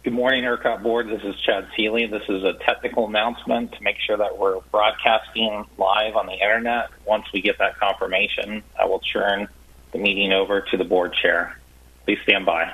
Good morning, Ercot Board. This is Chad Seeley. This is a technical announcement to make sure that we're broadcasting live on the internet. Once we get that confirmation, I will turn the meeting over to the board chair. Please stand by.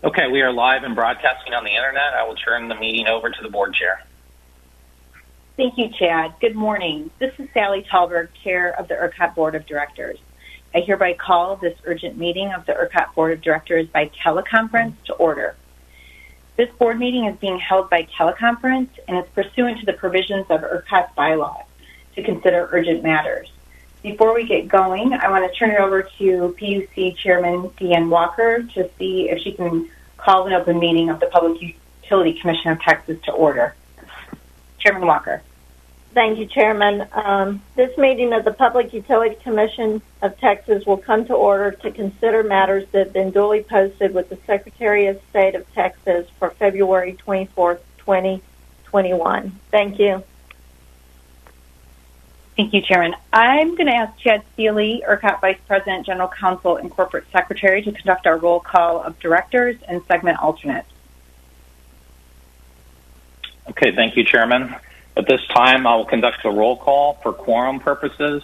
Okay, we are live and broadcasting on the internet. I will turn the meeting over to the board chair. Thank you, Chad. Good morning. This is Sally Talberg, Chair of the Ercot Board of Directors. I hereby call this urgent meeting of the Ercot Board of Directors by teleconference to order. This board meeting is being held by teleconference and is pursuant to the provisions of Ercot's bylaws to consider urgent matters. Before we get going, I want to turn it over to PUC Chairman Deanne Walker to see if she can call an open meeting of the Public Utility Commission of Texas to order. Chairman Walker. Thank you, Chairman. This meeting of the Public Utility Commission of Texas will come to order to consider matters that have been duly posted with the Secretary of State of Texas for February 24th, 2021. Thank you. Thank you, Chairman. I'm going to ask Chad Seeley, Ercot Vice President, General Counsel, and Corporate Secretary, to conduct our roll call of directors and segment alternates. Okay, thank you, Chairman. At this time, I will conduct a roll call for quorum purposes.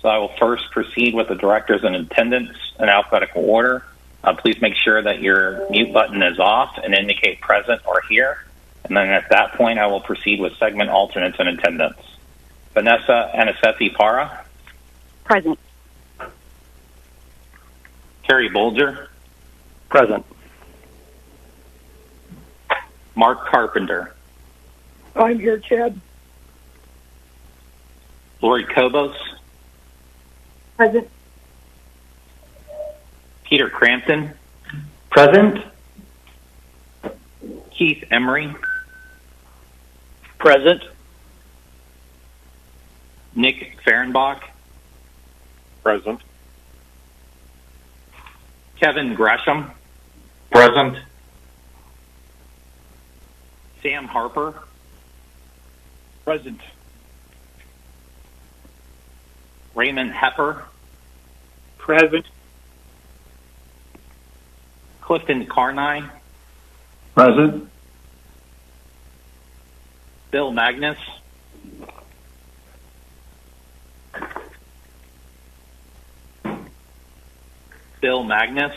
So I will first proceed with the directors in attendance in alphabetical order. Please make sure that your mute button is off and indicate present or here. And then at that point, I will proceed with segment alternates in attendance. Vanessa Anasefi-Para. Present. Terry Bolger. Present. Mark Carpenter. I'm here, Chad. Lori Kobos. Present. Peter Crampton. Present. Keith Emery. Present. Nick Fehrenbach. Present. Kevin Gresham. Present. Sam Harper. Present. Raymond Hepper. Present. Clifton Carnine. Present. Bill Magnus. Bill Magnus.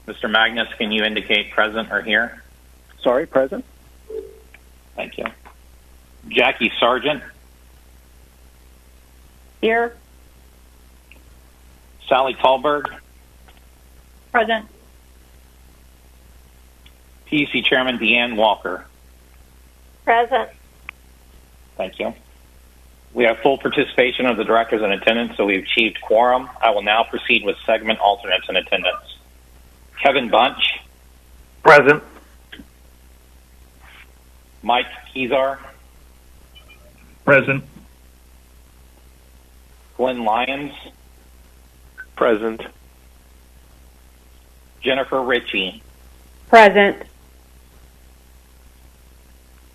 Mr. Magnus, can you indicate present or here? Sorry, present. Thank you. Jackie Sargent. Here. Sally Talberg. Present. PUC Chairman Deanne Walker. Present. Thank you. We have full participation of the directors in attendance, so we've achieved quorum. I will now proceed with segment alternates in attendance. Kevin Bunch. Present. Mike Kezar. Present. Glenn Lyons. Present. Jennifer Ritchie. Present.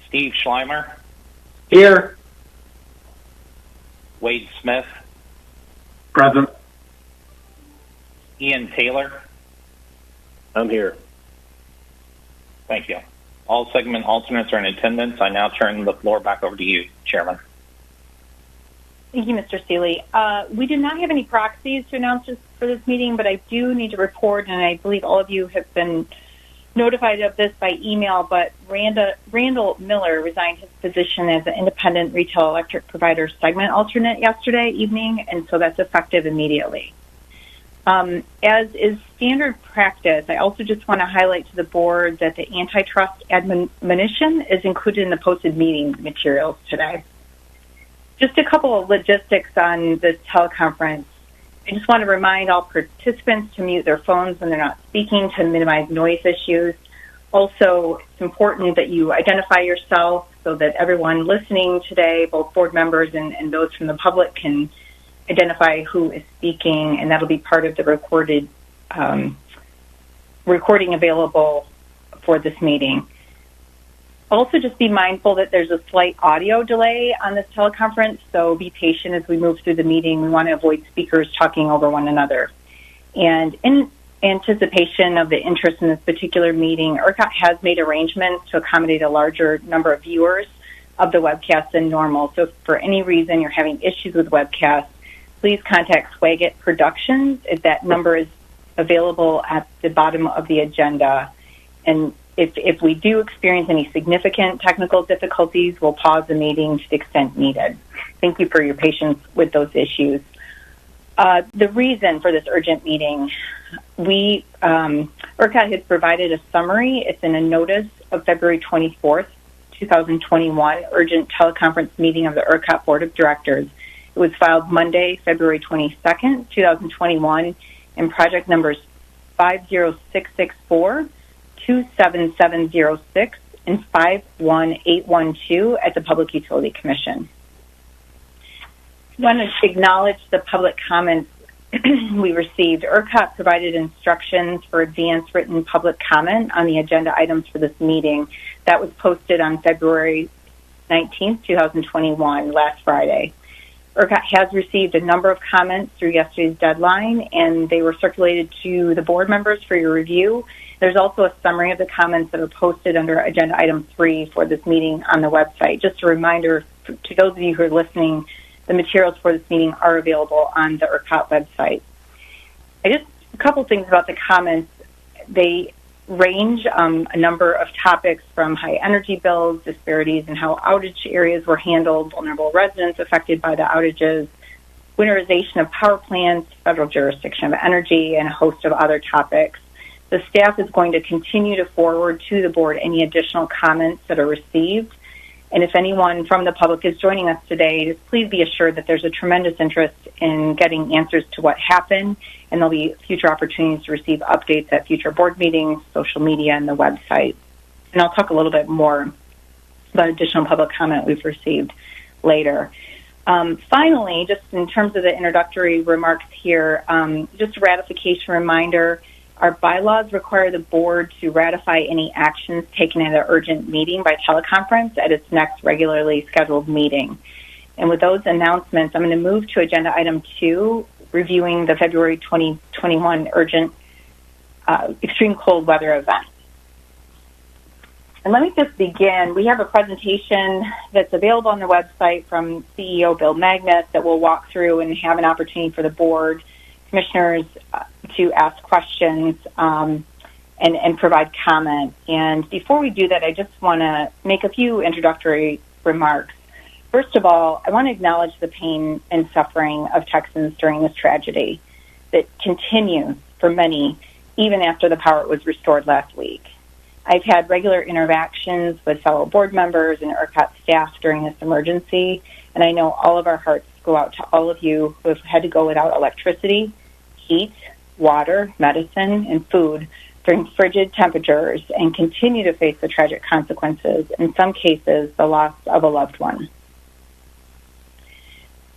Steve Schleimer. Here. Wade Smith. Present. Ian Taylor. I'm here. Thank you. All segment alternates are in attendance. I now turn the floor back over to you, Chairman. Thank you, Mr. Seeley. We do not have any proxies to announce for this meeting, but I do need to report, and I believe all of you have been notified of this by email, but Randall Miller resigned his position as an independent retail electric provider segment alternate yesterday evening, and so that's effective immediately. As is standard practice, I also just want to highlight to the board that the antitrust admonition is included in the posted meeting materials today. Just a couple of logistics on this teleconference. I just want to remind all participants to mute their phones when they're not speaking to minimize noise issues. Also, it's important that you identify yourself so that everyone listening today, both board members and those from the public, can identify who is speaking, and that'll be part of the recording available for this meeting. Also, just be mindful that there's a slight audio delay on this teleconference, so be patient as we move through the meeting. We want to avoid speakers talking over one another. And in anticipation of the interest in this particular meeting, Ercot has made arrangements to accommodate a larger number of viewers of the webcast than normal. So if for any reason you're having issues with webcast, please contact Swaggett Productions if that number is available at the bottom of the agenda. And if we do experience any significant technical difficulties, we'll pause the meeting to the extent needed. Thank you for your patience with those issues. The reason for this urgent meeting, Ercot has provided a summary. It's in a notice of February 24th, 2021, urgent teleconference meeting of the Ercot Board of Directors. It was filed Monday, February 22nd, 2021, and project numbers 50664, 27706, and 51812 at the Public Utility Commission. I want to acknowledge the public comments we received. Ercot provided instructions for advanced written public comment on the agenda items for this meeting. That was posted on February 19th, 2021, last Friday. Ercot has received a number of comments through yesterday's deadline, and they were circulated to the board members for your review. There's also a summary of the comments that are posted under agenda item 3 for this meeting on the website. Just a reminder to those of you who are listening, the materials for this meeting are available on the Ercot website. A couple things about the comments. They range a number of topics from high energy bills, disparities in how outage areas were handled, vulnerable residents affected by the outages, winterization of power plants, federal jurisdiction of energy, and a host of other topics. The staff is going to continue to forward to the board any additional comments that are received. And if anyone from the public is joining us today, just please be assured that there's a tremendous interest in getting answers to what happened, and there'll be future opportunities to receive updates at future board meetings, social media, and the website. And I'll talk a little bit more about additional public comment we've received later. Finally, just in terms of the introductory remarks here, just a ratification reminder. Our bylaws require the board to ratify any actions taken at an urgent meeting by teleconference at its next regularly scheduled meeting. And with those announcements, I'm going to move to agenda item 2, reviewing the February 2021 urgent extreme cold weather event. And let me just begin. We have a presentation that's available on the website from CEO Bill Magnus that we'll walk through and have an opportunity for the board commissioners to ask questions and provide comment. And before we do that, I just want to make a few introductory remarks. First of all, I want to acknowledge the pain and suffering of Texans during this tragedy that continues for many, even after the power was restored last week. I've had regular interactions with fellow board members and Ercot staff during this emergency, and I know all of our hearts go out to all of you who have had to go without electricity, heat, water, medicine, and food during frigid temperatures and continue to face the tragic consequences, in some cases, the loss of a loved one.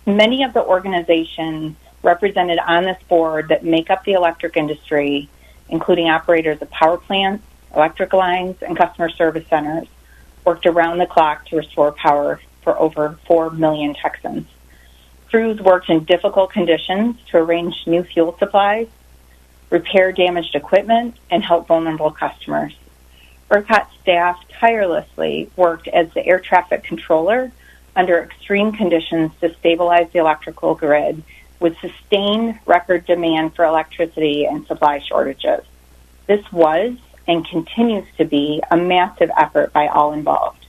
Many of the organizations represented on this board that make up the electric industry, including operators of power plants, electric lines, and customer service centers, worked around the clock to restore power for over 4 million Texans. Crews worked in difficult conditions to arrange new fuel supplies, repair damaged equipment, and help vulnerable customers. Ercot staff tirelessly worked as the air traffic controller under extreme conditions to stabilize the electrical grid with sustained record demand for electricity and supply shortages. This was and continues to be a massive effort by all involved.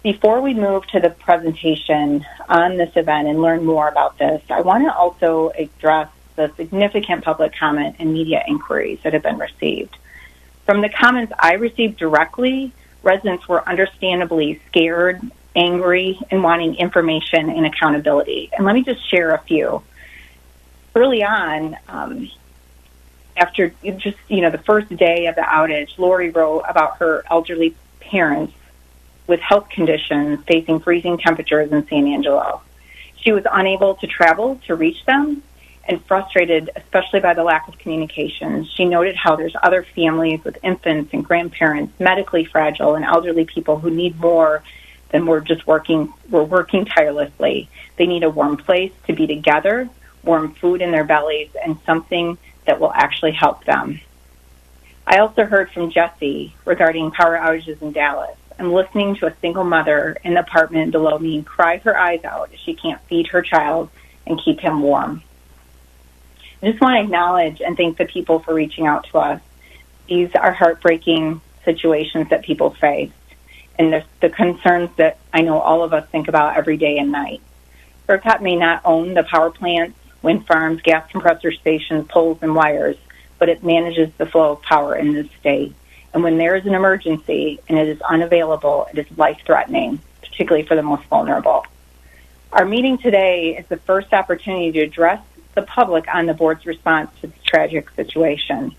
Before we move to the presentation on this event and learn more about this, I want to also address the significant public comment and media inquiries that have been received. From the comments I received directly, residents were understandably scared, angry, and wanting information and accountability. And let me just share a few. Early on, after the first day of the outage, Lori wrote about her elderly parents with health conditions facing freezing temperatures in San Angelo. She was unable to travel to reach them and frustrated, especially by the lack of communication. She noted how there's other families with infants and grandparents, medically fragile, and elderly people who need more than we're working tirelessly. They need a warm place to be together, warm food in their bellies, and something that will actually help them. I also heard from Jessie regarding power outages in Dallas. I'm listening to a single mother in the apartment below me cry her eyes out as she can't feed her child and keep him warm. I just want to acknowledge and thank the people for reaching out to us. These are heartbreaking situations that people face, and the concerns that I know all of us think about every day and night. Ercot may not own the power plants, wind farms, gas compressor stations, poles, and wires, but it manages the flow of power in this state. And when there is an emergency and it is unavailable, it is life-threatening, particularly for the most vulnerable. Our meeting today is the first opportunity to address the public on the board's response to this tragic situation.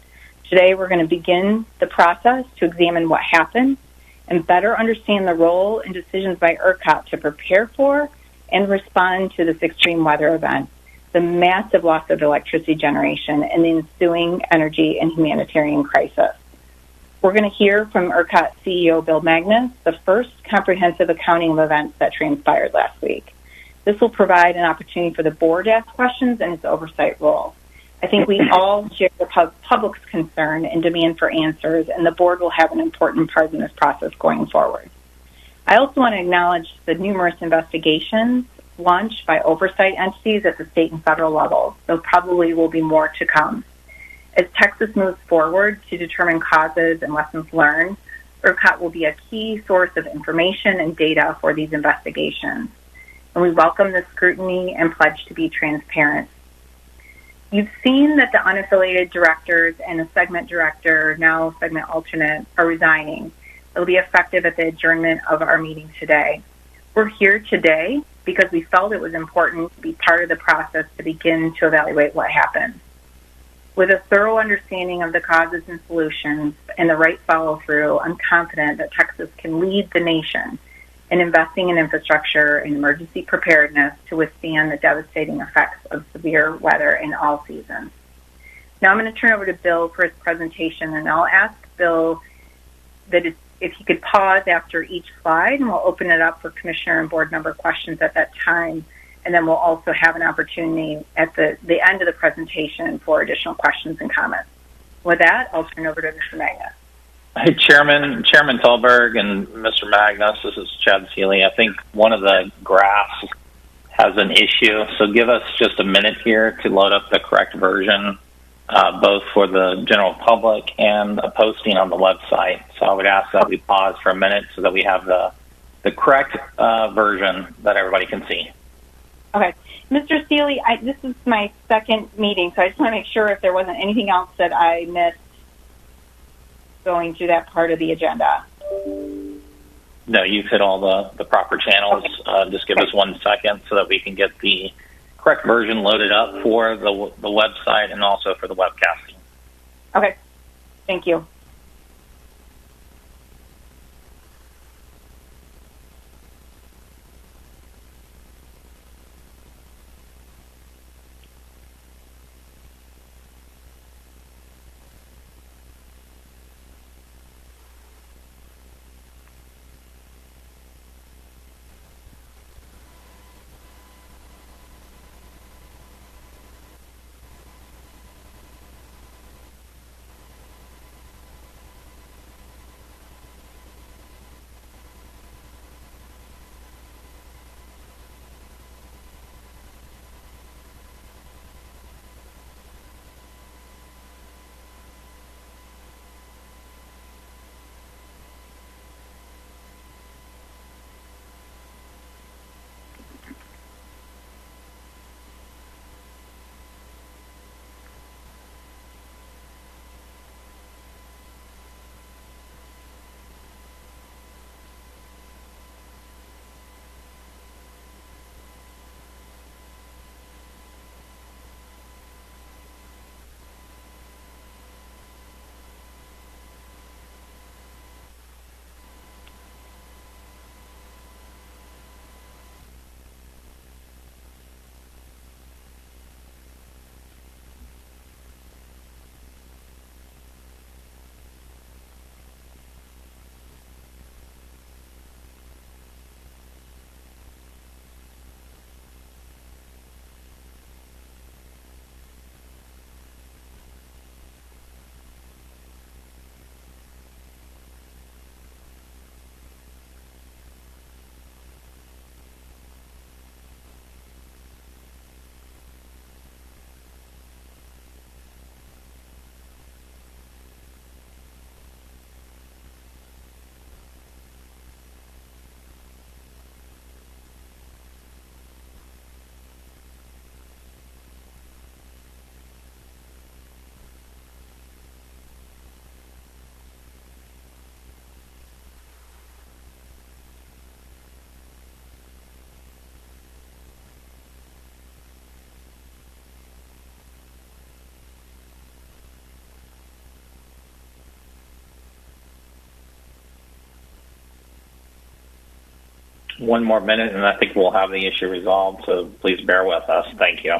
Today, we're going to begin the process to examine what happened and better understand the role and decisions by Ercot to prepare for and respond to this extreme weather event, the massive loss of electricity generation, and the ensuing energy and humanitarian crisis. We're going to hear from Ercot CEO Bill Magnus, the first comprehensive accounting of events that transpired last week. This will provide an opportunity for the board to ask questions and its oversight role. I think we all share the public's concern and demand for answers, and the board will have an important part in this process going forward. I also want to acknowledge the numerous investigations launched by oversight entities at the state and federal level. There probably will be more to come. As Texas moves forward to determine causes and lessons learned, Ercot will be a key source of information and data for these investigations. And we welcome the scrutiny and pledge to be transparent. You've seen that the unaffiliated directors and the segment director, now segment alternate, are resigning. It'll be effective at the adjournment of our meeting today. We're here today because we felt it was important to be part of the process to begin to evaluate what happened. With a thorough understanding of the causes and solutions and the right follow-through, I'm confident that Texas can lead the nation in investing in infrastructure and emergency preparedness to withstand the devastating effects of severe weather in all seasons. Now I'm going to turn over to Bill for his presentation, and I'll ask Bill that if he could pause after each slide, and we'll open it up for commissioner and board member questions at that time. And then we'll also have an opportunity at the end of the presentation for additional questions and comments. With that, I'll turn over to Mr. Magnus. Hey, Chairman Tallberg and Mr. Magnus, this is Chad Seeley. I think one of the graphs has an issue, so give us just a minute here to load up the correct version, both for the general public and a posting on the website. So I would ask that we pause for a minute so that we have the correct version that everybody can see. Okay. Mr. Seeley, this is my second meeting, so I just want to make sure if there wasn't anything else that I missed going through that part of the agenda. No, you've hit all the proper channels. Okay. Just give us 1 second so that we can get the correct version loaded up for the website and also for the webcasting. Okay. Thank you. one more minute, and I think we'll have the issue resolved, so please bear with us. Thank you.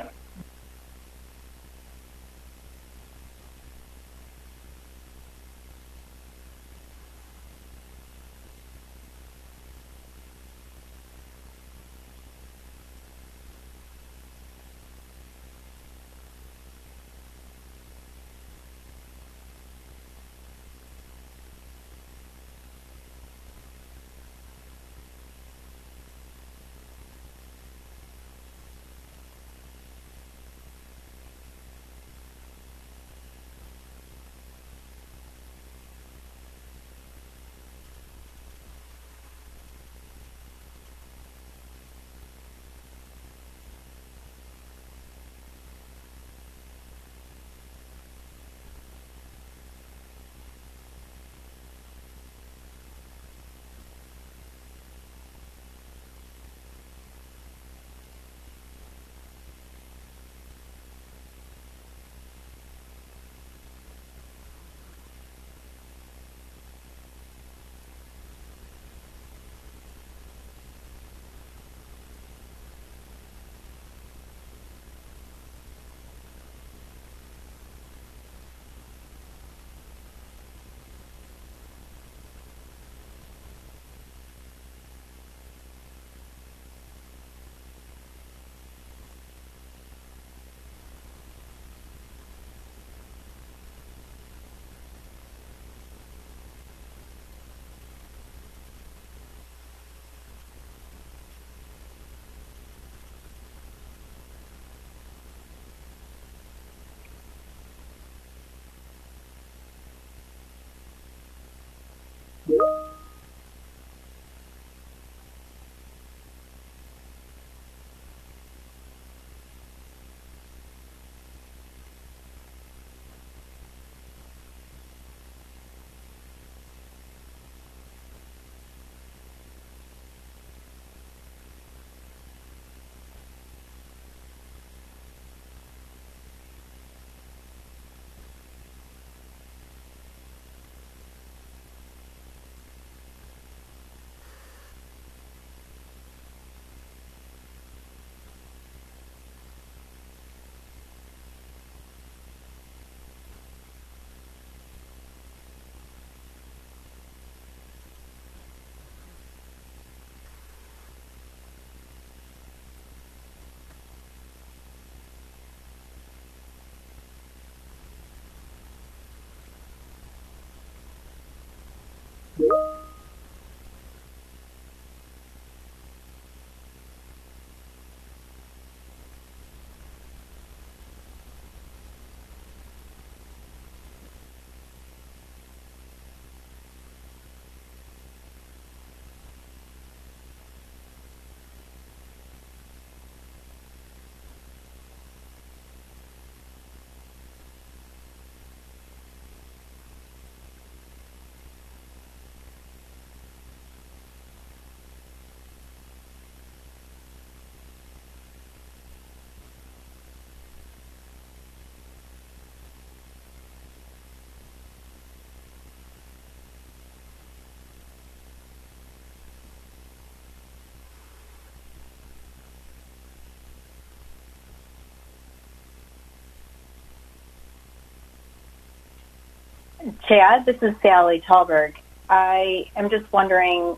Chad, this is Sally Talberg. I am just wondering,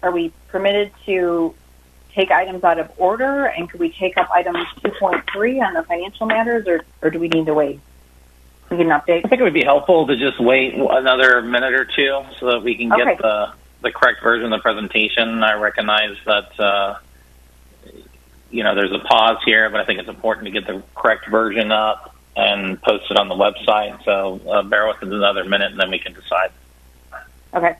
are we permitted to take items out of order, and could we take up item 2.3 on the financial matters, or do we need to wait? We get an update. I think it would be helpful to just wait another minute or two so that we can get the correct version of the presentation. I recognize that there's a pause here, but I think it's important to get the correct version up and post it on the website. So bear with us another minute, and then we can decide. Okay.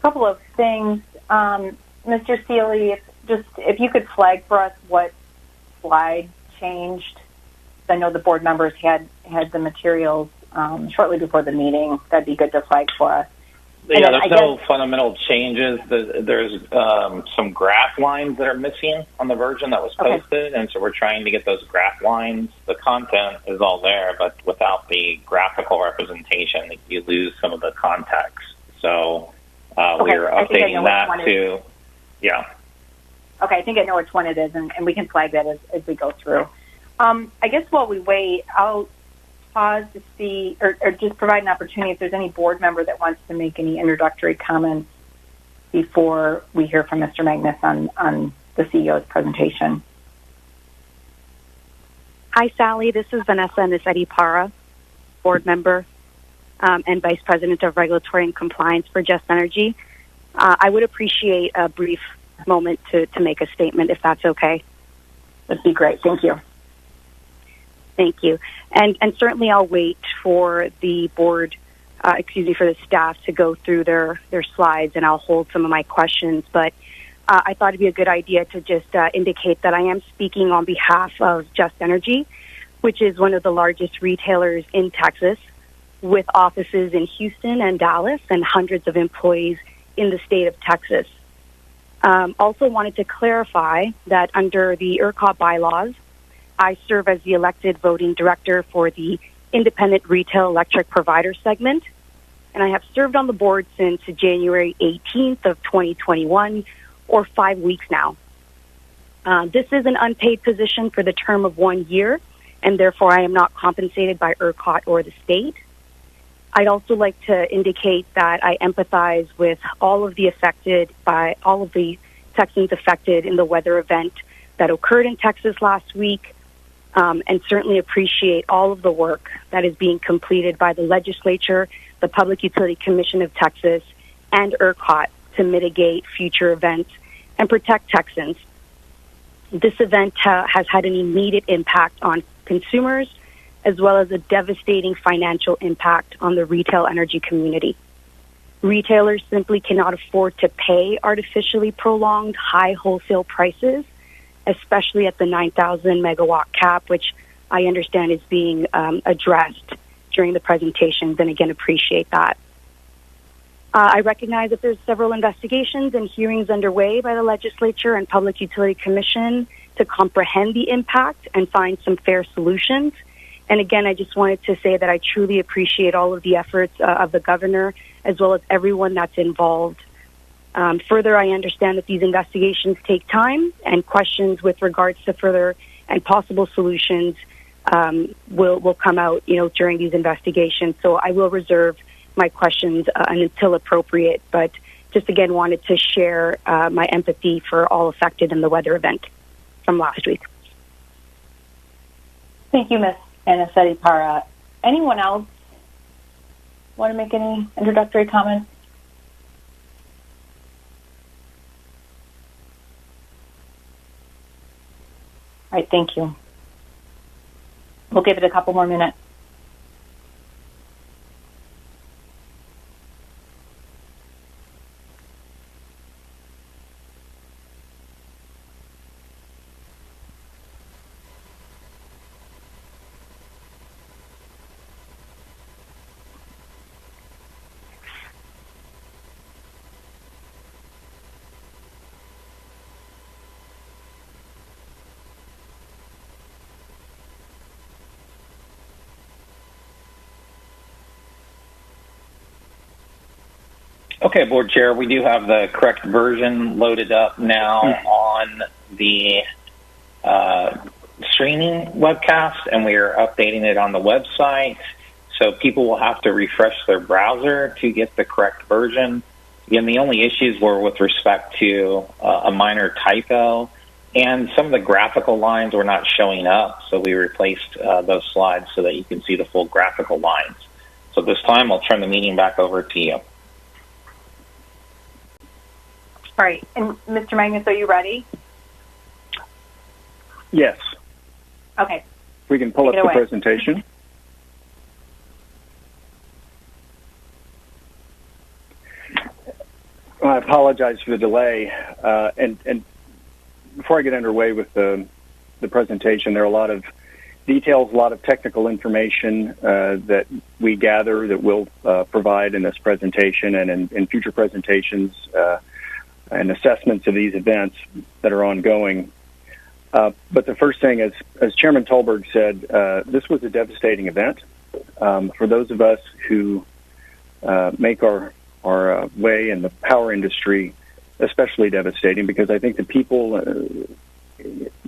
Couple of things. Mr. Seeley, if you could flag for us what slide changed. I know the board members had the materials shortly before the meeting. That'd be good to flag for us. Yeah, there's no fundamental changes. There's some graph lines that are missing on the version that was posted, and so we're trying to get those graph lines. The content is all there, but without the graphical representation, you lose some of the context. So we're updating that to, yeah. Okay, I think I know which one it is, and we can flag that as we go through. I guess while we wait, I'll pause to see, or just provide an opportunity if there's any board member that wants to make any introductory comments before we hear from Mr. Magnus on the CEO's presentation. Hi, Sally. This is Vanessa Nisetti-Para, board member and Vice President of Regulatory and Compliance for Just Energy. I would appreciate a brief moment to make a statement, if that's okay. That'd be great. Thank you. Thank you. And certainly I'll wait for the board, for the staff to go through their slides, and I'll hold some of my questions. But I thought it'd be a good idea to just indicate that I am speaking on behalf of Just Energy, which is one of the largest retailers in Texas, with offices in Houston and Dallas and hundreds of employees in the state of Texas. Also wanted to clarify that under the Ercot bylaws, I serve as the elected voting director for the Independent Retail Electric Provider segment, and I have served on the board since January 18th of 2021, or 5 weeks now. This is an unpaid position for the term of 1 year, and therefore I am not compensated by Ercot or the state. I'd also like to indicate that I empathize with all of the Texans affected in the weather event that occurred in Texas last week, and certainly appreciate all of the work that is being completed by the legislature, the Public Utility Commission of Texas, and Ercot to mitigate future events and protect Texans. This event has had an immediate impact on consumers, as well as a devastating financial impact on the retail energy community. Retailers simply cannot afford to pay artificially prolonged high wholesale prices, especially at the 9,000 megawatt cap, which I understand is being addressed during the presentations, and again, appreciate that. I recognize that there's several investigations and hearings underway by the legislature and Public Utility Commission to comprehend the impact and find some fair solutions. And again, I just wanted to say that I truly appreciate all of the efforts of the governor, as well as everyone that's involved. Further, I understand that these investigations take time, and questions with regards to further and possible solutions will come out, during these investigations. So I will reserve my questions until appropriate, but just again wanted to share my empathy for all affected in the weather event from last week. Thank you, Ms. Anisetti-Para. Anyone else want to make any introductory comments? All right, thank you. We'll give it a couple more minutes. Okay, Board Chair, we do have the correct version loaded up now on the streaming webcast, and we are updating it on the website. So people will have to refresh their browser to get the correct version. Again, the only issues were with respect to a minor typo, and some of the graphical lines were not showing up, so we replaced those slides so that you can see the full graphical lines. So this time, I'll turn the meeting back over to you. All right, and Mr. Magnus, are you ready? Yes. Okay. We can pull up the presentation. I apologize for the delay. And before I get underway with the presentation, there are a lot of details, a lot of technical information that we gather that we'll provide in this presentation and in future presentations and assessments of these events that are ongoing. But the first thing, as Chairman Tolberg said, this was a devastating event. For those of us who make our way in the power industry, especially devastating, because I think the people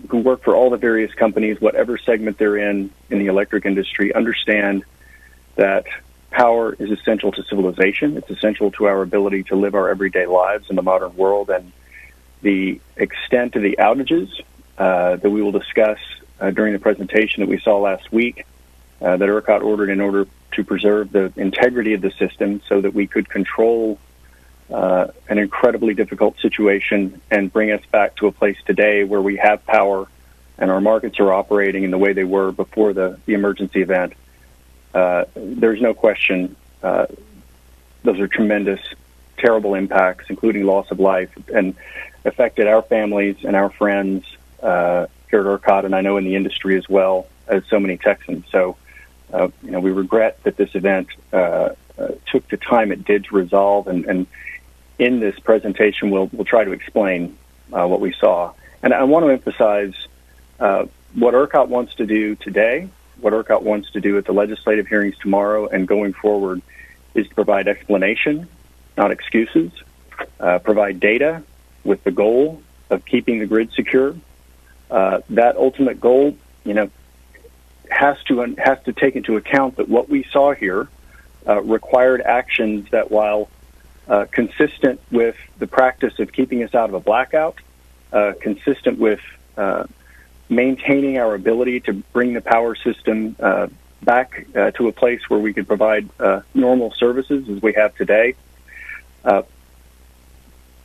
who work for all the various companies, whatever segment they're in the electric industry, understand that power is essential to civilization. It's essential to our ability to live our everyday lives in the modern world. And the extent of the outages that we will discuss during the presentation that we saw last week, that Ercot ordered in order to preserve the integrity of the system so that we could control an incredibly difficult situation and bring us back to a place today where we have power and our markets are operating in the way they were before the emergency event. There's no question those are tremendous, terrible impacts, including loss of life, and affected our families and our friends here at Ercot, and I know in the industry as well as so many Texans. So, we regret that this event took the time it did to resolve, and in this presentation we'll try to explain what we saw. And I want to emphasize what Ercot wants to do today, what Ercot wants to do at the legislative hearings tomorrow and going forward is to provide explanation, not excuses, provide data with the goal of keeping the grid secure. That ultimate goal, has to take into account that what we saw here required actions that, while consistent with the practice of keeping us out of a blackout, consistent with maintaining our ability to bring the power system back to a place where we could provide normal services as we have today.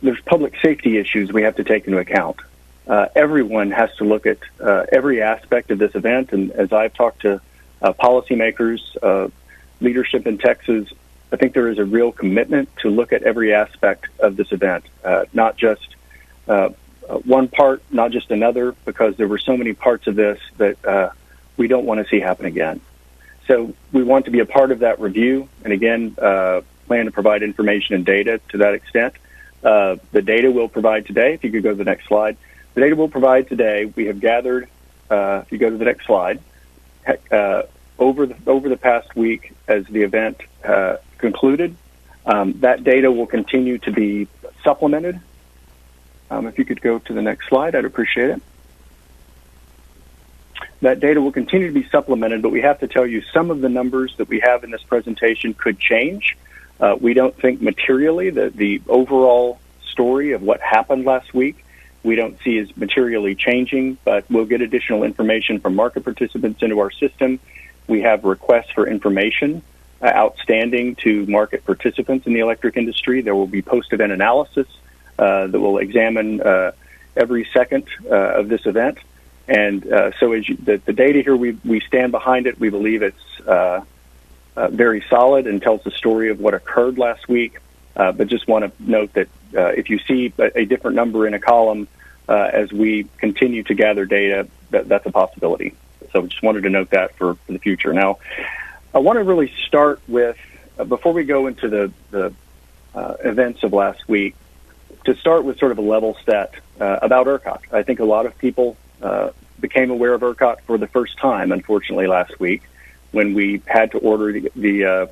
There's public safety issues we have to take into account. Everyone has to look at every aspect of this event, and as I've talked to policymakers, leadership in Texas, I think there is a real commitment to look at every aspect of this event, not just one part, not just another, because there were so many parts of this that we don't want to see happen again. So we want to be a part of that review, and again, plan to provide information and data to that extent. The data we'll provide today, if you could go to the next slide, the data we'll provide today, we have gathered, if you go to the next slide, over the past week as the event concluded. That data will continue to be supplemented. If you could go to the next slide, I'd appreciate it. That data will continue to be supplemented, but we have to tell you some of the numbers that we have in this presentation could change. We don't think materially that the overall story of what happened last week we don't see as materially changing, but we'll get additional information from market participants into our system. We have requests for information outstanding to market participants in the electric industry. There will be post-event analysis that will examine every second of this event. And so as the data here, we stand behind it. We believe it's very solid and tells the story of what occurred last week. But just want to note that if you see a different number in a column as we continue to gather data, that's a possibility. So just wanted to note that for the future. Now, I want to really start with, before we go into the events of last week, to start with sort of a level set about Ercot. I think a lot of people became aware of Ercot for the first time, unfortunately, last week when we had to order the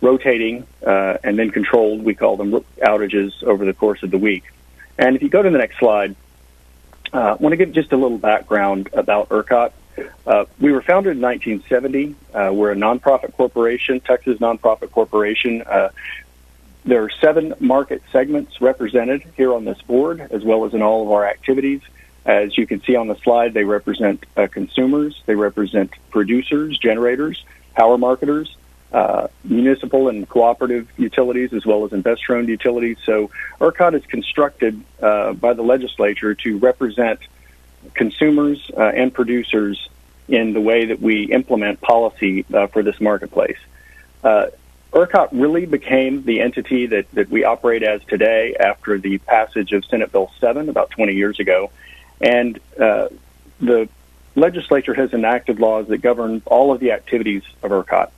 rotating and then controlled, we call them outages, over the course of the week. And if you go to the next slide, I want to give just a little background about Ercot. We were founded in 1970. We're a nonprofit corporation, Texas nonprofit corporation. There are 7 market segments represented here on this board, as well as in all of our activities. As you can see on the slide, they represent consumers, they represent producers, generators, power marketers, municipal and cooperative utilities, as well as investor-owned utilities. So Ercot is constructed by the legislature to represent consumers and producers in the way that we implement policy for this marketplace. Ercot really became the entity that we operate as today after the passage of Senate Bill 7 about 20 years ago. And the legislature has enacted laws that govern all of the activities of Ercot,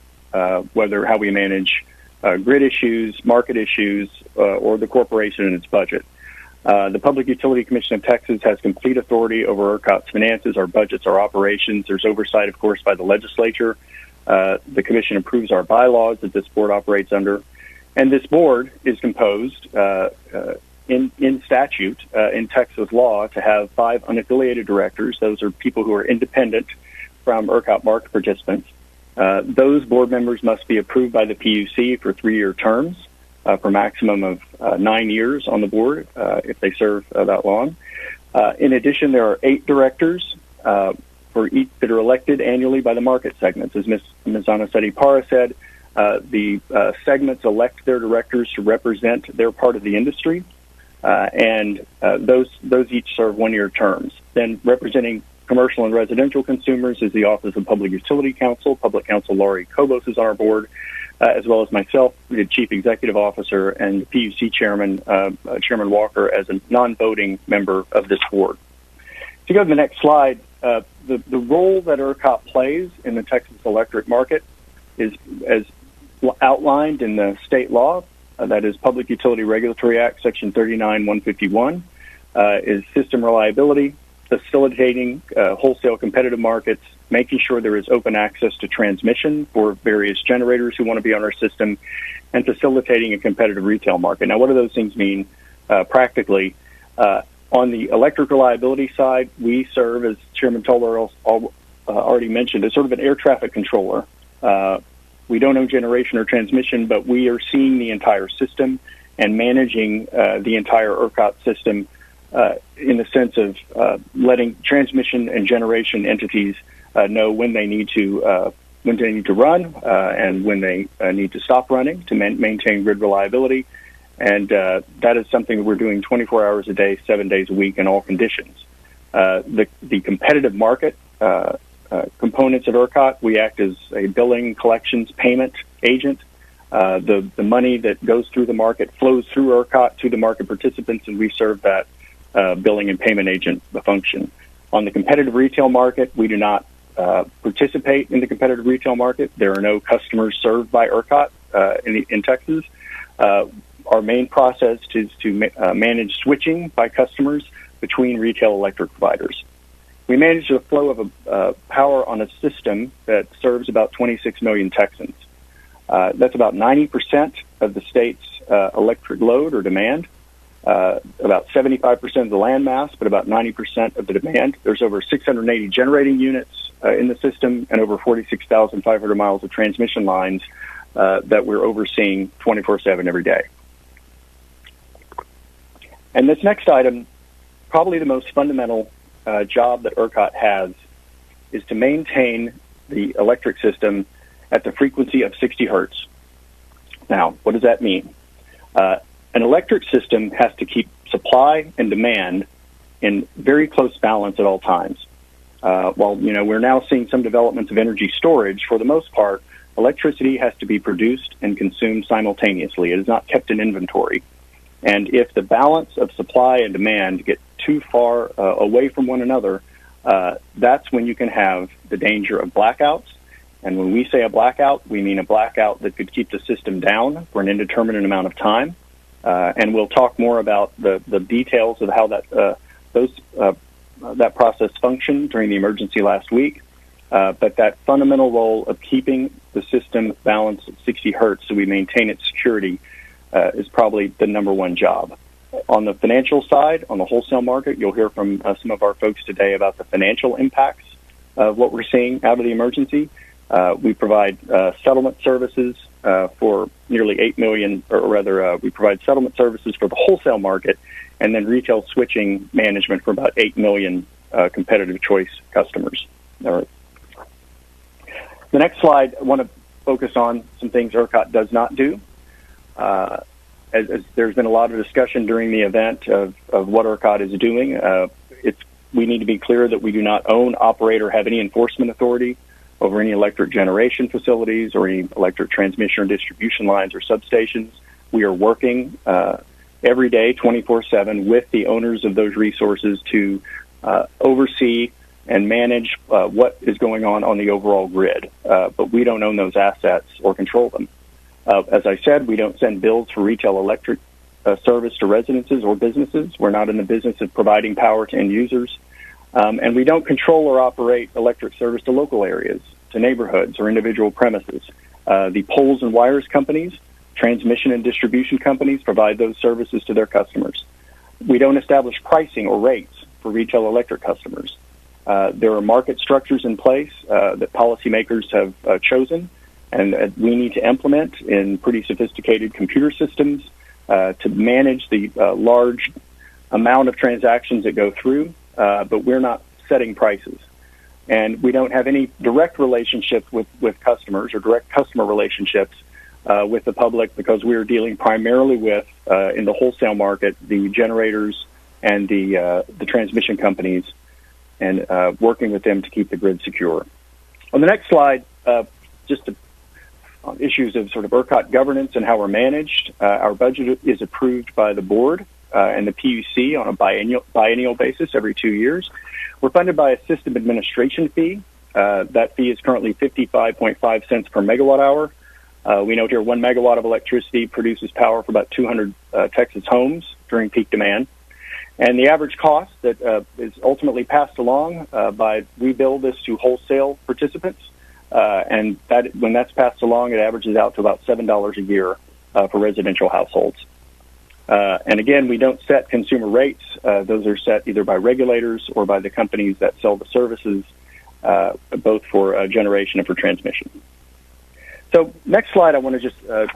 whether how we manage grid issues, market issues, or the corporation and its budget. The Public Utility Commission of Texas has complete authority over Ercot's finances, our budgets, our operations. There's oversight, of course, by the legislature. The commission approves our bylaws that this board operates under. And this board is composed in statute, in Texas law, to have 5 unaffiliated directors. Those are people who are independent from Ercot market participants. Those board members must be approved by the PUC for 3-year terms for a maximum of 9 years on the board if they serve that long. In addition, there are 8 directors for each that are elected annually by the market segments. As Ms. Anasetti-Para said, the segments elect their directors to represent their part of the industry, and those each serve 1-year terms. Then representing commercial and residential consumers is the Office of Public Utility Counsel. Public Counsel Laurie Kobos is on our board, as well as myself, the Chief Executive Officer, and the PUC Chairman, Chairman Walker, as a non-voting member of this board. If you go to the next slide, the role that Ercot plays in the Texas electric market is as outlined in the state law, that is Public Utility Regulatory Act, Section 39-151, is system reliability, facilitating wholesale competitive markets, making sure there is open access to transmission for various generators who want to be on our system, and facilitating a competitive retail market. Now, what do those things mean practically? On the electric reliability side, we serve, as Chairman Toller already mentioned, as sort of an air traffic controller. We don't own generation or transmission, but we are seeing the entire system and managing the entire Ercot system in the sense of letting transmission and generation entities know when they need to run and when they need to stop running to maintain grid reliability. And that is something that we're doing 24 hours a day, 7 days a week in all conditions. The competitive market components of Ercot, we act as a billing, collections, payment agent. The money that goes through the market flows through Ercot to the market participants, and we serve that billing and payment agent function. On the competitive retail market, we do not participate in the competitive retail market. There are no customers served by Ercot in Texas. Our main process is to manage switching by customers between retail electric providers. We manage the flow of power on a system that serves about 26 million Texans. That's about 90% of the state's electric load or demand, about 75% of the land mass, but about 90% of the demand. There's over 680 generating units in the system and over 46,500 miles of transmission lines that we're overseeing 24/7 every day. And this next item, probably the most fundamental job that Ercot has, is to maintain the electric system at the frequency of 60 hertz. Now, what does that mean? An electric system has to keep supply and demand in very close balance at all times. While we're now seeing some developments of energy storage, for the most part, electricity has to be produced and consumed simultaneously. It is not kept in inventory. And if the balance of supply and demand get too far away from one another, that's when you can have the danger of blackouts. And when we say a blackout, we mean a blackout that could keep the system down for an indeterminate amount of time. And we'll talk more about the details of how that process functioned during the emergency last week. But that fundamental role of keeping the system balanced at 60 hertz so we maintain its security is probably the number one job. On the financial side, on the wholesale market, you'll hear from some of our folks today about the financial impacts of what we're seeing out of the emergency. We provide settlement services for nearly 8 million, or rather, we provide settlement services for the wholesale market, and then retail switching management for about 8 million competitive choice customers. All right. The next slide, I want to focus on some things Ercot does not do. As there's been a lot of discussion during the event of what Ercot is doing, we need to be clear that we do not own, operate, or have any enforcement authority over any electric generation facilities or any electric transmission or distribution lines or substations. We are working every day, 24/7, with the owners of those resources to oversee and manage what is going on the overall grid. But we don't own those assets or control them. As I said, we don't send bills for retail electric service to residences or businesses. We're not in the business of providing power to end users. And we don't control or operate electric service to local areas, to neighborhoods or individual premises. The poles and wires companies, transmission and distribution companies provide those services to their customers. We don't establish pricing or rates for retail electric customers. There are market structures in place that policymakers have chosen, and we need to implement in pretty sophisticated computer systems to manage the large amount of transactions that go through, but we're not setting prices. And we don't have any direct relationship with customers or direct customer relationships with the public because we are dealing primarily with, in the wholesale market, the generators and the transmission companies, and working with them to keep the grid secure. On the next slide, on issues of sort of Ercot governance and how we're managed, our budget is approved by the board and the PUC on a biennial basis every 2 years. We're funded by a system administration fee. That fee is currently 55.5 cents per megawatt hour. We note here 1 megawatt of electricity produces power for about 200 Texas homes during peak demand. And the average cost that is ultimately passed along we bill this to wholesale participants. And that when that's passed along, it averages out to about $7 a year for residential households. And again, we don't set consumer rates. Those are set either by regulators or by the companies that sell the services, both for generation and for transmission. So next slide, I want to just to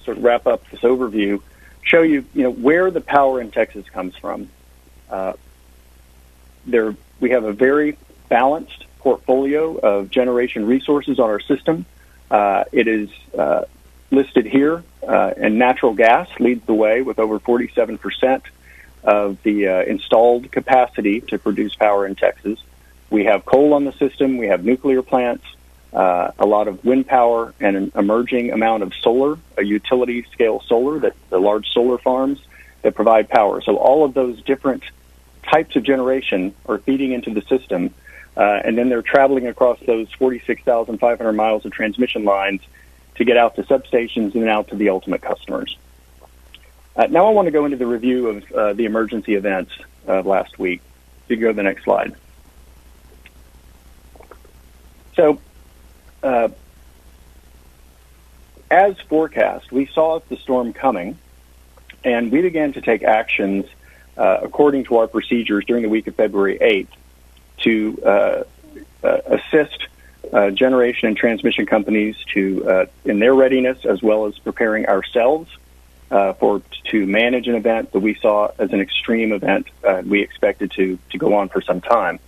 sort of wrap up this overview, show you, where the power in Texas comes from. We have a very balanced portfolio of generation resources on our system. It is listed here, and natural gas leads the way with over 47% of the installed capacity to produce power in Texas. We have coal on the system. We have nuclear plants, a lot of wind power, and an emerging amount of solar, a utility-scale solar, the large solar farms that provide power. So all of those different types of generation are feeding into the system, and then they're traveling across those 46,500 miles of transmission lines to get out to substations and out to the ultimate customers. Now I want to go into the review of the emergency events of last week. So you can go to the next slide. So, as forecast, we saw the storm coming, and we began to take actions according to our procedures during the week of February 8th to assist generation and transmission companies in their readiness, as well as preparing ourselves to manage an event that we saw as an extreme event. We expected to go on for some time.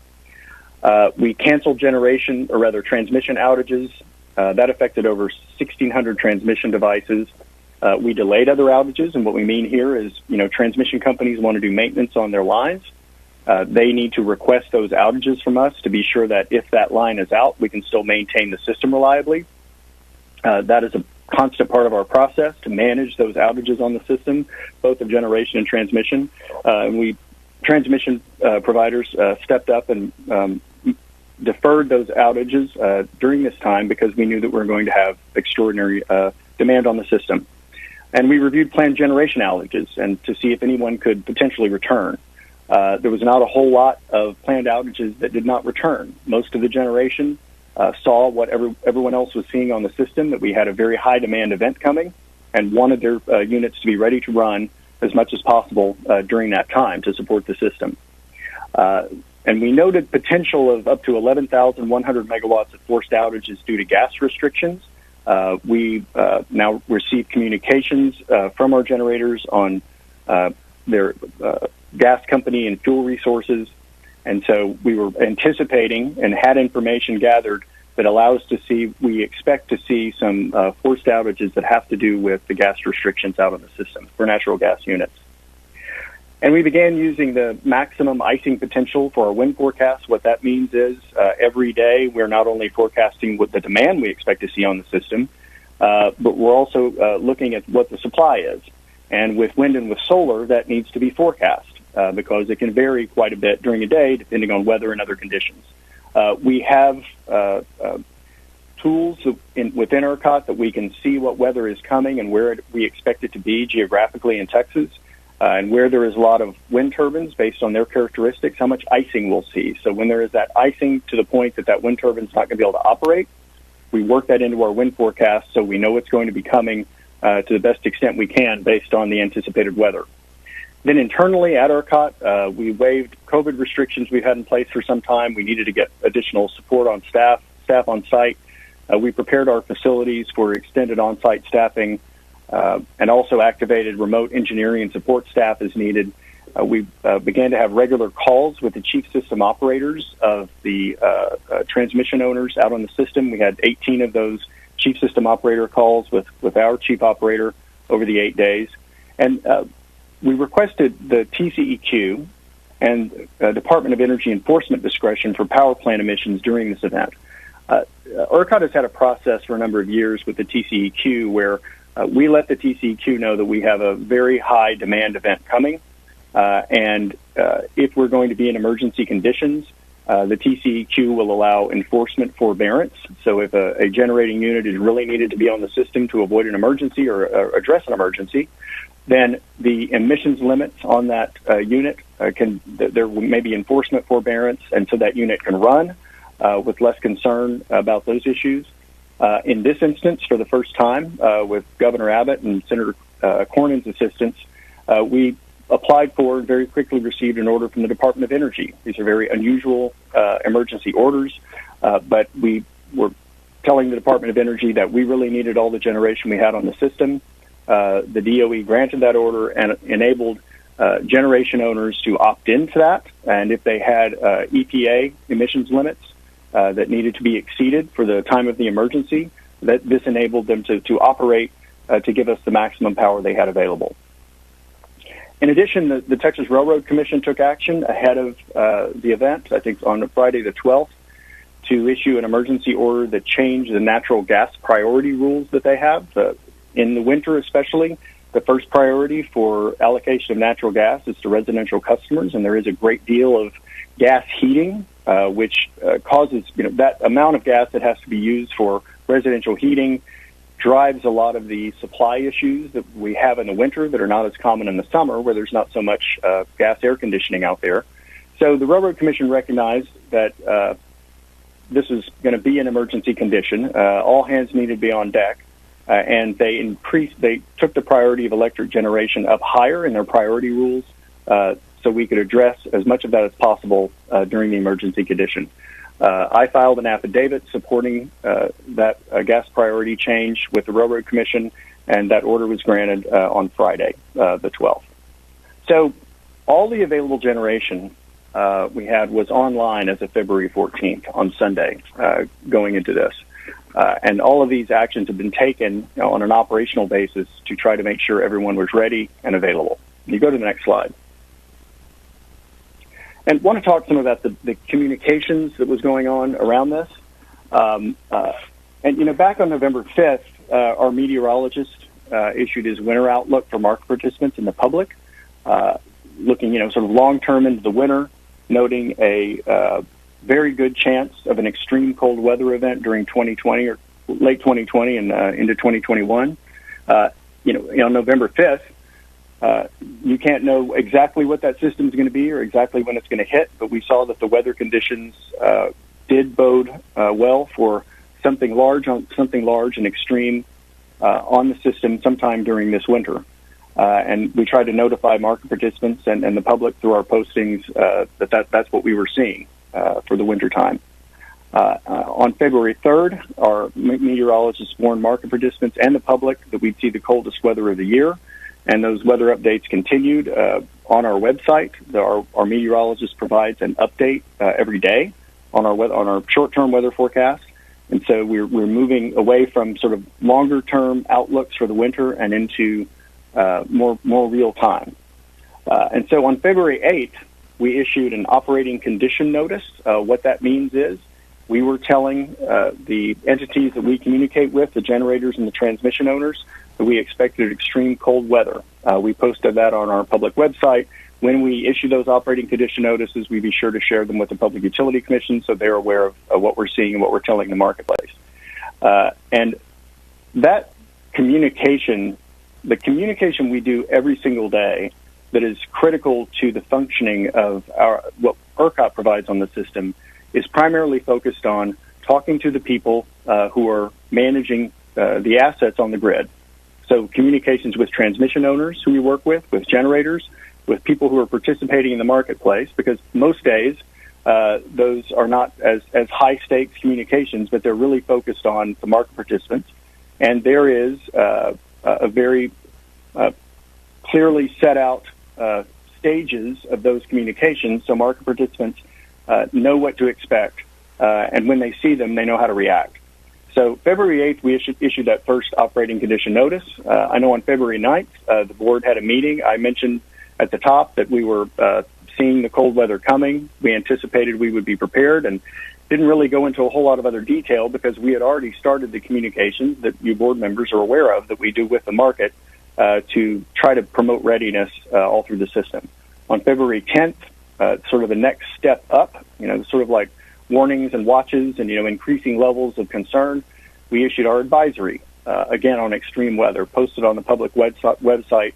We canceled transmission outages. That affected over 1,600 transmission devices. We delayed other outages, and what we mean here is, transmission companies want to do maintenance on their lines. They need to request those outages from us to be sure that if that line is out, we can still maintain the system reliably. That is a constant part of our process to manage those outages on the system, both of generation and transmission. Transmission providers stepped up and deferred those outages during this time because we knew that we were going to have extraordinary demand on the system. And we reviewed planned generation outages and to see if anyone could potentially return. There was not a whole lot of planned outages that did not return. Most of the generation saw what everyone else was seeing on the system, that we had a very high demand event coming and wanted their units to be ready to run as much as possible during that time to support the system. And we noted potential of up to 11,100 megawatts of forced outages due to gas restrictions. We now receive communications from our generators on their gas company and fuel resources. And so we were anticipating and had information gathered that allows we expect to see some forced outages that have to do with the gas restrictions out on the system for natural gas units. And we began using the maximum icing potential for our wind forecast. What that means is every day we're not only forecasting what the demand we expect to see on the system, but we're also looking at what the supply is. And with wind and with solar, that needs to be forecast because it can vary quite a bit during a day depending on weather and other conditions. We have tools within Ercot that we can see what weather is coming and where we expect it to be geographically in Texas. And where there is a lot of wind turbines based on their characteristics, how much icing we'll see. So when there is that icing to the point that wind turbine is not going to be able to operate, we work that into our wind forecast so we know it's going to be coming to the best extent we can based on the anticipated weather. Then internally at Ercot, we waived COVID restrictions we've had in place for some time. We needed to get additional support on staff on site. We prepared our facilities for extended on-site staffing and also activated remote engineering and support staff as needed. We began to have regular calls with the chief system operators of the transmission owners out on the system. We had 18 of those chief system operator calls with our chief operator over the 8 days. And we requested the TCEQ and Department of Energy enforcement discretion for power plant emissions during this event. Ercot has had a process for a number of years with the TCEQ where we let the TCEQ know that we have a very high demand event coming, and if we're going to be in emergency conditions, the TCEQ will allow enforcement forbearance. So if a generating unit is really needed to be on the system to avoid an emergency or address an emergency, then the emissions limits on that unit there may be enforcement forbearance, and so that unit can run with less concern about those issues. In this instance, for the first time, with Governor Abbott and Senator Cornyn's assistance, we applied for and very quickly received an order from the Department of Energy. These are very unusual emergency orders, but we were telling the Department of Energy that we really needed all the generation we had on the system. The DOE granted that order and enabled generation owners to opt into that, and if they had EPA emissions limits that needed to be exceeded for the time of the emergency, that this enabled them to operate to give us the maximum power they had available. In addition, the Texas Railroad Commission took action ahead of the event, I think on Friday the 12th, to issue an emergency order that changed the natural gas priority rules that they have. In the winter especially, the first priority for allocation of natural gas is to residential customers, and there is a great deal of gas heating which causes, that amount of gas that has to be used for residential heating drives a lot of the supply issues that we have in the winter that are not as common in the summer where there's not so much gas air conditioning out there. So the Railroad Commission recognized that this is going to be an emergency condition. All hands needed to be on deck. And they took the priority of electric generation up higher in their priority rules so we could address as much of that as possible during the emergency condition. I filed an affidavit supporting that gas priority change with the Railroad Commission, and that order was granted on Friday, the 12th. So all the available generation we had was online as of February 14th on Sunday going into this. And all of these actions have been taken on an operational basis to try to make sure everyone was ready and available. You go to the next slide. And want to talk some about the communications that was going on around this. Back on November 5th, our meteorologist issued his winter outlook for market participants and the public, looking, sort of long-term into the winter, noting a very good chance of an extreme cold weather event during 2020 or late 2020 and into 2021. On November 5th, you can't know exactly what that system is going to be or exactly when it's going to hit, but we saw that the weather conditions did bode well for something large and extreme on the system sometime during this winter. And we tried to notify market participants and the public through our postings that's what we were seeing for the winter time. On February 3rd, our meteorologists warned market participants and the public that we'd see the coldest weather of the year, and those weather updates continued on our website. Our meteorologist provides an update every day on our short-term weather forecast, and so we're moving away from sort of longer-term outlooks for the winter and into more real time. And so on February 8th, we issued an operating condition notice. What that means is we were telling the entities that we communicate with, the generators and the transmission owners, that we expected extreme cold weather. We posted that on our public website. When we issue those operating condition notices, we be sure to share them with the Public Utility Commission so they're aware of what we're seeing and what we're telling the marketplace. And that communication, the communication we do every single day that is critical to the functioning of what Ercot provides on the system, is primarily focused on talking to the people who are managing the assets on the grid. So communications with transmission owners who we work with generators, with people who are participating in the marketplace, because most days those are not as high-stakes communications, but they're really focused on the market participants. And there is a very clearly set out stages of those communications, so market participants know what to expect, and when they see them, they know how to react. So February 8th, we issued that first operating condition notice. I know on February 9th, the board had a meeting. I mentioned at the top that we were seeing the cold weather coming. We anticipated we would be prepared, and didn't really go into a whole lot of other detail because we had already started the communications that you board members are aware of that we do with the market to try to promote readiness all through the system. On February 10th, sort of the next step up, sort of like warnings and watches and, increasing levels of concern, we issued our advisory, again, on extreme weather, posted on the public website,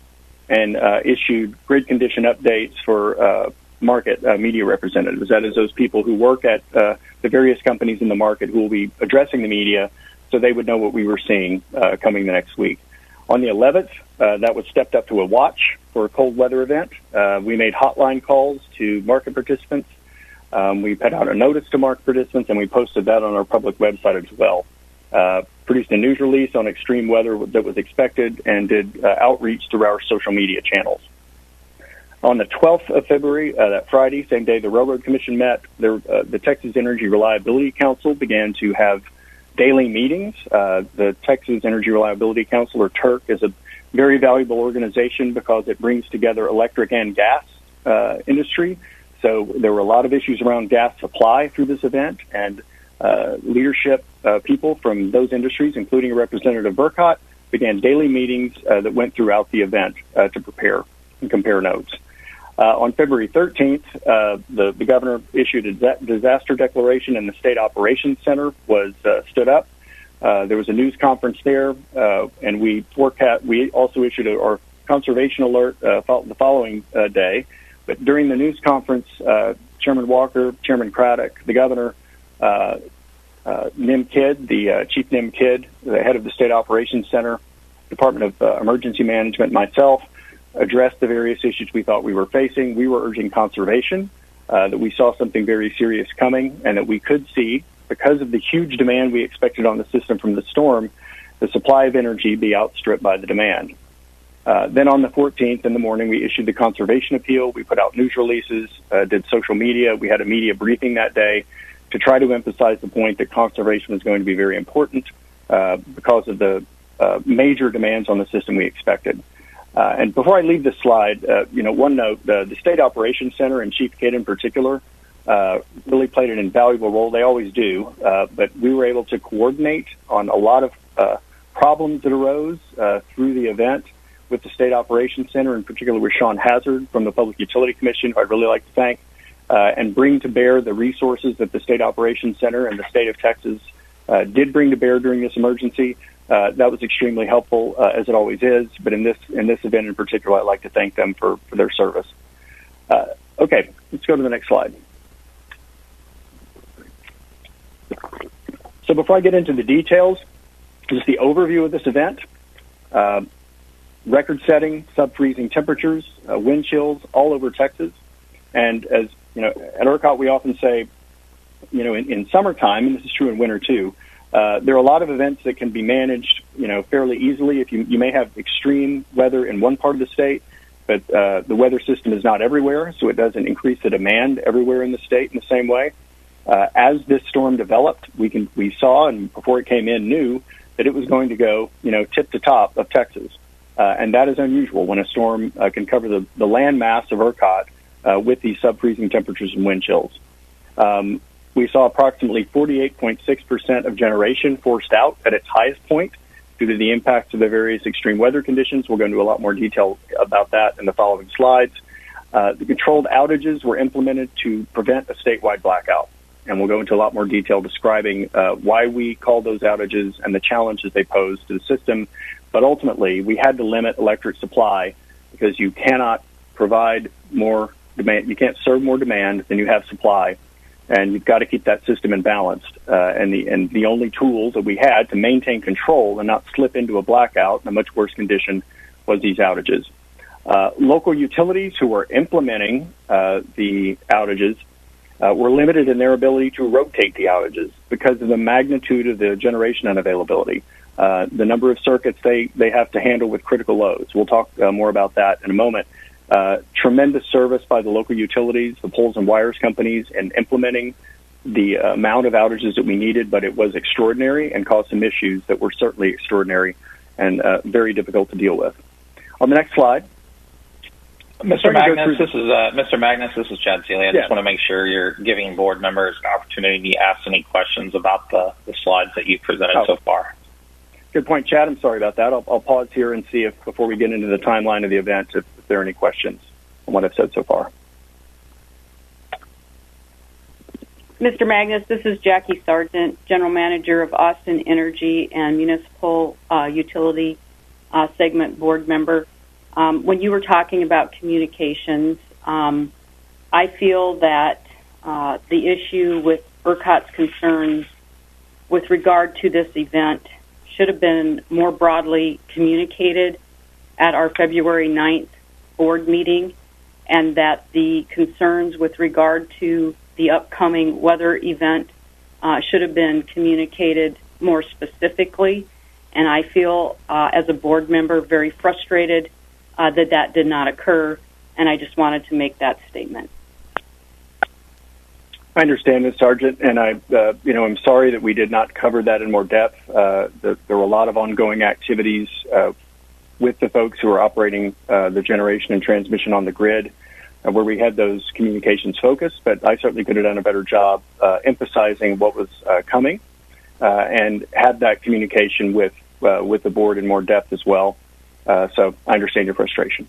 and issued grid condition updates for market media representatives. That is those people who work at the various companies in the market who will be addressing the media so they would know what we were seeing coming the next week. On the 11th, that was stepped up to a watch for a cold weather event. We made hotline calls to market participants. We put out a notice to market participants, and we posted that on our public website as well. Produced a news release on extreme weather that was expected, and did outreach through our social media channels. On the 12th of February, that Friday, same day the Railroad Commission met, the Texas Energy Reliability Council began to have daily meetings. The Texas Energy Reliability Council, or TERC, is a very valuable organization because it brings together electric and gas industry. So there were a lot of issues around gas supply through this event, and leadership people from those industries, including a representative of Ercot, began daily meetings that went throughout the event to prepare and compare notes. On February 13th, the governor issued a disaster declaration, and the State Operations Center was stood up. There was a news conference there, and we also issued our conservation alert the following day. But during the news conference, Chairman Walker, Chairman Craddock, the governor, Nim Kidd, the Chief Nim Kidd, the head of the State Operations Center, Department of Emergency Management, myself, addressed the various issues we thought we were facing. We were urging conservation, that we saw something very serious coming, and that we could see, because of the huge demand we expected on the system from the storm, the supply of energy be outstripped by the demand. Then on the 14th in the morning, we issued the conservation appeal. We put out news releases, did social media. We had a media briefing that day to try to emphasize the point that conservation was going to be very important because of the major demands on the system we expected. And before I leave this slide, one note, the State Operations Center and Chief Kidd in particular really played an invaluable role. They always do, but we were able to coordinate on a lot of problems that arose through the event with the State Operations Center, in particular with Sean Hazard from the Public Utility Commission, who I'd really like to thank, and bring to bear the resources that the State Operations Center and the state of Texas did bring to bear during this emergency. That was extremely helpful, as it always is, but in this event in particular, I'd like to thank them for their service. Okay, let's go to the next slide. So before I get into the details, just the overview of this event. Record-setting, sub-freezing temperatures, wind chills all over Texas. And as you know, at Ercot, we often say, in summertime, and this is true in winter too, there are a lot of events that can be managed, fairly easily. If you may have extreme weather in one part of the state, but the weather system is not everywhere, so it doesn't increase the demand everywhere in the state in the same way. As this storm developed, we saw, and before it came in, knew that it was going to go, tip to top of Texas. and that is unusual when a storm can cover the land mass of Ercot with these sub-freezing temperatures and wind chills. We saw approximately 48.6% of generation forced out at its highest point due to the impacts of the various extreme weather conditions. We'll go into a lot more detail about that in the following slides. The controlled outages were implemented to prevent a statewide blackout, and we'll go into a lot more detail describing why we called those outages and the challenges they pose to the system. But ultimately, we had to limit electric supply because you cannot provide more demand. You can't serve more demand than you have supply, and you've got to keep that system in balance. And the only tools that we had to maintain control and not slip into a blackout in a much worse condition was these outages. Local utilities who were implementing the outages were limited in their ability to rotate the outages because of the magnitude of the generation unavailability, the number of circuits they have to handle with critical loads. We'll talk more about that in a moment. Tremendous service by the local utilities, the poles and wires companies, in implementing the amount of outages that we needed, but it was extraordinary and caused some issues that were certainly extraordinary and very difficult to deal with. On the next slide. Mr. Magnus, this is Chad Seeley. I just want to make sure you're giving board members an opportunity to ask any questions about the slides that you've presented so far. Good point, Chad. I'm sorry about that. I'll pause here and see if, before we get into the timeline of the event, if there are any questions on what I've said so far. Mr. Magnus, this is Jackie Sargent, General Manager of Austin Energy and Municipal Utility Segment Board Member. When you were talking about communications, I feel that the issue with Ercot's concerns with regard to this event should have been more broadly communicated at our February 9th board meeting, and that the concerns with regard to the upcoming weather event should have been communicated more specifically. And I feel, as a board member, very frustrated that did not occur, and I just wanted to make that statement. I understand, Ms. Sargent, and I'm sorry that we did not cover that in more depth. There were a lot of ongoing activities with the folks who are operating the generation and transmission on the grid, where we had those communications focused, but I certainly could have done a better job emphasizing what was coming and had that communication with the board in more depth as well. So I understand your frustration.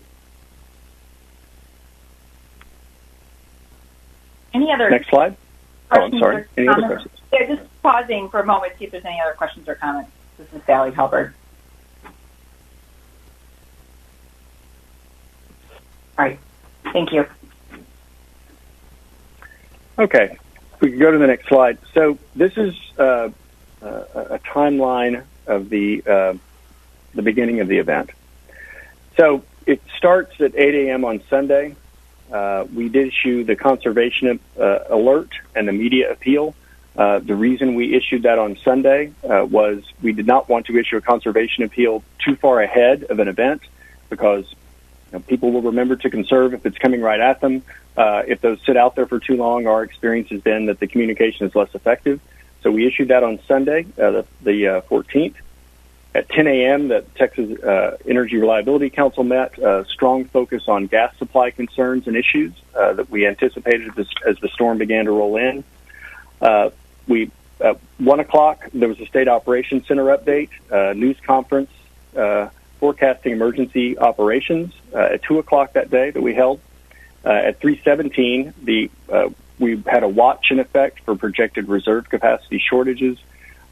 Any other next slide? Oh, I'm sorry. Any other questions? Yeah, just pausing for a moment to see if there's any other questions or comments. This is Sally Halberd. All right. Thank you. Okay. We can go to the next slide. So this is a timeline of the beginning of the event. So it starts at 8 a.m. on Sunday. We did issue the conservation alert and the media appeal. The reason we issued that on Sunday was we did not want to issue a conservation appeal too far ahead of an event because people will remember to conserve if it's coming right at them. If those sit out there for too long, our experience has been that the communication is less effective. So we issued that on Sunday, the 14th. At 10 a.m., the Texas Energy Reliability Council met, a strong focus on gas supply concerns and issues that we anticipated as the storm began to roll in. At 1 o'clock, there was a State Operations Center update, news conference, forecasting emergency operations at 2 o'clock that day that we held. At 3:17, we had a watch in effect for projected reserve capacity shortages.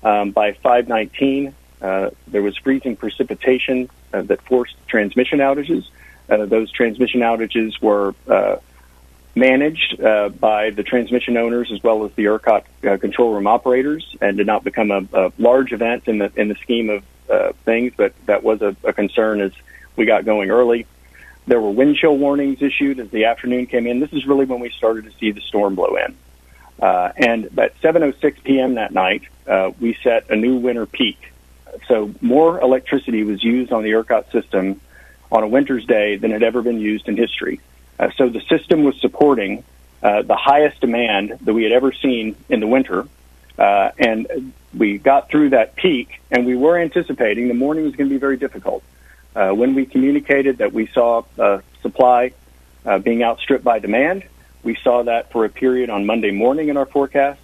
By 5:19, there was freezing precipitation that forced transmission outages. Those transmission outages were managed by the transmission owners as well as the Ercot control room operators, and did not become a large event in the scheme of things, but that was a concern as we got going early. There were wind chill warnings issued as the afternoon came in. This is really when we started to see the storm blow in. And at 7:06 p.m. that night, we set a new winter peak. So more electricity was used on the Ercot system on a winter's day than had ever been used in history. So the system was supporting the highest demand that we had ever seen in the winter. And we got through that peak, and we were anticipating the morning was going to be very difficult. When we communicated that we saw supply being outstripped by demand, we saw that for a period on Monday morning in our forecast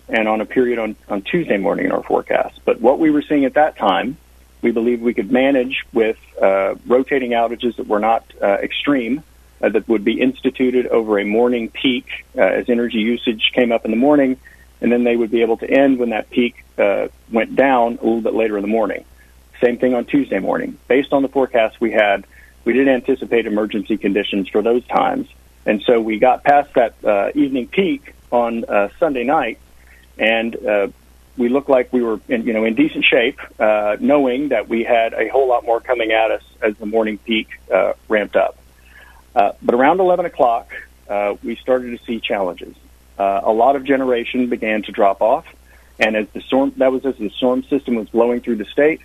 and on a period on Tuesday morning in our forecast. But what we were seeing at that time, we believed we could manage with rotating outages that were not extreme, that would be instituted over a morning peak as energy usage came up in the morning, and then they would be able to end when that peak went down a little bit later in the morning. Same thing on Tuesday morning. Based on the forecast we had, we didn't anticipate emergency conditions for those times. And so we got past that evening peak on Sunday night, and we looked like we were in decent shape, knowing that we had a whole lot more coming at us as the morning peak ramped up. But around 11 o'clock, we started to see challenges. A lot of generation began to drop off, and as the storm system was blowing through the state,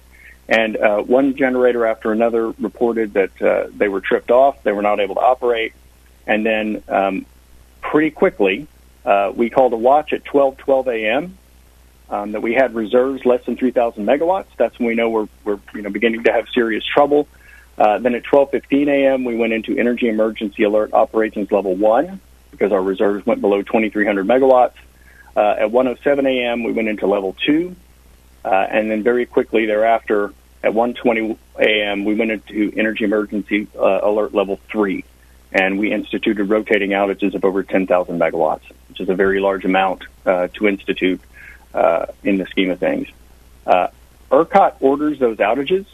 and one generator after another reported that they were tripped off, they were not able to operate, and then pretty quickly, we called a watch at 12 a.m. That we had reserves less than 3,000 megawatts. That's when we know we're beginning to have serious trouble. Then at 12:15 a.m., we went into energy emergency alert operations level 1 because our reserves went below 2,300 megawatts. At 1:07 a.m., we went into level 2, and then very quickly thereafter, at 1:20 a.m., we went into energy emergency alert level 3, and we instituted rotating outages of over 10,000 megawatts, which is a very large amount to institute in the scheme of things. Ercot orders those outages.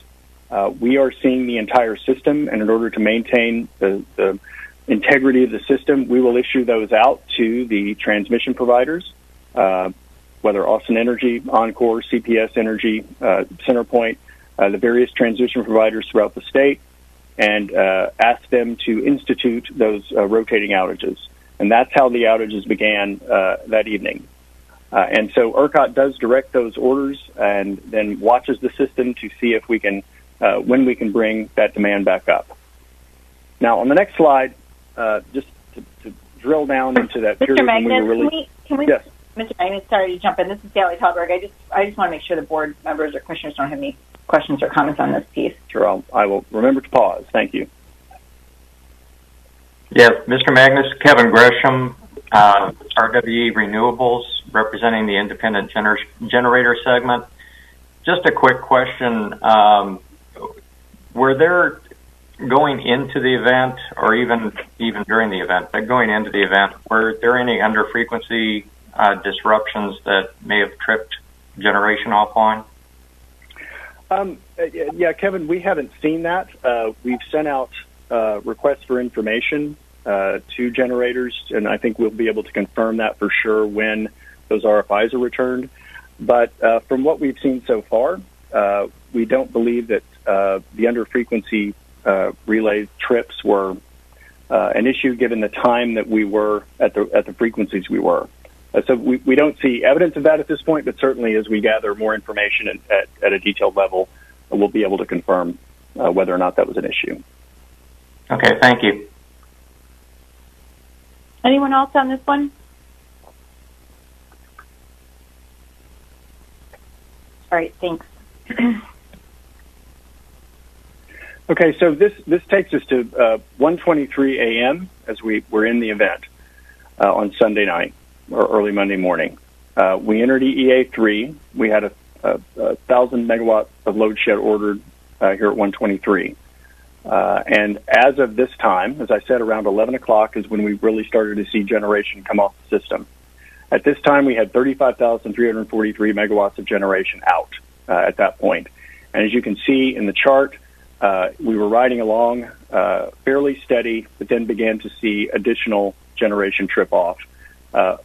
We are seeing the entire system, and in order to maintain the integrity of the system, we will issue those out to the transmission providers, whether Austin Energy, Encore, CPS Energy, CenterPoint, the various transmission providers throughout the state, and ask them to institute those rotating outages. And that's how the outages began that evening. And so ERCOT does direct those orders and then watches the system to see if we can, when we can bring that demand back up. Now, on the next slide, just to drill down into that period Mr. Magnus, when we were really... Yes. Mr. Magnus, sorry to jump in. This is Sally Talberg. I just want to make sure the board members or commissioners don't have any questions or comments on this piece. Sure, I will remember to pause. Thank you. Yeah, Mr. Magnus, Kevin Gresham, RWE Renewables, representing the independent generator segment. Just a quick question. Were there, going into the event, or even during the event, but going into the event, were there any under-frequency disruptions that may have tripped generation offline? Yeah, Kevin, we haven't seen that. We've sent out requests for information to generators, and I think we'll be able to confirm that for sure when those RFIs are returned. But from what we've seen so far, we don't believe that the under-frequency relay trips were an issue given the time that we were at the frequencies we were. So we don't see evidence of that at this point, but certainly as we gather more information at a detailed level, we'll be able to confirm whether or not that was an issue. Okay, thank you. Anyone else on this one? All right, thanks. Okay, so this takes us to 1:23 a.m. as we were in the event on Sunday night or early Monday morning. We entered EEA3. We had a 1,000 megawatt of load shed ordered here at 1:23. And as of this time, as I said, around 11 o'clock is when we really started to see generation come off the system. At this time, we had 35,343 megawatts of generation out at that point. And as you can see in the chart, we were riding along fairly steady, but then began to see additional generation trip off at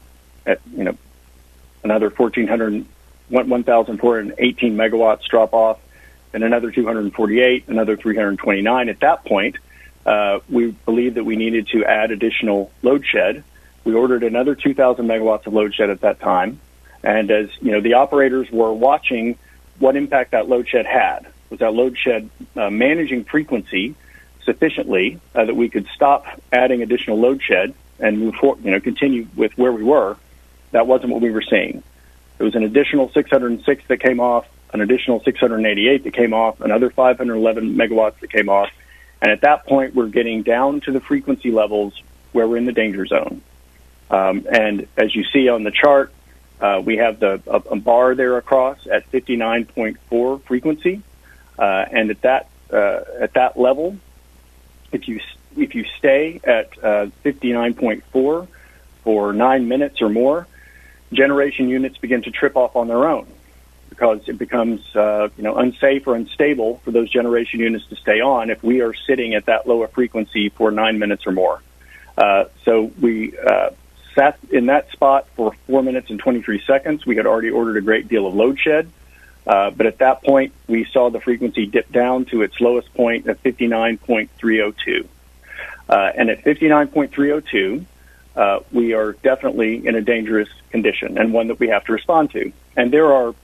another 1,418 megawatts drop off, and another 248, another 329. At that point, we believed that we needed to add additional load shed. We ordered another 2,000 megawatts of load shed at that time. And as the operators were watching what impact that load shed had. Was that load shed managing frequency sufficiently that we could stop adding additional load shed and move forward, continue with where we were? That wasn't what we were seeing. There was an additional 606 that came off an additional 688 that came off, another 511 megawatts that came off. And at that point, we're getting down to the frequency levels where we're in the danger zone. And as you see on the chart, we have a bar there across at 59.4 frequency. And at that level, if you stay at 59.4 for 9 minutes or more, generation units begin to trip off on their own because it becomes unsafe or unstable for those generation units to stay on if we are sitting at that lower frequency for 9 minutes or more. So we sat in that spot for 4 minutes and 23 seconds. We had already ordered a great deal of load shed. But at that point, we saw the frequency dip down to its lowest point at 59.302. And at 59.302, we are definitely in a dangerous condition and one that we have to respond to. And there are,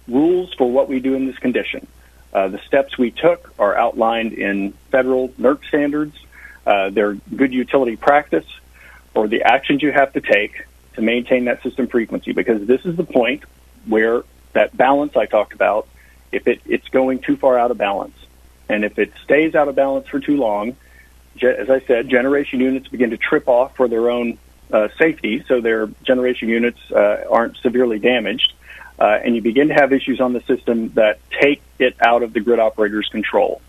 rules for what we do in this condition. The steps we took are outlined in federal NERC standards. They're good utility practice or the actions you have to take to maintain that system frequency, because this is the point where that balance I talked about, if it's going too far out of balance. And if it stays out of balance for too long, as I said, generation units begin to trip off for their own safety, so their generation units aren't severely damaged. And you begin to have issues on the system that take it out of the grid operator's control.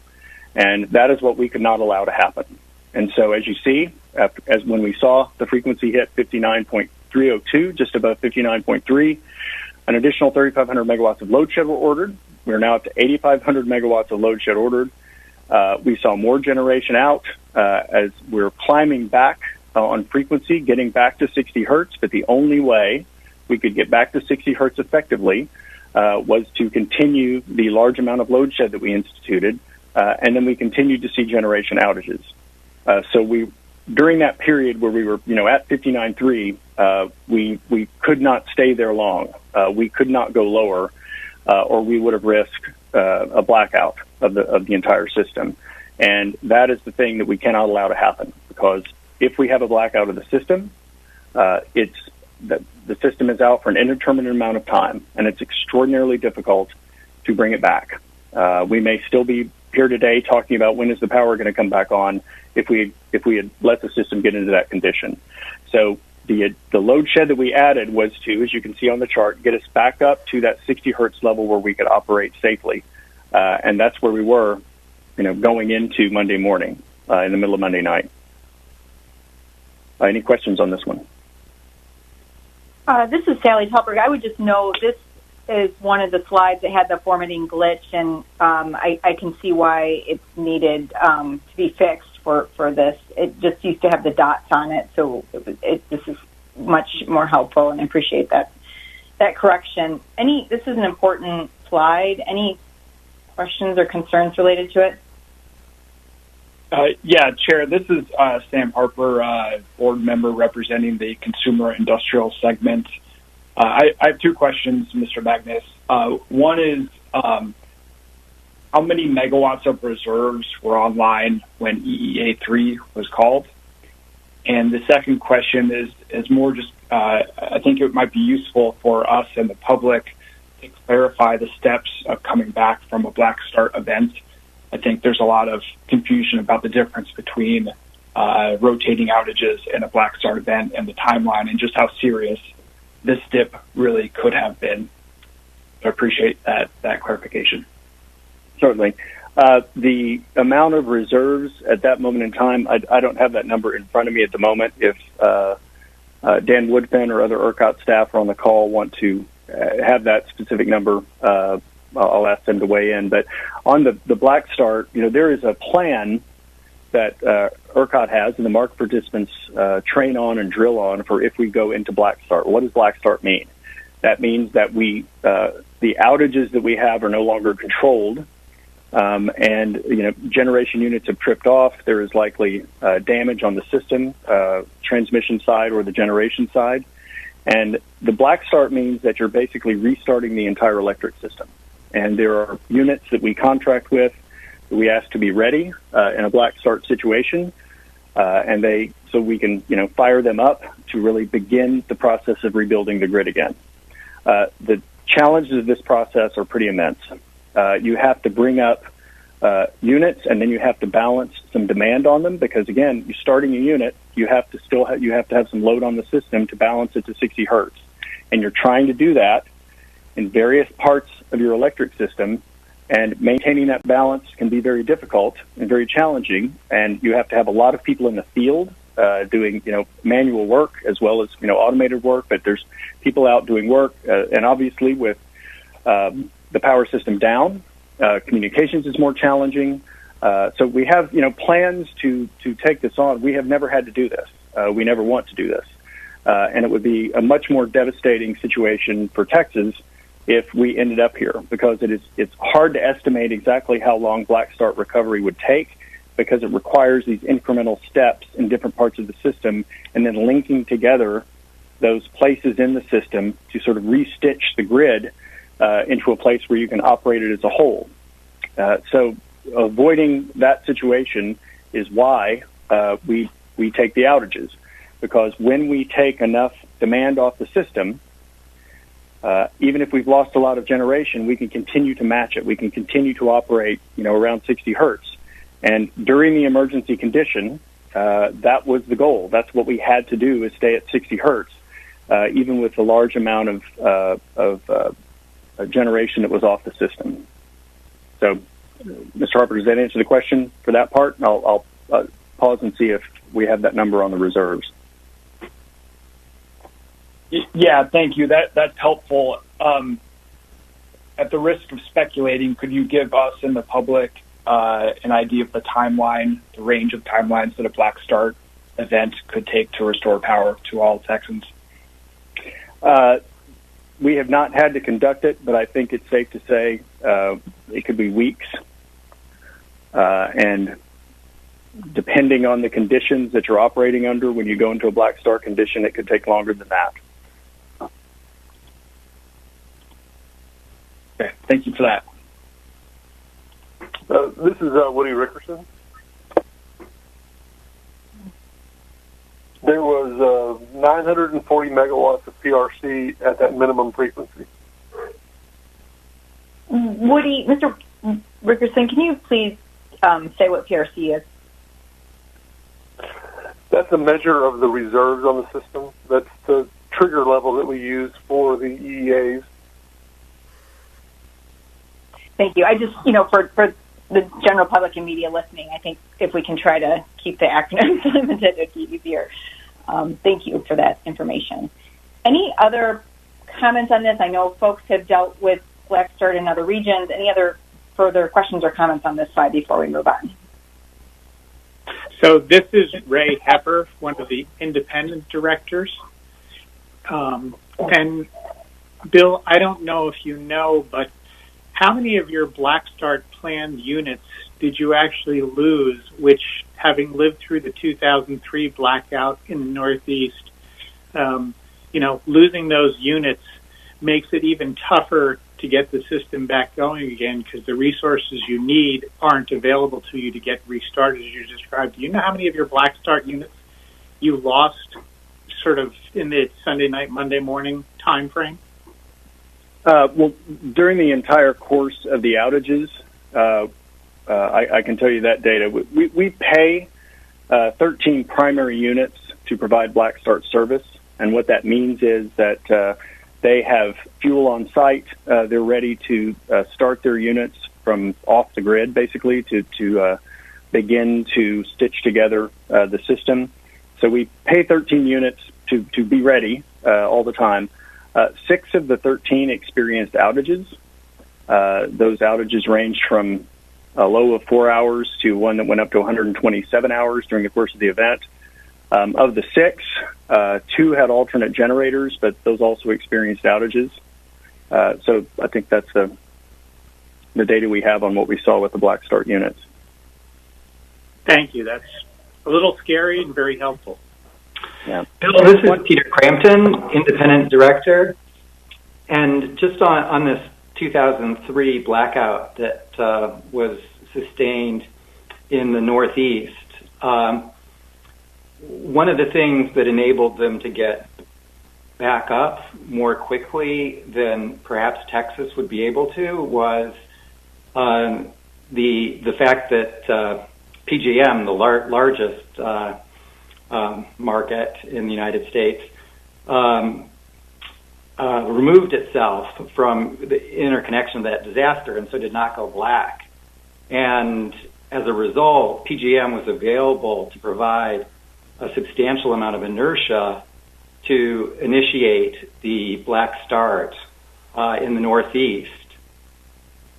And that is what we could not allow to happen. And so as you see, as when we saw the frequency hit 59.302, just above 59.3, an additional 3,500 megawatts of load shed were ordered. We're now up to 8,500 megawatts of load shed ordered. We saw more generation out as we're climbing back on frequency, getting back to 60 hertz. But the only way we could get back to 60 hertz effectively was to continue the large amount of load shed that we instituted, and then we continued to see generation outages. So during that period where we were, at 59.3, we could not stay there long. We could not go lower, or we would have risked a blackout of the entire system. And that is the thing that we cannot allow to happen, because if we have a blackout of the system, the system is out for an indeterminate amount of time, and it's extraordinarily difficult to bring it back. We may still be here today talking about when is the power going to come back on if we had let the system get into that condition. So the load shed that we added was to, as you can see on the chart, get us back up to that 60 hertz level where we could operate safely. And that's where we were, going into Monday morning, in the middle of Monday night. Any questions on this one? This is Sally Talberg. I would just note this is one of the slides that had the formatting glitch, and I can see why it's needed to be fixed for this. It just used to have the dots on it, so this is much more helpful, and I appreciate that correction. This is an important slide. Any questions or concerns related to it? Yeah, Chair, this is Sam Harper, board member representing the consumer industrial segment. I have two questions, Mr. Magnus. One is, how many megawatts of reserves were online when EEA3 was called? And the second question is more just, I think it might be useful for us and the public to clarify the steps of coming back from a black start event. I think there's a lot of confusion about the difference between rotating outages and a black start event and the timeline and just how serious this dip really could have been. I appreciate that clarification. Certainly. The amount of reserves at that moment in time, I don't have that number in front of me at the moment. If Dan Woodfin or other Ercot staff are on the call want to have that specific number, I'll ask them to weigh in. But on the black start, there is a plan that Ercot has and the market participants train on and drill on for if we go into black start. What does black start mean? That means that the outages that we have are no longer controlled, and generation units have tripped off. There is likely damage on the system, transmission side or the generation side. And the black start means that you're basically restarting the entire electric system. And there are units that we contract with that we ask to be ready in a black start situation, so we can fire them up to really begin the process of rebuilding the grid again. The challenges of this process are pretty immense. You have to bring up units, and then you have to balance some demand on them because, again, you're starting a unit, you have to have some load on the system to balance it to 60 hertz, and you're trying to do that in various parts of your electric system, and maintaining that balance can be very difficult and very challenging, and you have to have a lot of people in the field doing, manual work as well as, automated work, but there's people out doing work, and obviously with the power system down, communications is more challenging. So we have, plans to take this on. We have never had to do this. We never want to do this. And it would be a much more devastating situation for Texas if we ended up here, because it's hard to estimate exactly how long black start recovery would take, because it requires these incremental steps in different parts of the system and then linking together those places in the system to sort of restitch the grid into a place where you can operate it as a whole. So avoiding that situation is why we take the outages, because when we take enough demand off the system, even if we've lost a lot of generation, we can continue to match it. We can continue to operate, around 60 hertz. And during the emergency condition, that was the goal. That's what we had to do, is stay at 60 hertz, even with the large amount of generation that was off the system. So, Mr. Harper, does that answer the question for that part? And I'll pause and see if we have that number on the reserves. Yeah, thank you. That's helpful. At the risk of speculating, could you give us and the public an idea of the timeline, the range of timelines that a black start event could take to restore power to all Texans? We have not had to conduct it, but I think it's safe to say it could be weeks. And depending on the conditions that you're operating under, when you go into a black start condition, it could take longer than that. Okay, thank you for that. This is Woody Rickerson. There was 940 megawatts of PRC at that minimum frequency. Woody, Mr. Rickerson, can you please say what PRC is? That's a measure of the reserves on the system. That's the trigger level that we use for the EEAs. Thank you. I just, for the general public and media listening, I think if we can try to keep the acronyms limited, it'd be easier. Thank you for that information. Any other comments on this? I know folks have dealt with black start in other regions. Any other further questions or comments on this slide before we move on? So this is Ray Hepper, one of the independent directors. And Bill, I don't know if you know, but how many of your black start planned units did you actually lose, which, having lived through the 2003 blackout in the Northeast, losing those units makes it even tougher to get the system back going again, because the resources you need aren't available to you to get restarted, as you described. Do you know how many of your black start units you lost sort of in the Sunday night, Monday morning time frame? Well, during the entire course of the outages, I can tell you that data. We pay 13 primary units to provide black start service, and what that means is that they have fuel on site. They're ready to start their units from off the grid, basically, to begin to stitch together the system. So we pay 13 units to be ready all the time. 6 of the 13 experienced outages. Those outages ranged from a low of 4 hours to one that went up to 127 hours during the course of the event. Of the 6, 2 had alternate generators, but those also experienced outages. So I think that's the data we have on what we saw with the black start units. Thank you. That's a little scary and very helpful. Yeah. Bill, this is Peter Crampton, independent director. And just on this 2003 blackout that was sustained in the Northeast, one of the things that enabled them to get back up more quickly than perhaps Texas would be able to was the fact that PJM, the largest market in the United States, removed itself from the interconnection of that disaster and so did not go black. And as a result, PJM was available to provide a substantial amount of inertia to initiate the black start in the Northeast.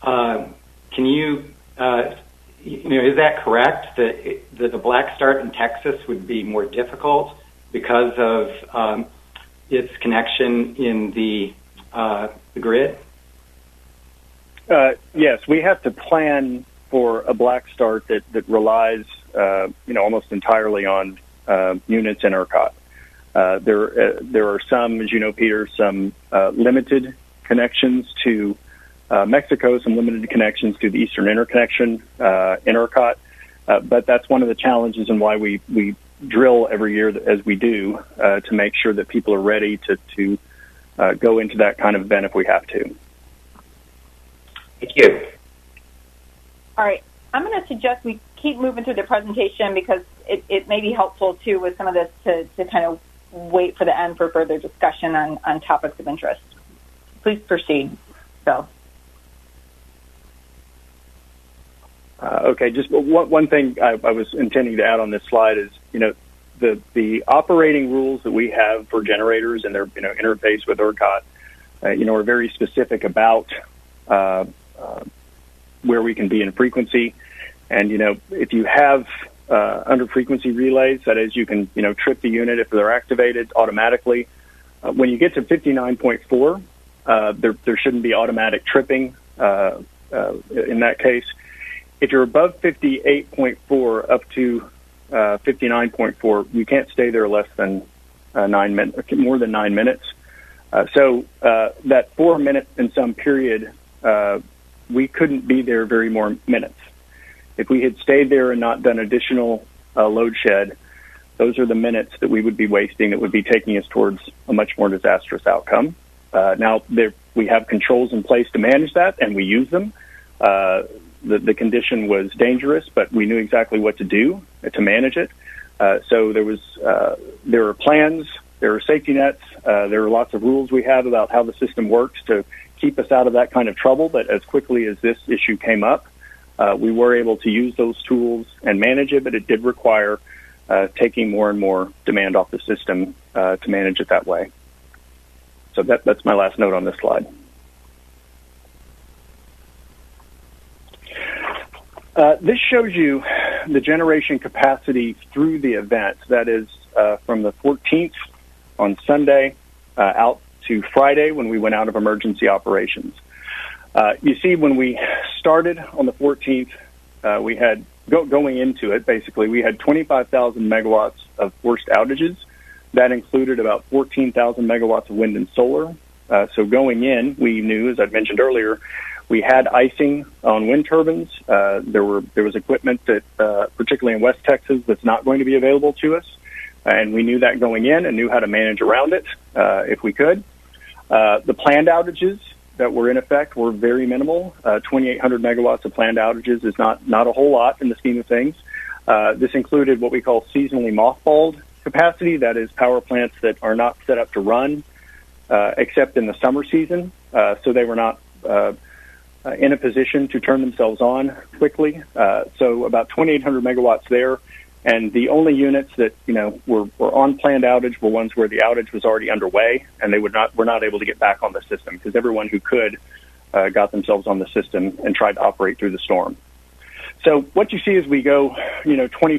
Can you, is that correct that the black start in Texas would be more difficult because of its connection in the grid? Yes, we have to plan for a black start that relies, almost entirely on units in Ercot. There are some, as you know, Peter, some limited connections to Mexico, some limited connections to the Eastern Interconnection in Ercot. But that's one of the challenges and why we drill every year as we do to make sure that people are ready to go into that kind of event if we have to. Thank you. All right. I'm going to suggest we keep moving through the presentation because it may be helpful, too, with some of this to kind of wait for the end for further discussion on topics of interest. Please proceed, Bill. Okay, just one thing I was intending to add on this slide is, the operating rules that we have for generators and their, interface with Ercot, are very specific about where we can be in frequency. And, if you have under frequency relays, that is, you can, trip the unit if they're activated automatically. When you get to 59.4, there shouldn't be automatic tripping in that case. If you're above 58.4 up to 59.4, you can't stay there less than 9 minutes, more than 9 minutes. So that 4 minute and some period, we couldn't be there very more minutes. If we had stayed there and not done additional load shed, those are the minutes that we would be wasting that would be taking us towards a much more disastrous outcome. Now, we have controls in place to manage that, and we use them. The condition was dangerous, but we knew exactly what to do to manage it. So there are plans, there are safety nets, there are lots of rules we have about how the system works to keep us out of that kind of trouble. But as quickly as this issue came up, we were able to use those tools and manage it, but it did require taking more and more demand off the system to manage it that way. So that's my last note on this slide. This shows you the generation capacity through the event. That is from the 14th on Sunday out to Friday when we went out of emergency operations. You see, when we started on the 14th, we had, going into it, basically, we had 25,000 megawatts of forced outages. That included about 14,000 megawatts of wind and solar. So going in, we knew, as I'd mentioned earlier, we had icing on wind turbines. There was equipment that, particularly in West Texas, that's not going to be available to us. And we knew that going in and knew how to manage around it if we could. The planned outages that were in effect were very minimal. 2,800 megawatts of planned outages is not a whole lot in the scheme of things. This included what we call seasonally mothballed capacity. That is power plants that are not set up to run except in the summer season. So they were not in a position to turn themselves on quickly. So about 2,800 megawatts there. And the only units that, were on planned outage were ones where the outage was already underway and they were not able to get back on the system because everyone who could got themselves on the system and tried to operate through the storm. So what you see as we go, February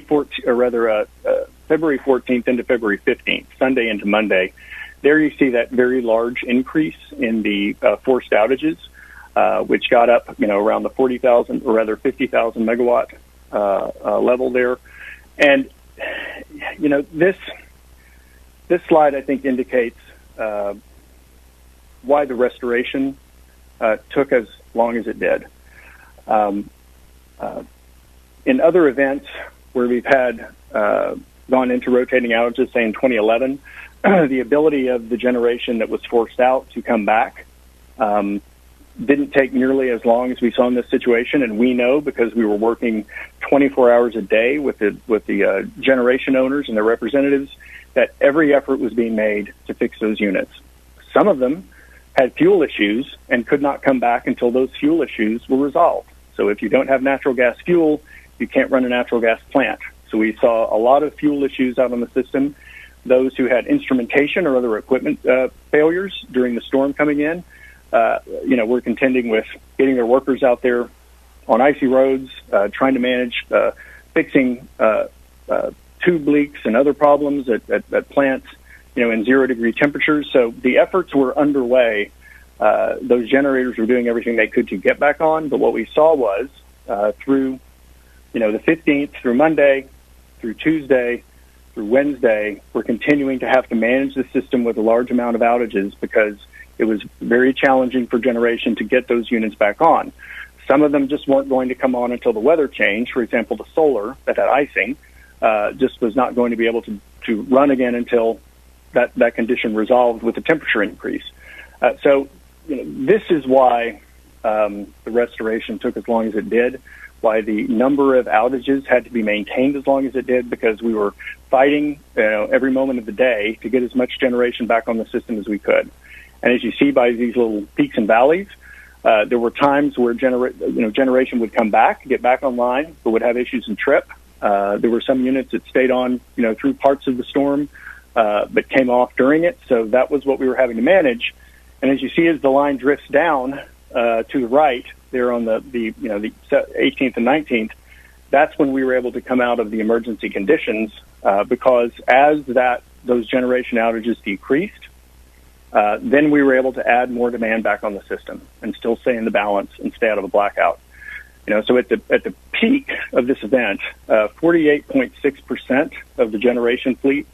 14th into February 15th, Sunday into Monday, there you see that very large increase in the forced outages, which got up, around the 40,000 or rather 50,000 megawatt level there. And, this slide, I think, indicates why the restoration took as long as it did. In other events where we've had gone into rotating outages, say in 2011, the ability of the generation that was forced out to come back didn't take nearly as long as we saw in this situation, and we know because we were working 24 hours a day with the generation owners and their representatives that every effort was being made to fix those units. Some of them had fuel issues and could not come back until those fuel issues were resolved. So if you don't have natural gas fuel, you can't run a natural gas plant. So we saw a lot of fuel issues out on the system. Those who had instrumentation or other equipment failures during the storm coming in, we're contending with getting their workers out there on icy roads, trying to manage fixing tube leaks and other problems at plants, in 0-degree temperatures. So the efforts were underway. Those generators were doing everything they could to get back on. But what we saw was through, the 15th, through Monday, through Tuesday, through Wednesday, we're continuing to have to manage the system with a large amount of outages because it was very challenging for generation to get those units back on. Some of them just weren't going to come on until the weather changed. For example, the solar that had icing just was not going to be able to run again until that condition resolved with the temperature increase. So this is why the restoration took as long as it did, why the number of outages had to be maintained as long as it did, because we were fighting every moment of the day to get as much generation back on the system as we could. And as you see by these little peaks and valleys, there were times where generation would come back, get back online, but would have issues and trip. There were some units that stayed on, through parts of the storm, but came off during it. So that was what we were having to manage. And as you see, as the line drifts down to the right, there on the 18th and 19th, that's when we were able to come out of the emergency conditions because as those generation outages decreased, then we were able to add more demand back on the system and still stay in the balance and stay out of a blackout. So at the peak of this event, 48.6% of the generation fleet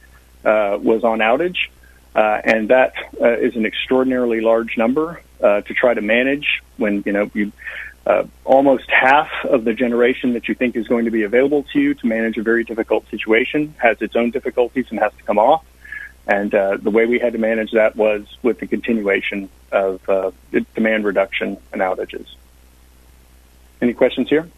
was on outage, and that is an extraordinarily large number to try to manage when you almost half of the generation that you think is going to be available to you to manage a very difficult situation has its own difficulties and has to come off. And the way we had to manage that was with the continuation of demand reduction and outages. Any questions here?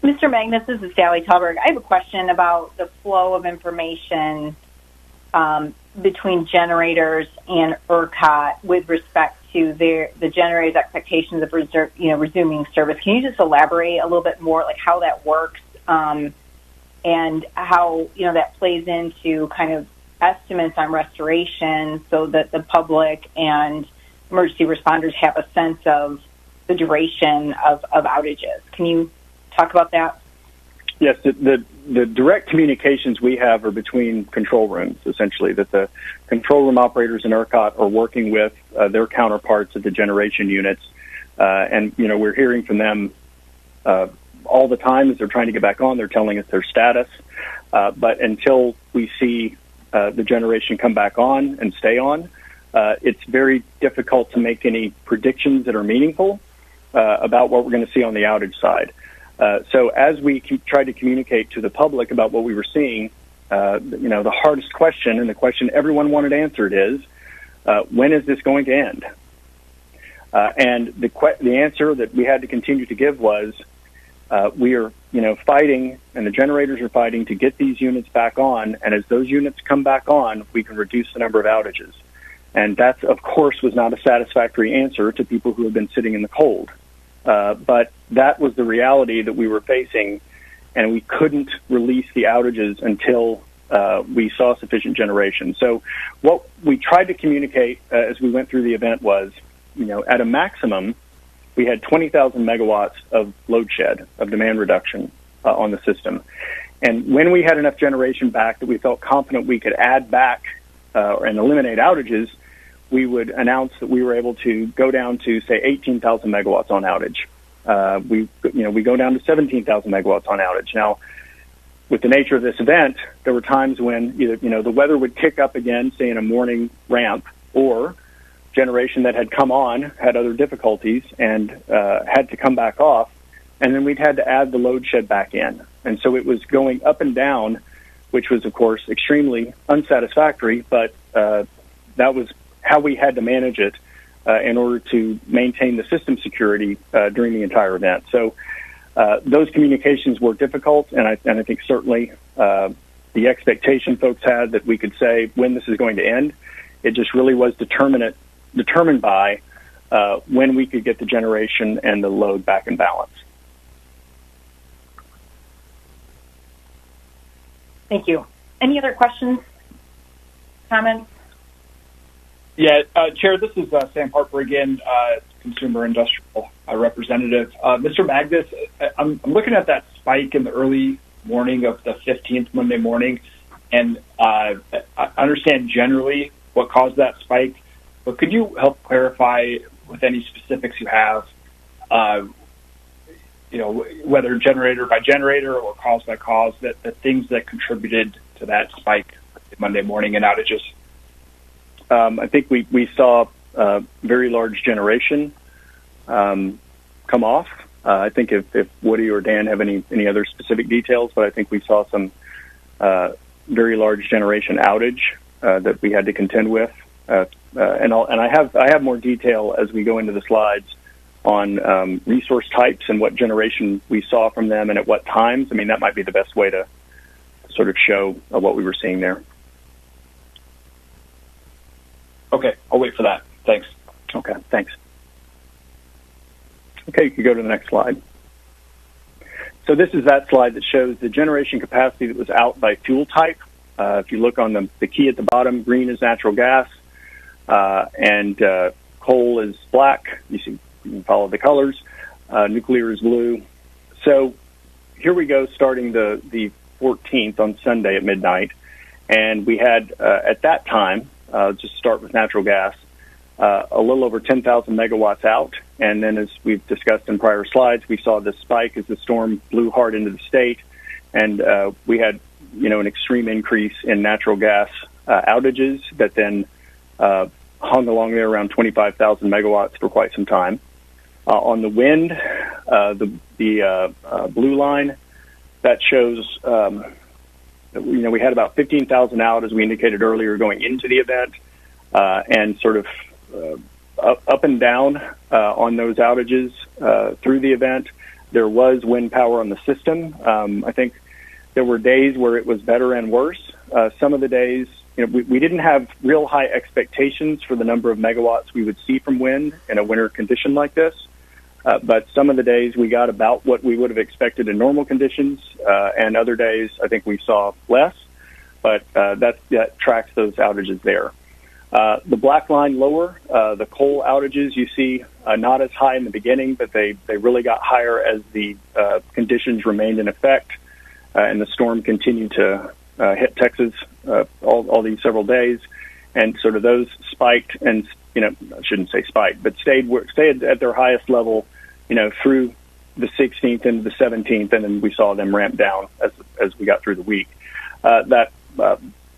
Mr. Magnus, this is Sally Talberg. I have a question about the flow of information between generators and Ercot with respect to the generators' expectations of resuming service. Can you just elaborate a little bit more, like how that works? And how that plays into kind of estimates on restoration so that the public and emergency responders have a sense of the duration of outages. Can you talk about that? Yes, the direct communications we have are between control rooms, essentially, that the control room operators in Ercot are working with their counterparts at the generation units. And we're hearing from them all the time as they're trying to get back on. They're telling us their status. But until we see the generation come back on and stay on, it's very difficult to make any predictions that are meaningful about what we're going to see on the outage side. So as we tried to communicate to the public about what we were seeing, the hardest question and the question everyone wanted answered is, when is this going to end? And the answer that we had to continue to give was, we are, fighting, and the generators are fighting to get these units back on. And as those units come back on, we can reduce the number of outages. And that, of course, was not a satisfactory answer to people who have been sitting in the cold. But that was the reality that we were facing, and we couldn't release the outages until we saw sufficient generation. So what we tried to communicate as we went through the event was, at a maximum, we had 20,000 megawatts of load shed, of demand reduction on the system. And when we had enough generation back that we felt confident we could add back and eliminate outages, we would announce that we were able to go down to, say, 18,000 megawatts on outage. We go down to 17,000 megawatts on outage. Now, with the nature of this event, there were times when either, the weather would kick up again, say in a morning ramp, or generation that had come on had other difficulties and had to come back off, and then we'd had to add the load shed back in. And so it was going up and down which was, of course, extremely unsatisfactory, but that was how we had to manage it in order to maintain the system security during the entire event. So those communications were difficult, and I think certainly the expectation folks had that we could say when this is going to end. It just really was determined by when we could get the generation and the load back in balance. Thank you. Any other questions, comments? Yeah, Chair, this is Sam Harper again, Consumer Industrial Representative. Mr. Magnus, I'm looking at that spike in the early morning of the 15th, Monday morning, and I understand generally what caused that spike, but could you help clarify with any specifics you have, whether generator by generator or cause by cause, that things that contributed to that spike Monday morning and outages? I think we saw very large generation come off. I think if Woody or Dan have any other specific details, but I think we saw some very large generation outage that we had to contend with, and I have more detail as we go into the slides on resource types and what generation we saw from them and at what times. I mean, that might be the best way to sort of show what we were seeing there. Okay, I'll wait for that. Thanks. Okay, thanks. Okay, you can go to the next slide. So this is that slide that shows the generation capacity that was out by fuel type. If you look on the key at the bottom, green is natural gas, and coal is black. You can follow the colors. Nuclear is blue. So here we go, starting the 14th on Sunday at midnight, and we had at that time, just start with natural gas, a little over 10,000 megawatts out. And then as we've discussed in prior slides, we saw this spike as the storm blew hard into the state. And we had, an extreme increase in natural gas outages that then hung along there around 25,000 megawatts for quite some time. On the wind, the blue line, that shows we had about 15,000 out, as we indicated earlier, going into the event, and sort of up and down on those outages through the event. There was wind power on the system. I think there were days where it was better and worse. Some of the days, we didn't have real high expectations for the number of megawatts we would see from wind in a winter condition like this. But some of the days we got about what we would have expected in normal conditions, and other days I think we saw less, but that tracks those outages there. The black line lower, the coal outages, you see not as high in the beginning, but they really got higher as the conditions remained in effect, and the storm continued to hit Texas all these several days, and sort of those spiked and, I shouldn't say spiked, but stayed at their highest level, through the 16th into the 17th, and then we saw them ramp down as we got through the week. That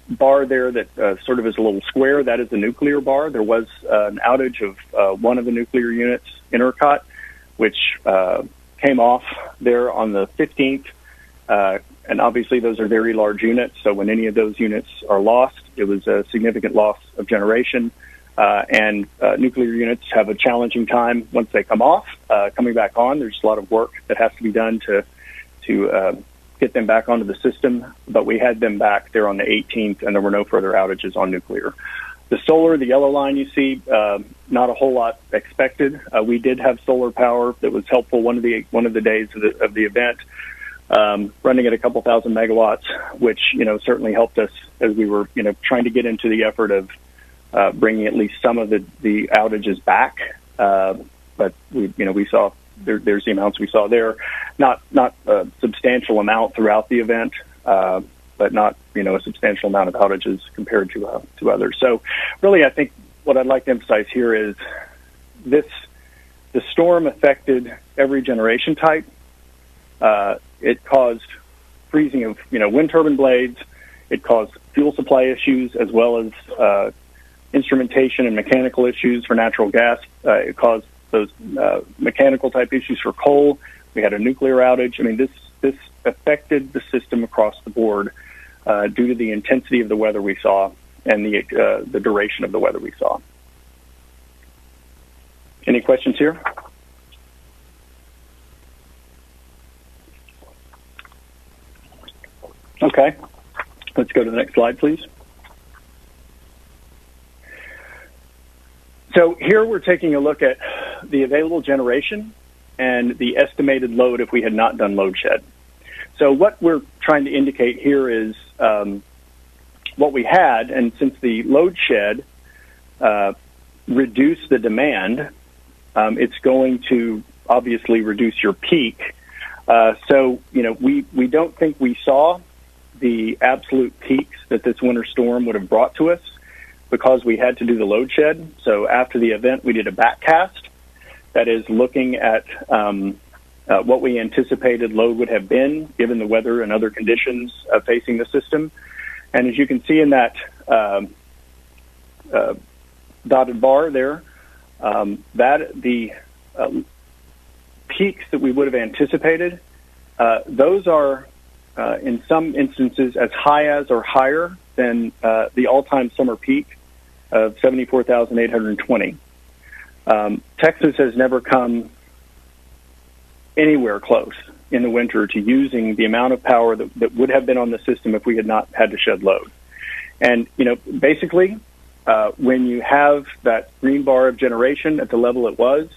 bar there that sort of is a little square, that is the nuclear bar. There was an outage of one of the nuclear units in Ercot, which came off there on the 15th, and obviously those are very large units, so when any of those units are lost, it was a significant loss of generation. And nuclear units have a challenging time once they come off. Coming back on, there's a lot of work that has to be done to get them back onto the system. But we had them back there on the 18th, and there were no further outages on nuclear. The solar, the yellow line you see, not a whole lot expected. We did have solar power that was helpful one of the days of the event, running at a couple thousand megawatts, which certainly helped us as we were trying to get into the effort of bringing at least some of the outages back, but we saw there's the amounts we saw there, not a substantial amount throughout the event, but not a substantial amount of outages compared to others. So really, I think what I'd like to emphasize here is the storm affected every generation type. It caused freezing of wind turbine blades. It caused fuel supply issues as well as instrumentation and mechanical issues for natural gas. It caused those mechanical type issues for coal. We had a nuclear outage. I mean, this affected the system across the board. due to the intensity of the weather we saw and the duration of the weather we saw. Any questions here? Okay, let's go to the next slide, please. So here we're taking a look at the available generation and the estimated load if we had not done load shed. So what we're trying to indicate here is what we had, and since the load shed reduced the demand, it's going to obviously reduce your peak. So, we don't think we saw the absolute peaks that this winter storm would have brought to us because we had to do the load shed. So after the event, we did a backcast. That is looking at what we anticipated load would have been given the weather and other conditions facing the system. And as you can see in that dotted bar there, that the peaks that we would have anticipated, those are in some instances as high as or higher than the all-time summer peak of 74,820. Texas has never come anywhere close in the winter to using the amount of power that would have been on the system if we had not had to shed load. And, basically, when you have that green bar of generation at the level it was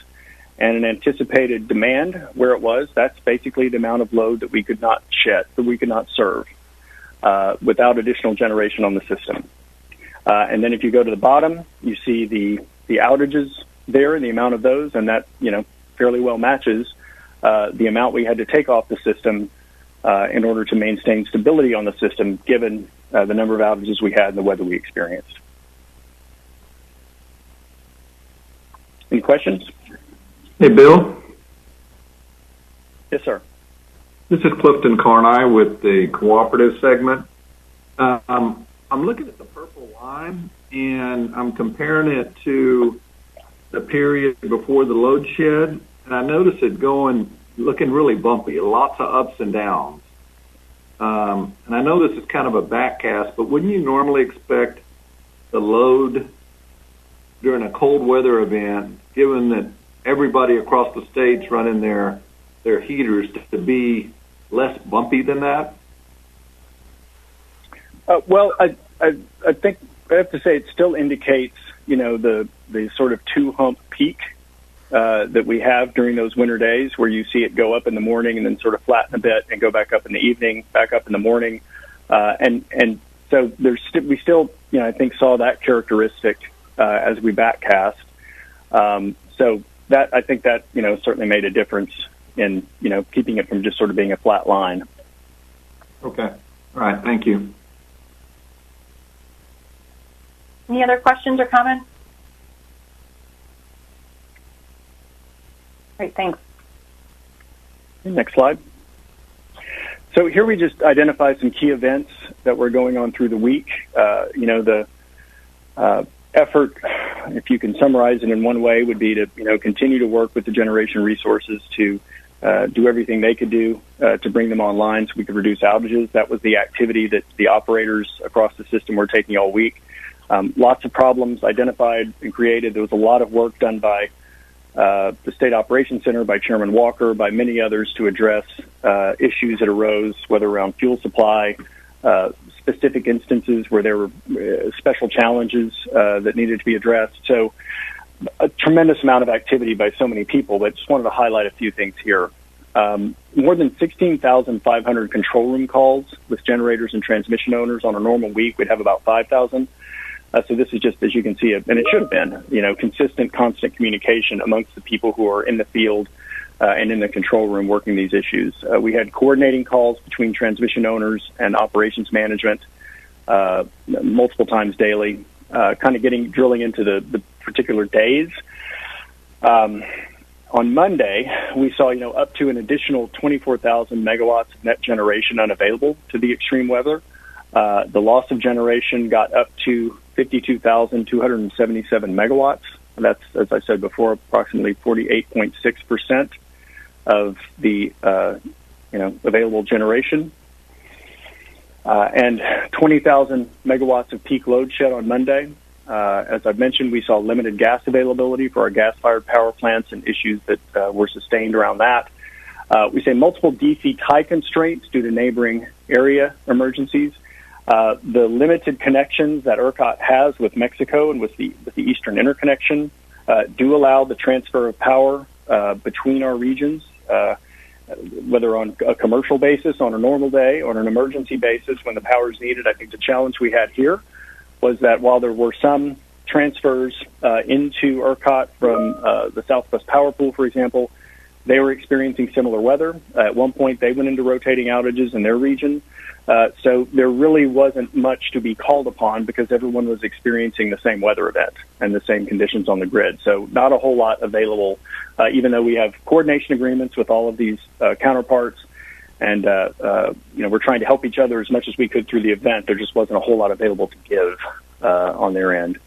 and an anticipated demand where it was, that's basically the amount of load that we could not shed, that we could not serve without additional generation on the system. And then if you go to the bottom, you see the outages there and the amount of those, and that, fairly well matches the amount we had to take off the system in order to maintain stability on the system, given the number of outages we had and the weather we experienced. Any questions? Hey, Bill. Yes, sir. This is Clifton Carni with the cooperative segment. I'm looking at the purple line, and I'm comparing it to the period before the load shed, and I notice it looking really bumpy, lots of ups and downs. And I know this is kind of a backcast, but wouldn't you normally expect the load during a cold weather event, given that everybody across the state's running their heaters, to be less bumpy than that? Well, I think I have to say it still indicates, the sort of two-hump peak that we have during those winter days, where you see it go up in the morning and then sort of flatten a bit and go back up in the evening, back up in the morning, and so we still, I think, saw that characteristic as we backcast. So that, I think that certainly made a difference in keeping it from just sort of being a flat line. Okay. All right. Thank you. Any other questions or comments? Great, thanks. Next slide. So here we just identify some key events that were going on through the week. The effort, if you can summarize it in one way, would be to continue to work with the generation resources to do everything they could do to bring them online so we could reduce outages. That was the activity that the operators across the system were taking all week. Lots of problems identified and created. There was a lot of work done by the State Operations Center, by Chairman Walker, by many others to address issues that arose, whether around fuel supply, specific instances where there were special challenges that needed to be addressed. So a tremendous amount of activity by so many people, but just wanted to highlight a few things here. More than 16,500 control room calls with generators and transmission owners. On a normal week, we'd have about 5,000. So this is just, as you can see, and it should have been, consistent, constant communication amongst the people who are in the field and in the control room working these issues. We had coordinating calls between transmission owners and operations management multiple times daily, kind of drilling into the particular days. On Monday, we saw, up to an additional 24,000 megawatts of net generation unavailable to the extreme weather. The loss of generation got up to 52,277 megawatts. That's, as I said before, approximately 48.6% of the available generation. and 20,000 megawatts of peak load shed on Monday. As I've mentioned, we saw limited gas availability for our gas-fired power plants and issues that were sustained around that. We say multiple DC tie constraints due to neighboring area emergencies. The limited connections that Ercot has with Mexico and with the Eastern Interconnection do allow the transfer of power between our regions, whether on a commercial basis, on a normal day, or on an emergency basis when the power is needed. I think the challenge we had here was that while there were some transfers into Ercot from the Southwest Power Pool, for example, they were experiencing similar weather. At one point, they went into rotating outages in their region. So there really wasn't much to be called upon because everyone was experiencing the same weather event and the same conditions on the grid. So not a whole lot available, even though we have coordination agreements with all of these counterparts. And, we're trying to help each other as much as we could through the event. There just wasn't a whole lot available to give on their end.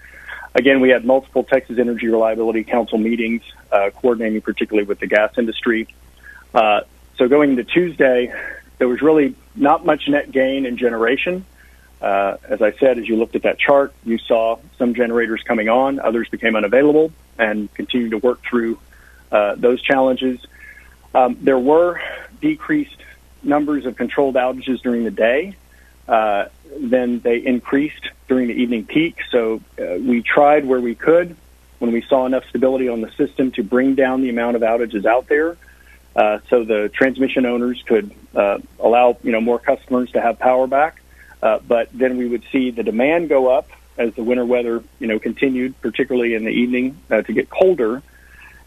Again, we had multiple Texas Energy Reliability Council meetings, coordinating particularly with the gas industry. So going into Tuesday, there was really not much net gain in generation. As I said, as you looked at that chart, you saw some generators coming on, others became unavailable, and continued to work through those challenges. There were decreased numbers of controlled outages during the day. Then they increased during the evening peak. So we tried where we could when we saw enough stability on the system to bring down the amount of outages out there. So the transmission owners could allow more customers to have power back, but then we would see the demand go up as the winter weather continued, particularly in the evening, to get colder,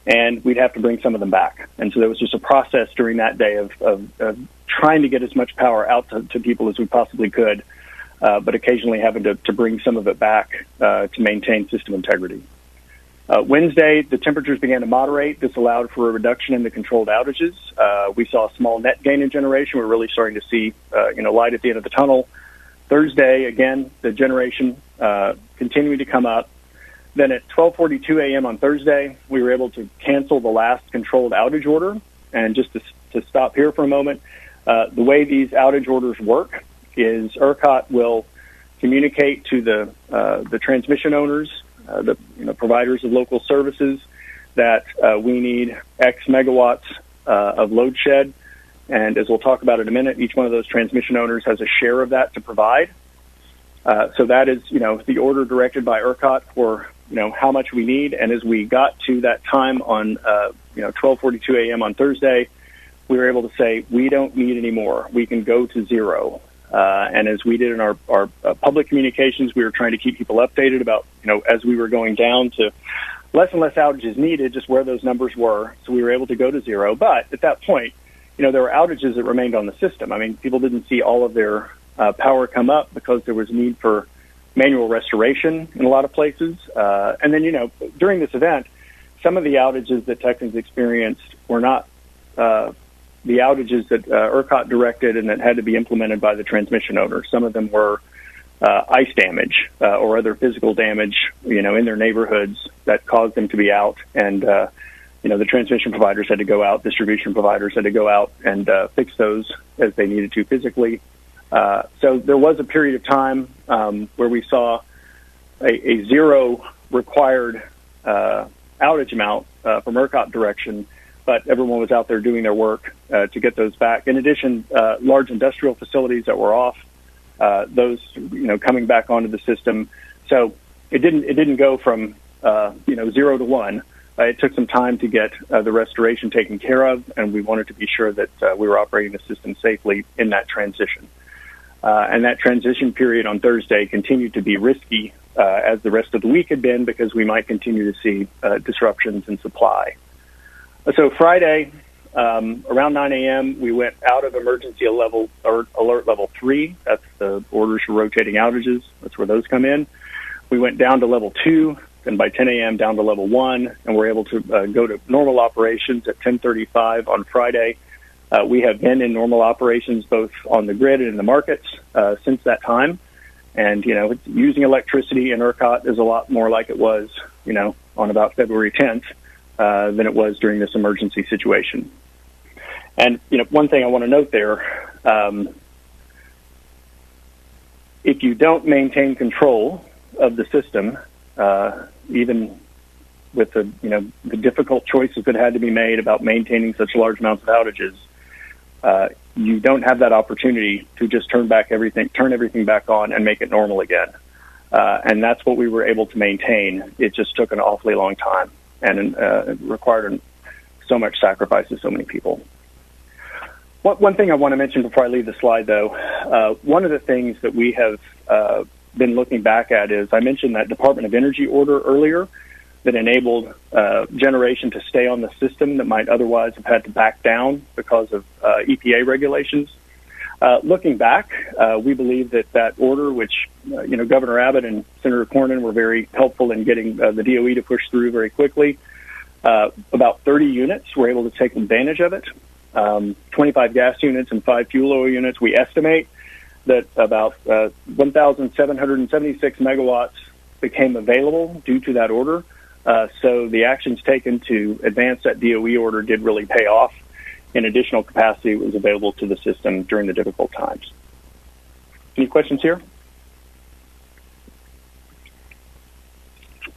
and we'd have to bring some of them back. And so there was just a process during that day of trying to get as much power out to people as we possibly could, but occasionally having to bring some of it back to maintain system integrity. Wednesday, the temperatures began to moderate. This allowed for a reduction in the controlled outages. We saw a small net gain in generation. We're really starting to see, light at the end of the tunnel. Thursday, again, the generation continuing to come up. Then at 12:42 a.m. on Thursday, we were able to cancel the last controlled outage order. And just to stop here for a moment, the way these outage orders work is Ercot will communicate to the transmission owners, the providers of local services, that we need X megawatts of load shed. And as we'll talk about in a minute, each one of those transmission owners has a share of that to provide. So that is, the order directed by Ercot for, how much we need. And as we got to that time on, 12:42 a.m. on Thursday, we were able to say, we don't need any more. We can go to zero. And as we did in our public communications, we were trying to keep people updated about, as we were going down to less and less outages needed, just where those numbers were. So we were able to go to zero. But at that point, there were outages that remained on the system. I mean, people didn't see all of their power come up because there was need for manual restoration in a lot of places. And then, during this event, some of the outages that Texans experienced were not the outages that Ercot directed and that had to be implemented by the transmission owner. Some of them were ice damage or other physical damage, in their neighborhoods that caused them to be out. And, the transmission providers had to go out, distribution providers had to go out and fix those as they needed to physically. So there was a period of time where we saw a zero required outage amount from Ercot direction, but everyone was out there doing their work to get those back. In addition, large industrial facilities that were off, those coming back onto the system. So it didn't go from 0 to 1. It took some time to get the restoration taken care of, and we wanted to be sure that we were operating the system safely in that transition. And that transition period on Thursday continued to be risky as the rest of the week had been, because we might continue to see disruptions in supply. So Friday, around 9 a.m., we went out of emergency alert level 3. That's the orders for rotating outages. That's where those come in. We went down to level 2, and by 10 a.m. down to level 1, and we're able to go to normal operations at 10:35 on Friday. We have been in normal operations both on the grid and in the markets since that time. And, using electricity in Ercot is a lot more like it was, on about February 10th than it was during this emergency situation. And, one thing I want to note there, if you don't maintain control of the system, even with the difficult choices that had to be made about maintaining such large amounts of outages, you don't have that opportunity to just turn everything back on and make it normal again. And that's what we were able to maintain. It just took an awfully long time and required so much sacrifice of so many people. One thing I want to mention before I leave the slide, though, one of the things that we have been looking back at is I mentioned that Department of Energy order earlier that enabled generation to stay on the system that might otherwise have had to back down because of EPA regulations. Looking back, we believe that order, which Governor Abbott and Senator Cornyn were very helpful in getting the DOE to push through very quickly. About 30 units were able to take advantage of it. 25 gas units and 5 fuel oil units. We estimate that about 1,776 megawatts became available due to that order. So the actions taken to advance that DOE order did really pay off, and additional capacity was available to the system during the difficult times. Any questions here?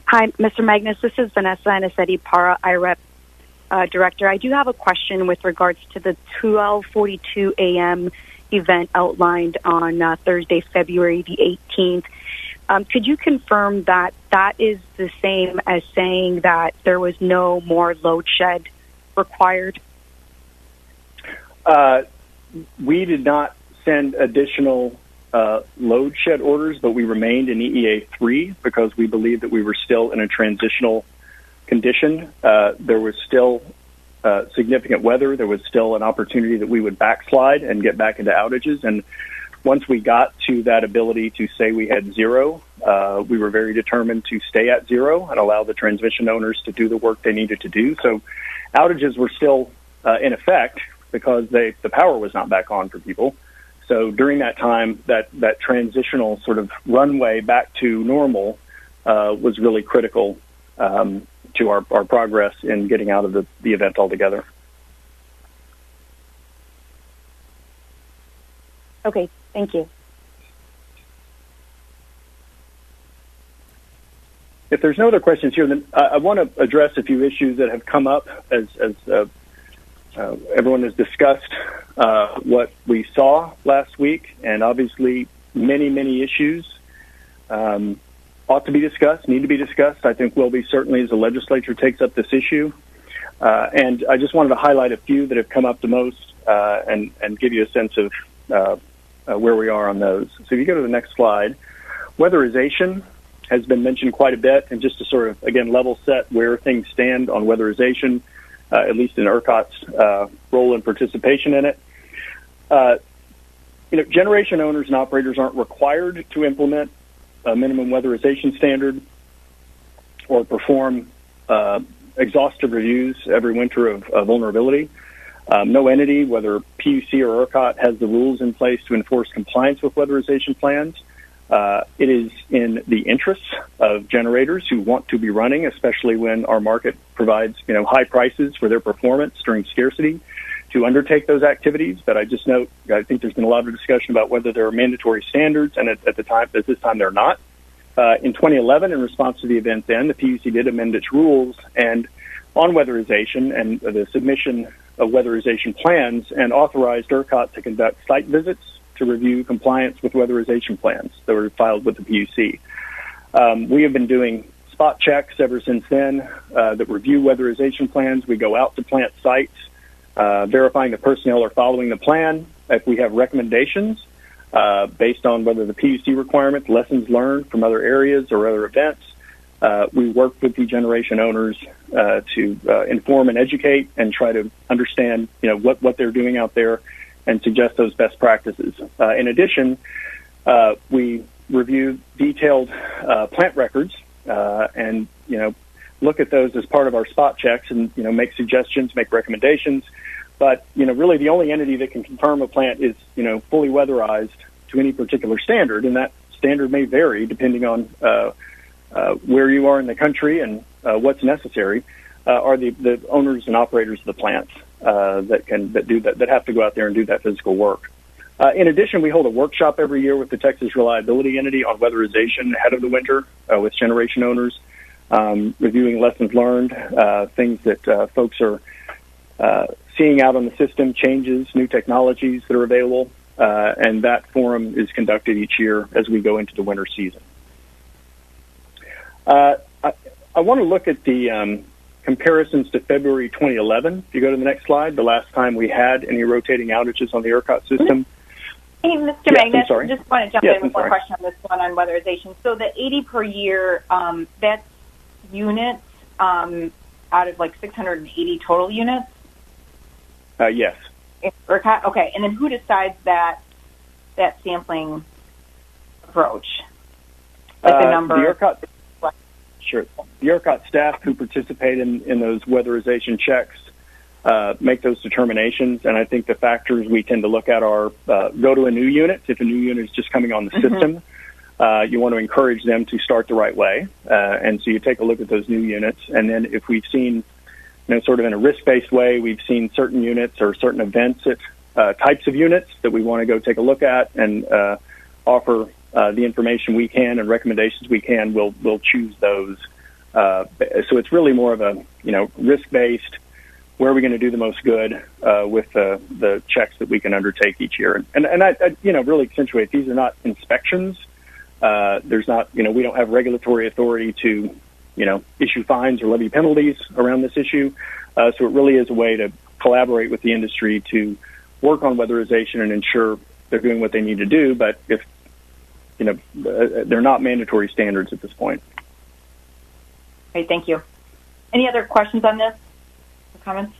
Hi, Mr. Magnus. This is Vanessa Anasetti Para, IREP Director. I do have a question with regards to the 12:42 a.m. event outlined on Thursday, February the 18th. Could you confirm that that is the same as saying that there was no more load shed required? We did not send additional load shed orders, but we remained in EEA 3 because we believed that we were still in a transitional condition. There was still significant weather. There was still an opportunity that we would backslide and get back into outages. And once we got to that ability to say we had zero, we were very determined to stay at zero and allow the transmission owners to do the work they needed to do. So outages were still in effect because the power was not back on for people. So during that time, that transitional sort of runway back to normal was really critical to our progress in getting out of the event altogether. Okay, thank you. If there's no other questions here, then I want to address a few issues that have come up as everyone has discussed what we saw last week, and obviously many issues ought to be discussed, need to be discussed. I think will be certainly as the legislature takes up this issue. And I just wanted to highlight a few that have come up the most and give you a sense of where we are on those. So if you go to the next slide, weatherization has been mentioned quite a bit, and just to sort of, again, level set where things stand on weatherization, at least in ERCOT's role and participation in it. Generation owners and operators aren't required to implement a minimum weatherization standard or perform exhaustive reviews every winter of vulnerability. No entity, whether PUC or ERCOT, has the rules in place to enforce compliance with weatherization plans. It is in the interests of generators who want to be running, especially when our market provides high prices for their performance during scarcity, to undertake those activities. But I just note, I think there's been a lot of discussion about whether there are mandatory standards, and at this time they're not. In 2011, in response to the event then, the PUC did amend its rules and on weatherization and the submission of weatherization plans, and authorized ERCOT to conduct site visits to review compliance with weatherization plans that were filed with the PUC. We have been doing spot checks ever since then that review weatherization plans. We go out to plant sites, verifying the personnel are following the plan. If we have recommendations based on whether the PUC requirements, lessons learned from other areas or other events, we work with the generation owners to inform and educate and try to understand what they're doing out there and suggest those best practices. In addition, we review detailed plant records and look at those as part of our spot checks and make suggestions, make recommendations. But really the only entity that can confirm a plant is fully weatherized to any particular standard, and that standard may vary depending on where you are in the country and what's necessary. Are the owners and operators of the plants that have to go out there and do that physical work. In addition, we hold a workshop every year with the Texas Reliability Entity on weatherization ahead of the winter with generation owners, reviewing lessons learned, things that folks are seeing out on the system, changes, new technologies that are available, and that forum is conducted each year as we go into the winter season. I want to look at the comparisons to February 2011. If you go to the next slide, the last time we had any rotating outages on the Ercot system. Hey, Mr. Magnus, I just want to jump in with one question on this one on weatherization. So the 80 per year, that's units out of like 680 total units? Yes. Ercot? Okay, and then who decides that sampling approach? Like the number? The Ercot, sure. The Ercot staff who participate in those weatherization checks make those determinations, and I think the factors we tend to look at are go to a new unit. If a new unit is just coming on the system, you want to encourage them to start the right way, and so you take a look at those new units, and then if we've seen, sort of in a risk-based way, we've seen certain units or certain events at types of units that we want to go take a look at and offer the information we can and recommendations we can. We'll choose those. So it's really more of a risk-based. Where are we going to do the most good with the checks that we can undertake each year? And I really accentuate, these are not inspections. There's not, we don't have regulatory authority to, issue fines or levy penalties around this issue. So it really is a way to collaborate with the industry to work on weatherization and ensure they're doing what they need to do. But if, they're not mandatory standards at this point. Okay, thank you. Any other questions on this? Comments?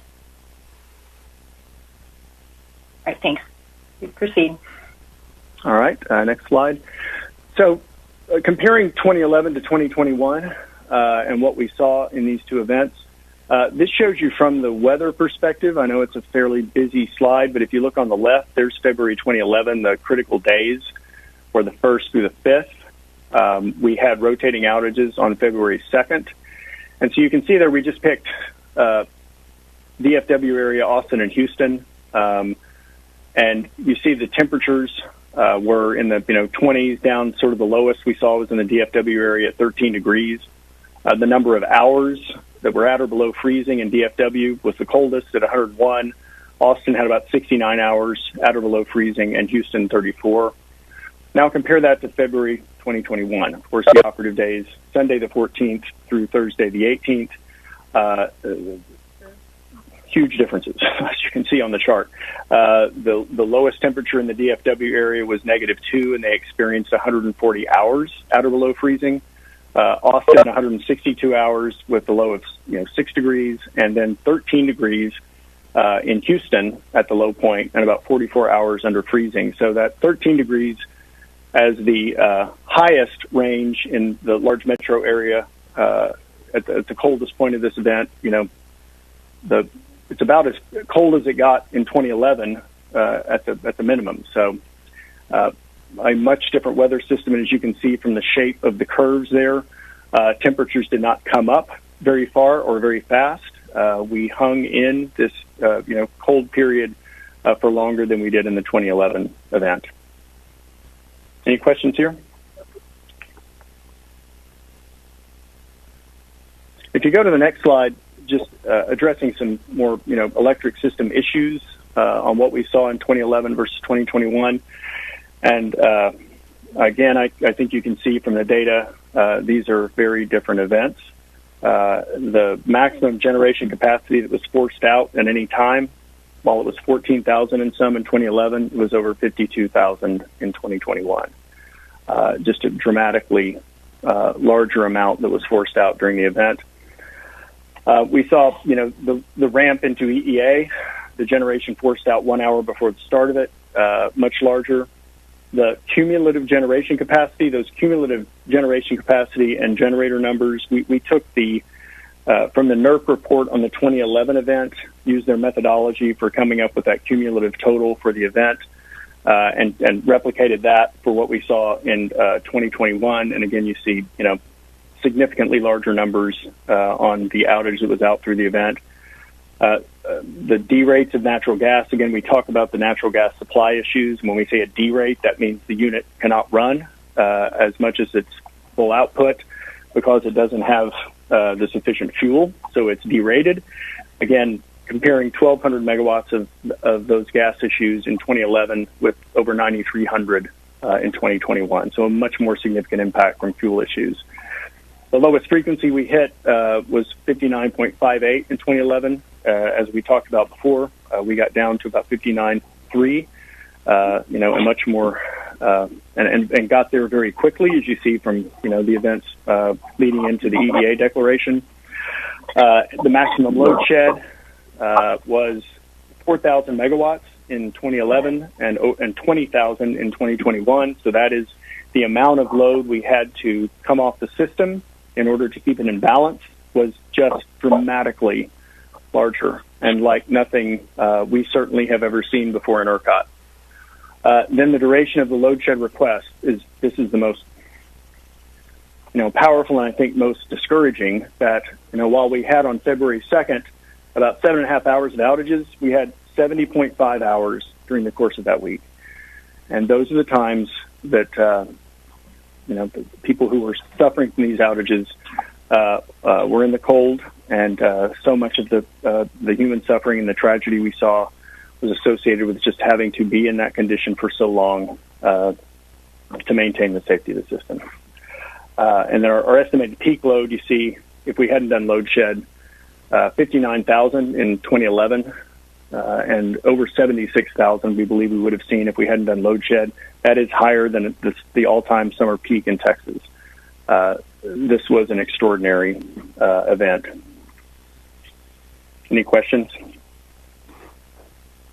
All right, thanks. You proceed. All right, next slide. So comparing 2011 to 2021 and what we saw in these two events, this shows you from the weather perspective. I know it's a fairly busy slide, but if you look on the left, there's February 2011, the critical days for the 1st through the 5th. We had rotating outages on February 2nd. And so you can see there we just picked DFW area, Austin and Houston, and you see the temperatures were in the 20s down. Sort of the lowest we saw was in the DFW area at 13 degrees. The number of hours that were at or below freezing in DFW was the coldest at 101. Austin had about 69 hours at or below freezing, and Houston 34. Now compare that to February 2021. Of course, the operative days, Sunday the 14th through Thursday the 18th. Huge differences, as you can see on the chart. The lowest temperature in the DFW area was -2, and they experienced 140 hours at or below freezing. Austin, 162 hours with the low of 6 degrees, and then 13 degrees in Houston at the low point, and about 44 hours under freezing. So that 13 degrees as the highest range in the large metro area at the coldest point of this event. It's about as cold as it got in 2011 at the minimum. So a much different weather system, and as you can see from the shape of the curves there, temperatures did not come up very far or very fast. We hung in this cold period for longer than we did in the 2011 event. Any questions here? If you go to the next slide, just addressing some more, electric system issues on what we saw in 2011 versus 2021. And again, I think you can see from the data, these are very different events. The maximum generation capacity that was forced out at any time, while it was 14,000 in some in 2011, it was over 52,000 in 2021. Just a dramatically larger amount that was forced out during the event. We saw, the ramp into EEA, the generation forced out 1 hour before the start of it, much larger. The cumulative generation capacity, those cumulative generation capacity and generator numbers, we took from the NERC report on the 2011 event, used their methodology for coming up with that cumulative total for the event, and replicated that for what we saw in 2021. And again, you see, significantly larger numbers on the outage that was out through the event. The D-rates of natural gas, again, we talk about the natural gas supply issues. When we say a D-rate, that means the unit cannot run as much as its full output because it doesn't have the sufficient fuel, so it's derated. Again, comparing 1,200 megawatts of those gas issues in 2011 with over 9,300 in 2021, so a much more significant impact from fuel issues. The lowest frequency we hit was 59.58 in 2011. As we talked about before, we got down to about 59.3, a much more, and got there very quickly, as you see from, the events leading into the EEA declaration. The maximum load shed was 4,000 megawatts in 2011 and 20,000 in 2021. So that is the amount of load we had to come off the system in order to keep it in balance was just dramatically larger and like nothing we certainly have ever seen before in Ercot. Then the duration of the load shed request is the most powerful and I think most discouraging. That while we had on February 2nd about 7.5 hours of outages, we had 70.5 hours during the course of that week, and those are the times that the people who were suffering from these outages were in the cold, and so much of the human suffering and the tragedy we saw was associated with just having to be in that condition for so long to maintain the safety of the system. And then our estimated peak load, you see, if we hadn't done load shed, 59,000 in 2011, and over 76,000 we believe we would have seen if we hadn't done load shed. That is higher than the all-time summer peak in Texas. This was an extraordinary event. Any questions?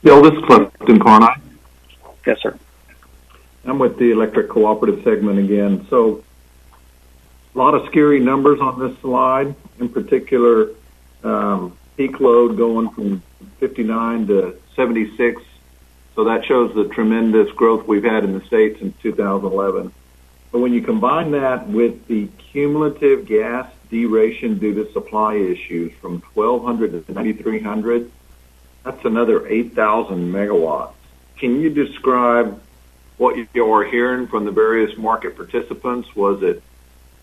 Bill, this is Clifton Carnine. Yes, sir. I'm with the electric cooperative segment again. So a lot of scary numbers on this slide, in particular peak load going from 59 to 76. So that shows the tremendous growth we've had in the state since 2011. But when you combine that with the cumulative gas deration due to supply issues from 1,200 to 9,300, that's another 8,000 megawatts. Can you describe what you're hearing from the various market participants? Was it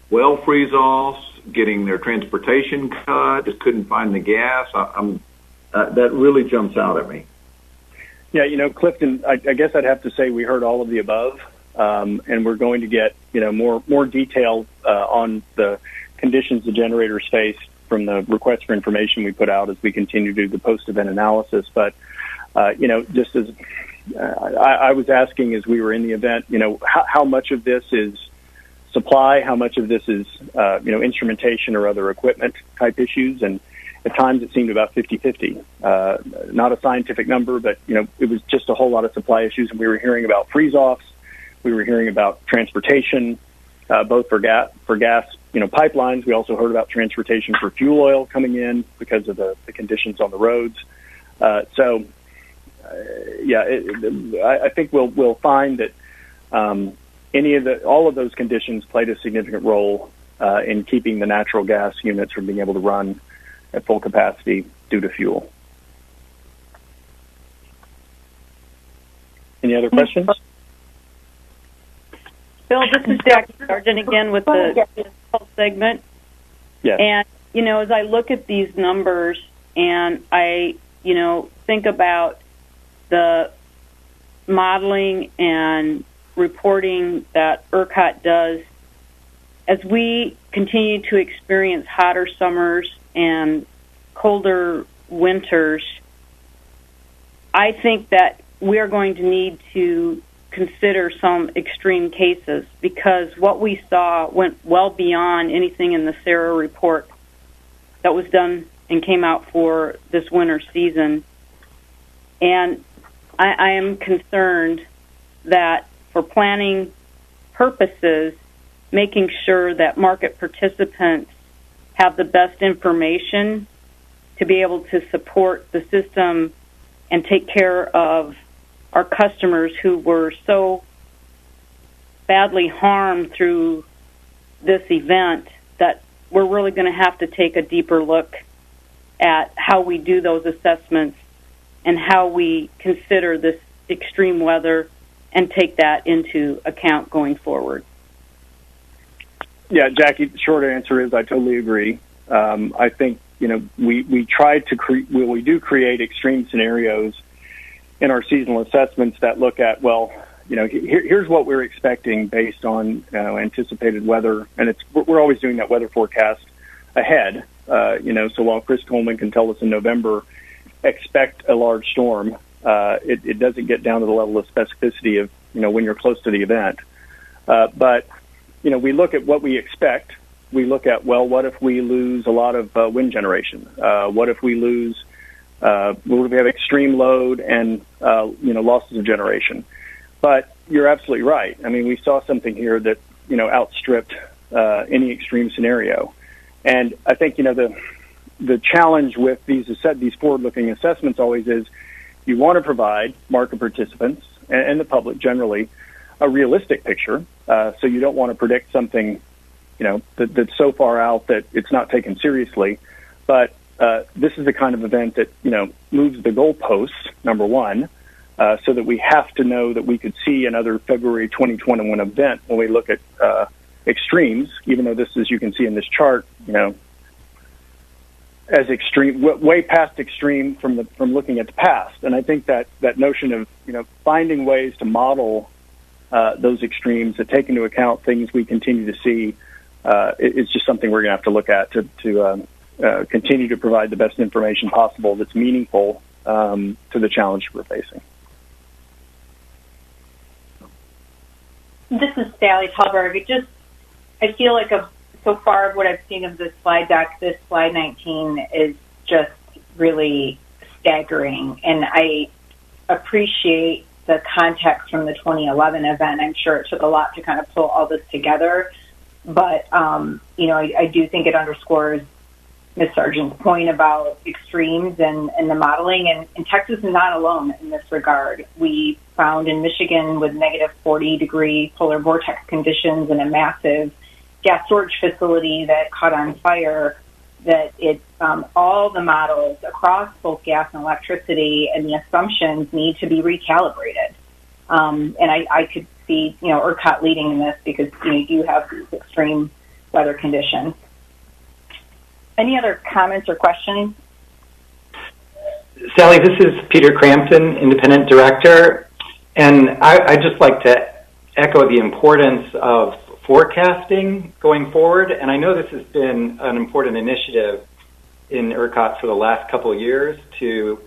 well freeze-offs, getting their transportation cut, just couldn't find the gas? That really jumps out at me. Yeah, Clifton, I guess I'd have to say we heard all of the above, and we're going to get, more detail on the conditions the generators face from the request for information we put out as we continue to do the post-event analysis. But, just as I was asking as we were in the event, how much of this is supply, how much of this is, instrumentation or other equipment type issues, and at times it seemed about 50-50. Not a scientific number, but, it was just a whole lot of supply issues, and we were hearing about freeze-offs. We were hearing about transportation, both for gas, pipelines. We also heard about transportation for fuel oil coming in because of the conditions on the roads. I think we'll find that all of those conditions played a significant role in keeping the natural gas units from being able to run at full capacity due to fuel. Any other questions? Bill, this is Jackie Sargent again with the health segment. Yes. And, as I look at these numbers and I, think about the modeling and reporting that Ercot does, as we continue to experience hotter summers and colder winters, I think that we are going to need to consider some extreme cases, because what we saw went well beyond anything in the SARA report that was done and came out for this winter season. And I am concerned that for planning purposes, making sure that market participants have the best information to be able to support the system and take care of our customers who were so badly harmed through this event, that we're really going to have to take a deeper look at how we do those assessments and how we consider this extreme weather and take that into account going forward. Yeah, Jackie, the short answer is I totally agree. I think, we try to we do create extreme scenarios in our seasonal assessments that look at, here's what we're expecting based on anticipated weather, and we're always doing that weather forecast ahead. So while Chris Coleman can tell us in November, expect a large storm, it doesn't get down to the level of specificity of when you're close to the event. But we look at what we expect. We look at, what if we lose a lot of wind generation? What if we lose? What if we have extreme load and losses of generation? But you're absolutely right. I mean, we saw something here that outstripped any extreme scenario. And I think the challenge with these forward-looking assessments always is you want to provide market participants and the public generally a realistic picture. So you don't want to predict something that's so far out that it's not taken seriously. But this is the kind of event that moves the goalposts, number one, so that we have to know that we could see another February 2021 event when we look at extremes, even though this, as you can see in this chart, as extreme, way past extreme from looking at the past. And I think that notion of finding ways to model those extremes that take into account things we continue to see is just something we're going to have to look at to continue to provide the best information possible that's meaningful to the challenge we're facing. This is Sally Talberg. I feel like so far what I've seen of this slide deck, this slide 19 is just really staggering. And I appreciate the context from the 2011 event. I'm sure it took a lot to kind of pull all this together. But, I do think it underscores Ms. Sargent's point about extremes and the modeling. And Texas is not alone in this regard. We found in Michigan with negative 40-degree polar vortex conditions and a massive gas storage facility that caught on fire, that all the models across both gas and electricity and the assumptions need to be recalibrated. And I could see, Ercot leading in this because you have these extreme weather conditions. Any other comments or questions? Sally, this is Peter Crampton, Independent Director, and I'd just like to echo the importance of forecasting going forward. And I know this has been an important initiative in ERCOT for the last couple of years to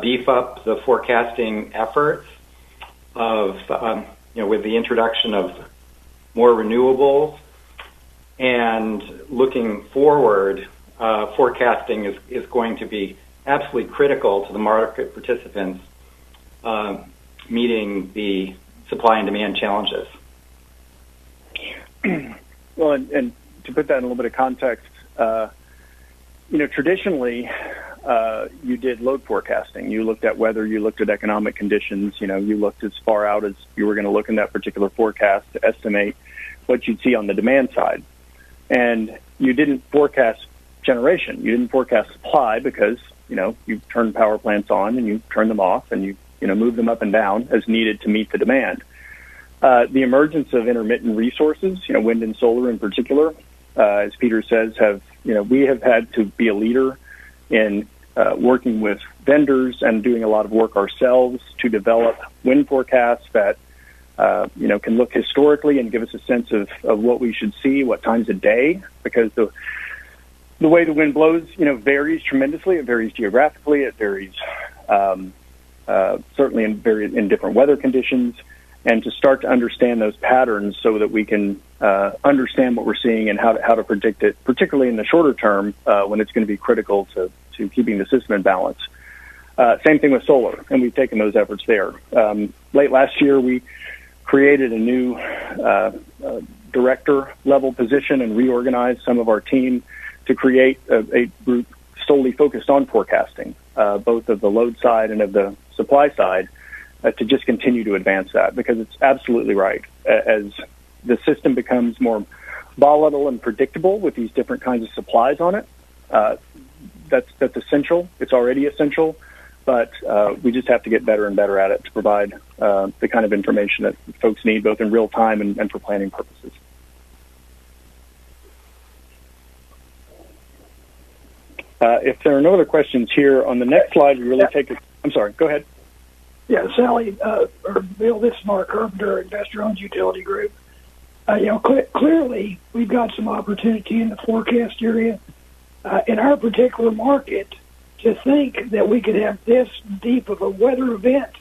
beef up the forecasting efforts of, with the introduction of more renewables. And looking forward, forecasting is going to be absolutely critical to the market participants meeting the supply and demand challenges. Well, and to put that in a little bit of context, traditionally, you did load forecasting. You looked at weather, you looked at economic conditions, you looked as far out as you were going to look in that particular forecast to estimate what you'd see on the demand side. And you didn't forecast generation. You didn't forecast supply because, you turn power plants on and you turn them off and you move them up and down as needed to meet the demand. The emergence of intermittent resources, wind and solar in particular, as Peter says, we have had to be a leader in working with vendors and doing a lot of work ourselves to develop wind forecasts that can look historically and give us a sense of what we should see, what times a day, because the way the wind blows, varies tremendously. It varies geographically. It varies certainly in different weather conditions. And to start to understand those patterns so that we can understand what we're seeing and how to predict it, particularly in the shorter term when it's going to be critical to keeping the system in balance. Same thing with solar, and we've taken those efforts there. Late last year, we created a new director-level position and reorganized some of our team to create a group solely focused on forecasting, both of the load side and of the supply side, to just continue to advance that, because it's absolutely right. As the system becomes more volatile and predictable with these different kinds of supplies on it, that's essential. It's already essential, but we just have to get better and better at it to provide the kind of information that folks need, both in real time and for planning purposes. If there are no other questions here, on the next slide, we really take it. I'm sorry, go ahead. Yeah, Sally, or Bill, this is Mark Carpenter, Investor-Owned Utility Group. Clearly, we've got some opportunity in the forecast area. In our particular market, to think that we could have this deep of a weather event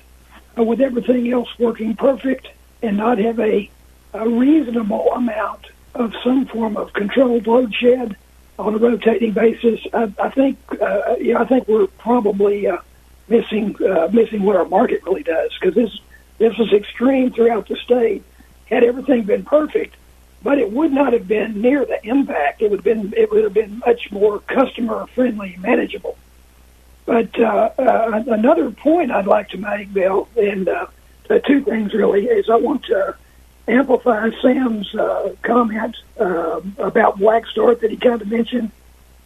with everything else working perfect and not have a reasonable amount of some form of controlled load shed on a rotating basis, I think we're probably missing what our market really does, because this was extreme throughout the state. Had everything been perfect, but it would not have been near the impact. It would have been much more customer friendly, manageable. But another point I'd like to make, Bill, and two things really, is I want to amplify Sam's comment about black start that he kind of mentioned.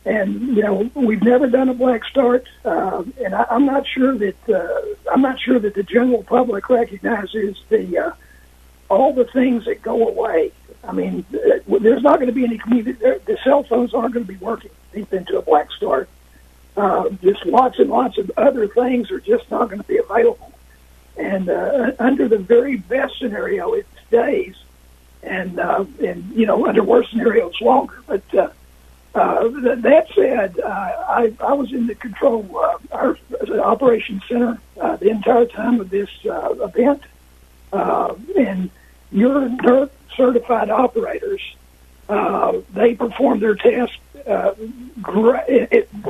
And we've never done a black start, and I'm not sure that the general public recognizes all the things that go away. I mean, there's not going to be any community. The cell phones aren't going to be working deep into a black start. Just lots and lots of other things are just not going to be available. And under the very best scenario, it's days, and under worse scenarios, longer. But that said, I was in the control our operations center the entire time of this event, and your NERC certified operators, they perform their tasks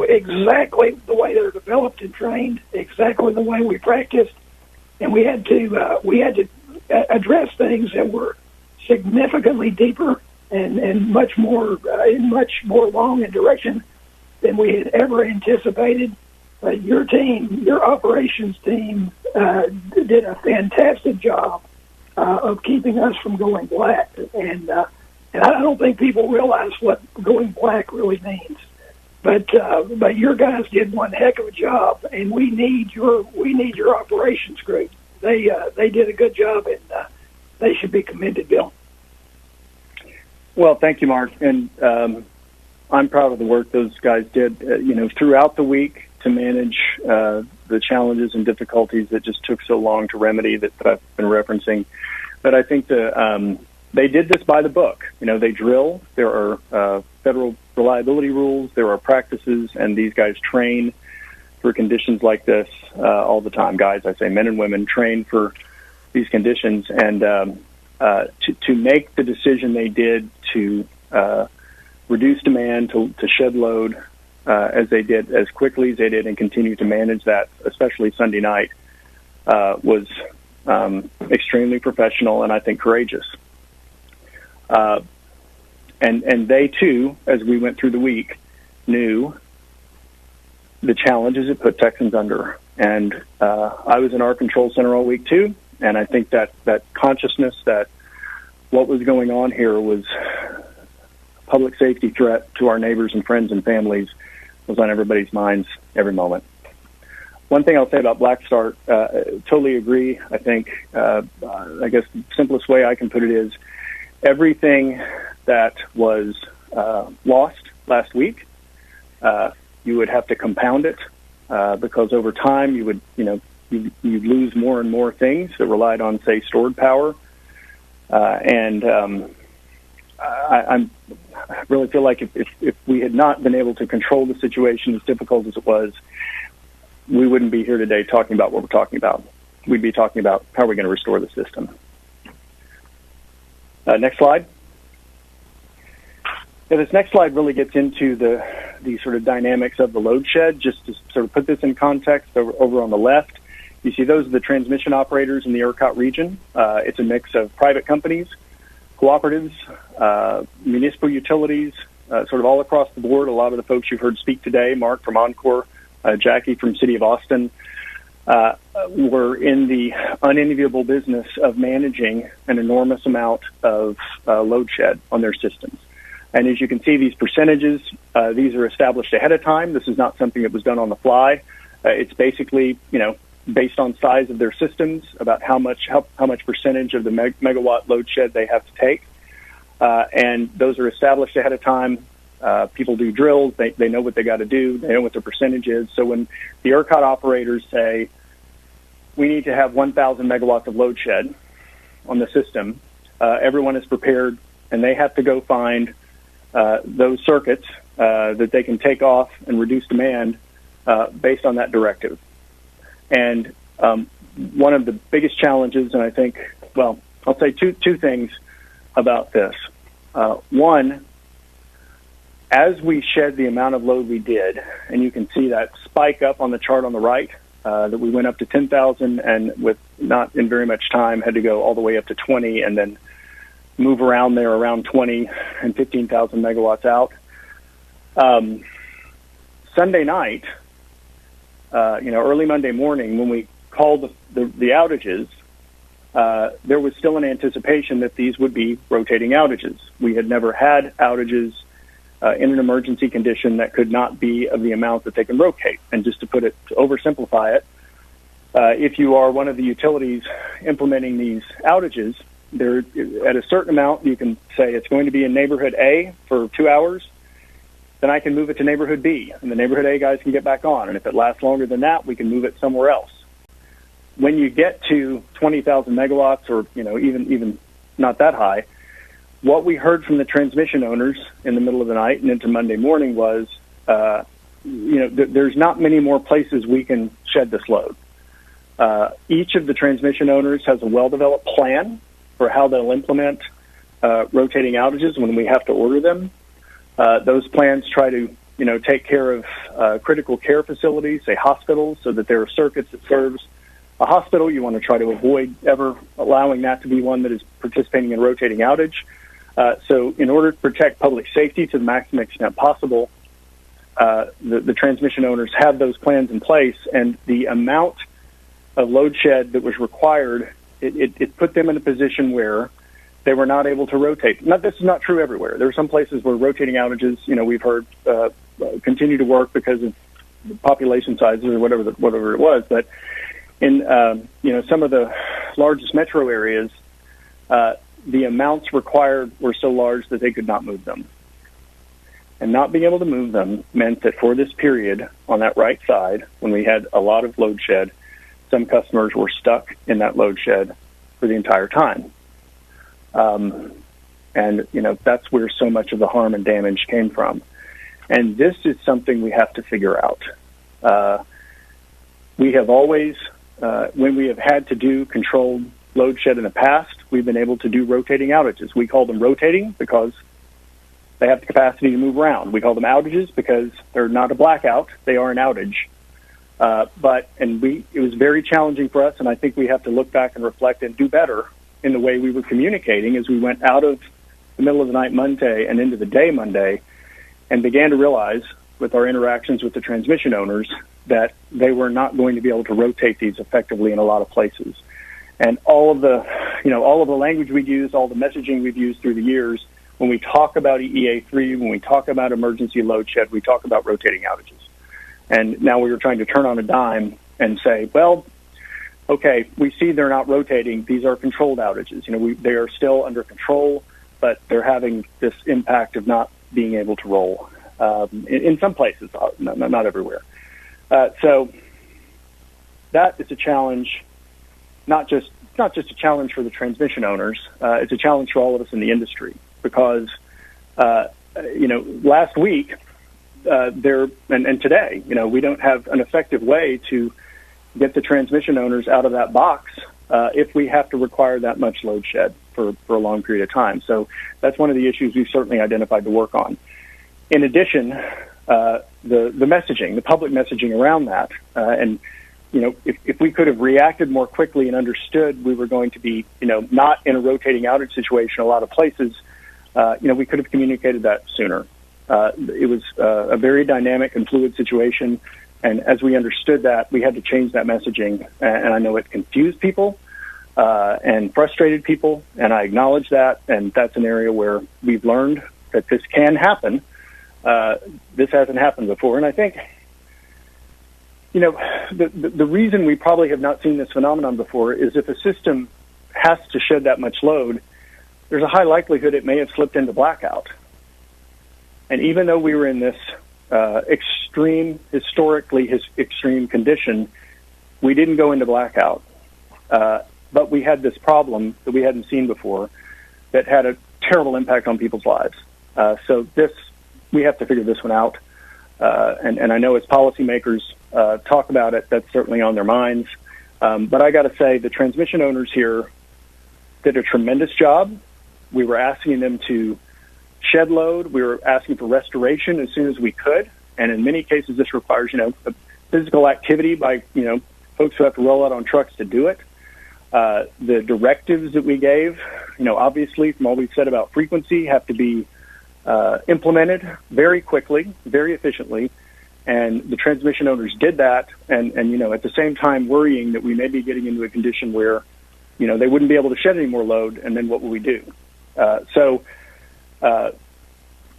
exactly the way they're developed and trained, exactly the way we practiced. And we had to address things that were significantly deeper and much more long in duration than we had ever anticipated. But your operations team, did a fantastic job of keeping us from going black. And I don't think people realize what going black really means. But your guys did one heck of a job, and we need your operations group. They did a good job, and they should be commended, Bill. Well, thank you, Mark, and I'm proud of the work those guys did. Throughout the week to manage the challenges and difficulties that just took so long to remedy that I've been referencing. But I think they did this by the book. They drill. There are federal reliability rules. There are practices, and these guys train for conditions like this all the time. Guys, I say men and women, train for these conditions. And to make the decision they did to reduce demand, to shed load as they did, as quickly as they did, and continue to manage that, especially Sunday night, was extremely professional and I think courageous. And they, too, as we went through the week, knew the challenges it put Texans under. And I was in our control center all week, too, and I think that consciousness that what was going on here was a public safety threat to our neighbors and friends and families was on everybody's minds every moment. One thing I'll say about Black Start, totally agree. I think, I guess the simplest way I can put it is everything that was lost last week, you would have to compound it because over time you would, you'd lose more and more things that relied on, say, stored power. I really feel like if we had not been able to control the situation as difficult as it was, we wouldn't be here today talking about what we're talking about. We'd be talking about how we're going to restore the system. Next slide. Now, this next slide really gets into the sort of dynamics of the load shed. Just to sort of put this in context, over on the left, you see those are the transmission operators in the Ercot region. It's a mix of private companies, cooperatives, municipal utilities, sort of all across the board. A lot of the folks you've heard speak today, Mark from Encore, Jackie from City of Austin, were in the unenviable business of managing an enormous amount of load shed on their systems. And as you can see, these percentages, these are established ahead of time. This is not something that was done on the fly. It's basically, based on size of their systems, about how much percentage of the megawatt load shed they have to take. And those are established ahead of time. People do drills. They know what they got to do. They know what their percentage is. So when the Ercot operators say, we need to have 1,000 megawatts of load shed on the system, everyone is prepared, and they have to go find those circuits that they can take off and reduce demand based on that directive. And one of the biggest challenges, and I think, well, I'll say two things about this. One, as we shed the amount of load we did, and you can see that spike up on the chart on the right, that we went up to 10,000 and with not in very much time had to go all the way up to 20 and then move around there around 20 and 15,000 megawatts out. Sunday night, early Monday morning when we called the outages, there was still an anticipation that these would be rotating outages. We had never had outages in an emergency condition that could not be of the amount that they can rotate. And just to oversimplify it, if you are one of the utilities implementing these outages, there at a certain amount you can say it's going to be in neighborhood A for 2 hours, then I can move it to neighborhood B, and the neighborhood A guys can get back on. And if it lasts longer than that, we can move it somewhere else. When you get to 20,000 megawatts, or even not that high, what we heard from the transmission owners in the middle of the night and into Monday morning was, there's not many more places we can shed this load. Each of the transmission owners has a well-developed plan for how they'll implement rotating outages when we have to order them. Those plans try to, take care of critical care facilities, say hospitals, so that there are circuits that serves a hospital. You want to try to avoid ever allowing that to be one that is participating in a rotating outage. So in order to protect public safety to the maximum extent possible, the transmission owners have those plans in place, and the amount of load shed that was required, it put them in a position where they were not able to rotate. This is not true everywhere. There are some places where rotating outages, we've heard, continue to work because of population sizes or whatever it was. But in some of the largest metro areas, the amounts required were so large that they could not move them. And not being able to move them meant that for this period on that right side, when we had a lot of load shed, some customers were stuck in that load shed for the entire time. And that's where so much of the harm and damage came from. And this is something we have to figure out. We have always, when we have had to do controlled load shed in the past, we've been able to do rotating outages. We call them rotating because they have the capacity to move around. We call them outages because they're not a blackout, they are an outage. It was very challenging for us, and I think we have to look back and reflect and do better in the way we were communicating as we went out of the middle of the night Monday and into the day Monday, and began to realize with our interactions with the transmission owners that they were not going to be able to rotate these effectively in a lot of places. And all of the language we use, all the messaging we've used through the years, when we talk about EEA3, when we talk about emergency load shed, we talk about rotating outages. And now we are trying to turn on a dime and say, well, okay, we see they're not rotating. These are controlled outages. They are still under control, but they're having this impact of not being able to roll in some places, not everywhere. So that is a challenge. Not just a challenge for the transmission owners. It's a challenge for all of us in the industry because, last week and today, we don't have an effective way to get the transmission owners out of that box if we have to require that much load shed for a long period of time. So that's one of the issues we've certainly identified to work on. In addition, the messaging, the public messaging around that, if we could have reacted more quickly and understood we were going to be, not in a rotating outage situation in a lot of places, we could have communicated that sooner. It was a very dynamic and fluid situation, and as we understood that, we had to change that messaging, and I know it confused people and frustrated people, and I acknowledge that, and that's an area where we've learned that this can happen. This hasn't happened before, and I think, the reason we probably have not seen this phenomenon before is if a system has to shed that much load, there's a high likelihood it may have slipped into blackout. And even though we were in this historically extreme condition, we didn't go into blackout. But we had this problem that we hadn't seen before that had a terrible impact on people's lives. So we have to figure this one out. And I know as policymakers talk about it, that's certainly on their minds. But I got to say, the transmission owners here did a tremendous job. We were asking them to shed load. We were asking for restoration as soon as we could. And in many cases, this requires, physical activity by, folks who have to roll out on trucks to do it. The directives that we gave, obviously from all we've said about frequency, have to be implemented very quickly, very efficiently. And the transmission owners did that. And at the same time worrying that we may be getting into a condition where, they wouldn't be able to shed any more load. And then what will we do?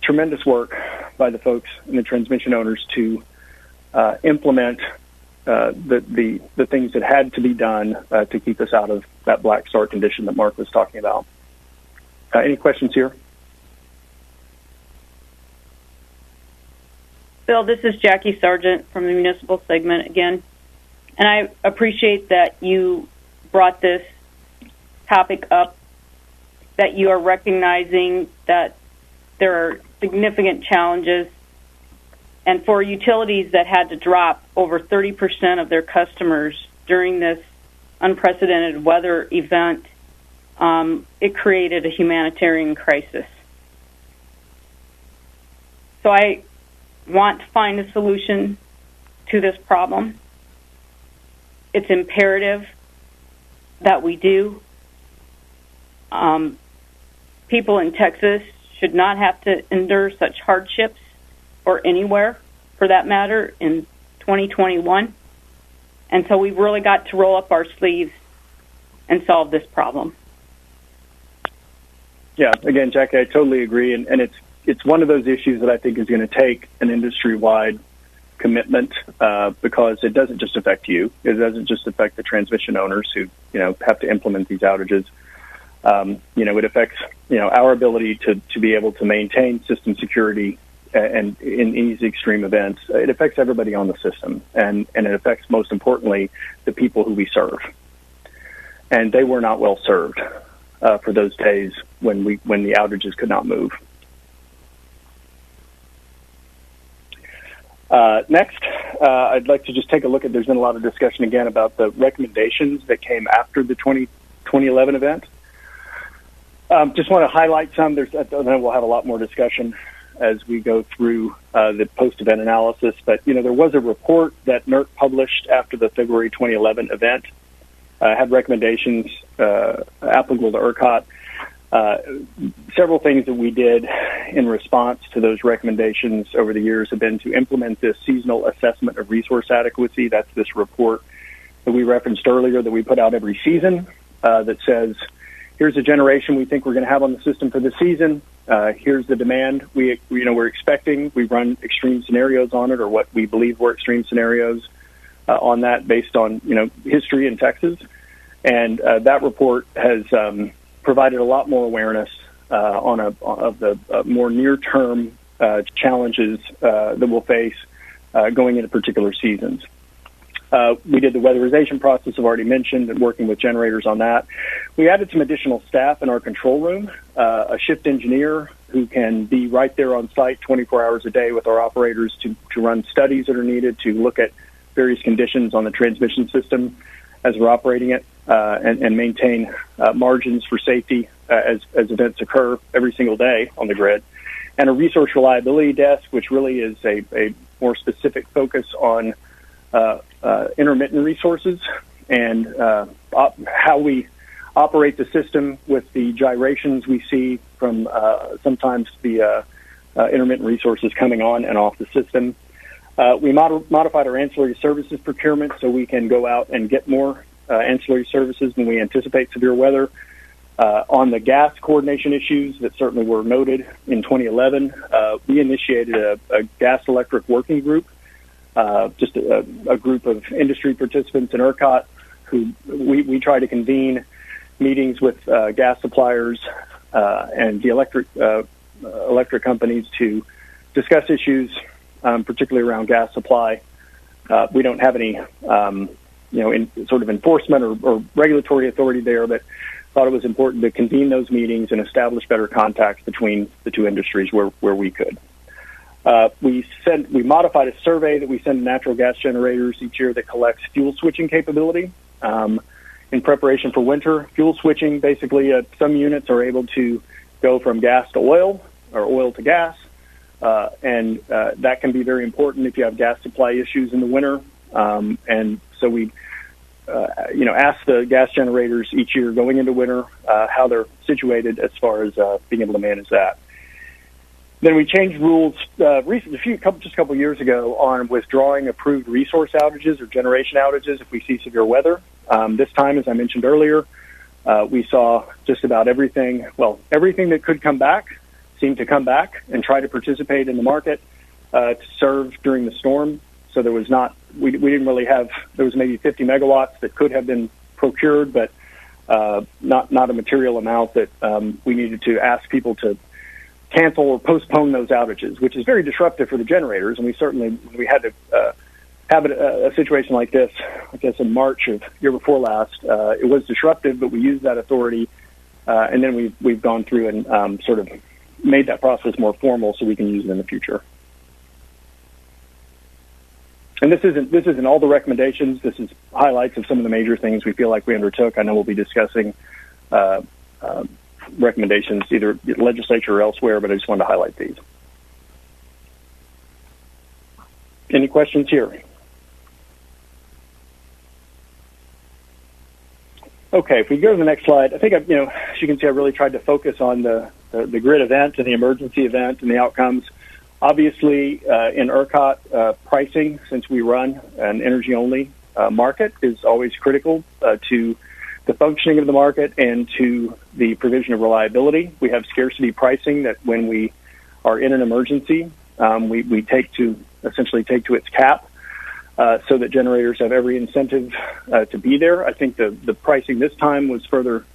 Tremendous work by the folks and the transmission owners to implement the things that had to be done to keep us out of that black start condition that Mark was talking about. Any questions here? Bill, this is Jackie Sargent from the municipal segment again. And I appreciate that you brought this topic up, that you are recognizing that there are significant challenges. And for utilities that had to drop over 30% of their customers during this unprecedented weather event, it created a humanitarian crisis. So I want to find a solution to this problem. It's imperative that we do. People in Texas should not have to endure such hardships, or anywhere for that matter, in 2021. And so we've really got to roll up our sleeves and solve this problem. Yeah, again, Jackie, I totally agree. And it's one of those issues that I think is going to take an industry-wide commitment because it doesn't just affect you. It doesn't just affect the transmission owners who, have to implement these outages. It affects, our ability to be able to maintain system security and in these extreme events. It affects everybody on the system, and it affects, most importantly, the people who we serve. And they were not well served for those days when the outages could not move. Next, I'd like to just take a look at, there's been a lot of discussion again about the recommendations that came after the 2011 event. Just want to highlight some. Then we'll have a lot more discussion as we go through the post-event analysis. But, there was a report that NERC published after the February 2011 event, had recommendations applicable to Ercot. Several things that we did in response to those recommendations over the years have been to implement this seasonal assessment of resource adequacy. That's this report that we referenced earlier that we put out every season that says, here's the generation we think we're going to have on the system for the season. Here's the demand we're expecting. We run extreme scenarios on it, or what we believe were extreme scenarios on that based on history in Texas. And that report has provided a lot more awareness of the more near-term challenges that we'll face going into particular seasons. We did the weatherization process I've already mentioned, and working with generators on that. We added some additional staff in our control room, a shift engineer who can be right there on site 24 hours a day with our operators to run studies that are needed, to look at various conditions on the transmission system as we're operating it, and maintain margins for safety as events occur every single day on the grid. And a resource reliability desk, which really is a more specific focus on intermittent resources and how we operate the system with the gyrations we see from sometimes the intermittent resources coming on and off the system. We modified our ancillary services procurement so we can go out and get more ancillary services when we anticipate severe weather. On the gas coordination issues that certainly were noted in 2011, we initiated a gas electric working group, just a group of industry participants in Ercot who we try to convene meetings with gas suppliers and the electric companies to discuss issues, particularly around gas supply. We don't have any, sort of enforcement or regulatory authority there, but thought it was important to convene those meetings and establish better contacts between the two industries where we could. We modified a survey that we send to natural gas generators each year that collects fuel switching capability. In preparation for winter, fuel switching, basically some units are able to go from gas to oil or oil to gas, and that can be very important if you have gas supply issues in the winter. And so we ask the gas generators each year going into winter how they're situated as far as being able to manage that. Then we changed rules recently, just a couple years ago, on withdrawing approved resource outages or generation outages if we see severe weather. This time, as I mentioned earlier, we saw just about everything that could come back seemed to come back and try to participate in the market to serve during the storm. So there was we didn't really have, there was maybe 50 megawatts that could have been procured, but not a material amount that we needed to ask people to cancel or postpone those outages, which is very disruptive for the generators. And we had to have a situation like this, I guess in March of year before last. It was disruptive, but we used that authority, and then we've gone through and sort of made that process more formal so we can use it in the future. And this isn't all the recommendations. This is highlights of some of the major things we feel like we undertook. I know we'll be discussing recommendations either legislature or elsewhere, but I just wanted to highlight these. Any questions here? Okay, if we go to the next slide, I think as you can see, I really tried to focus on the grid event and the emergency event and the outcomes. Obviously, in Ercot, pricing, since we run an energy-only market, is always critical to the functioning of the market and to the provision of reliability. We have scarcity pricing that when we are in an emergency, we essentially take to its cap, so that generators have every incentive to be there. I think the pricing this time was further,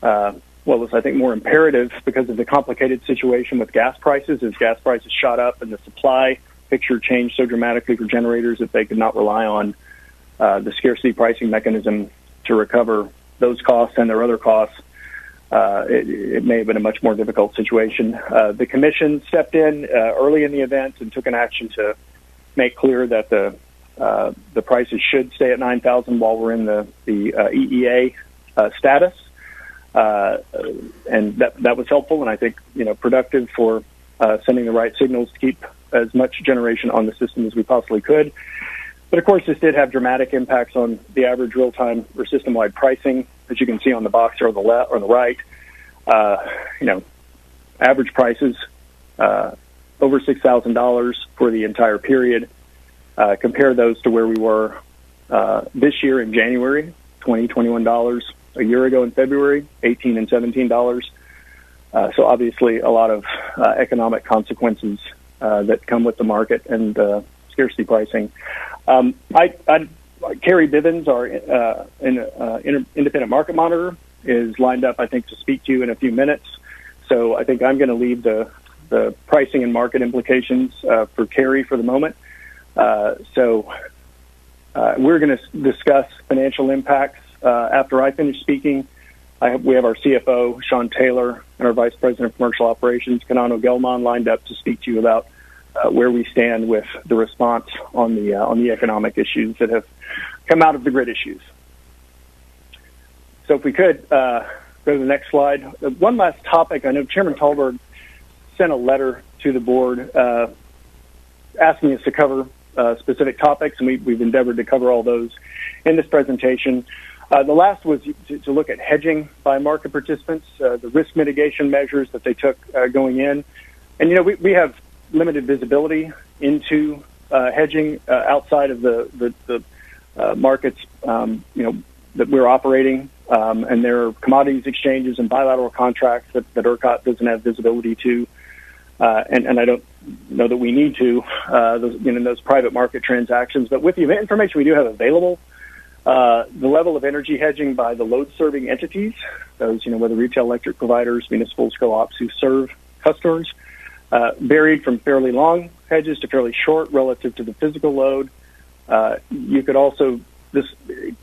was I think more imperative because of the complicated situation with gas prices. As gas prices shot up and the supply picture changed so dramatically for generators that they could not rely on the scarcity pricing mechanism to recover those costs and their other costs, it may have been a much more difficult situation. The commission stepped in early in the event and took an action to make clear that the prices should stay at $9,000 while we're in the EEA status, and that was helpful and I think productive for sending the right signals to keep as much generation on the system as we possibly could. But of course, this did have dramatic impacts on the average real-time or system-wide pricing, as you can see on the box or on the left or on the right. Average prices over $6,000 for the entire period. Compare those to where we were this year in January, $21 a year ago in February, $18 and $17. So obviously, a lot of economic consequences that come with the market and scarcity pricing. Carrie Bivens, our independent market monitor, is lined up, I think, to speak to you in a few minutes. So I think I'm going to leave the pricing and market implications for Carrie for the moment. So we're going to discuss financial impacts after I finish speaking. We have our CFO, Sean Taylor, and our Vice President of Commercial Operations, Kanano Gelman, lined up to speak to you about where we stand with the response on the economic issues that have come out of the grid issues. So if we could go to the next slide. One last topic. I know Chairman Talberg sent a letter to the board asking us to cover specific topics, and we've endeavored to cover all those in this presentation. The last was to look at hedging by market participants, the risk mitigation measures that they took going in. And, we have limited visibility into hedging outside of the markets, that we're operating. and there are commodities exchanges and bilateral contracts that ERCOT doesn't have visibility to, and I don't know that we need to, those private market transactions. But with the information we do have available, the level of energy hedging by the load-serving entities, those, whether retail electric providers, municipals, co-ops who serve customers, varied from fairly long hedges to fairly short relative to the physical load. You could also, this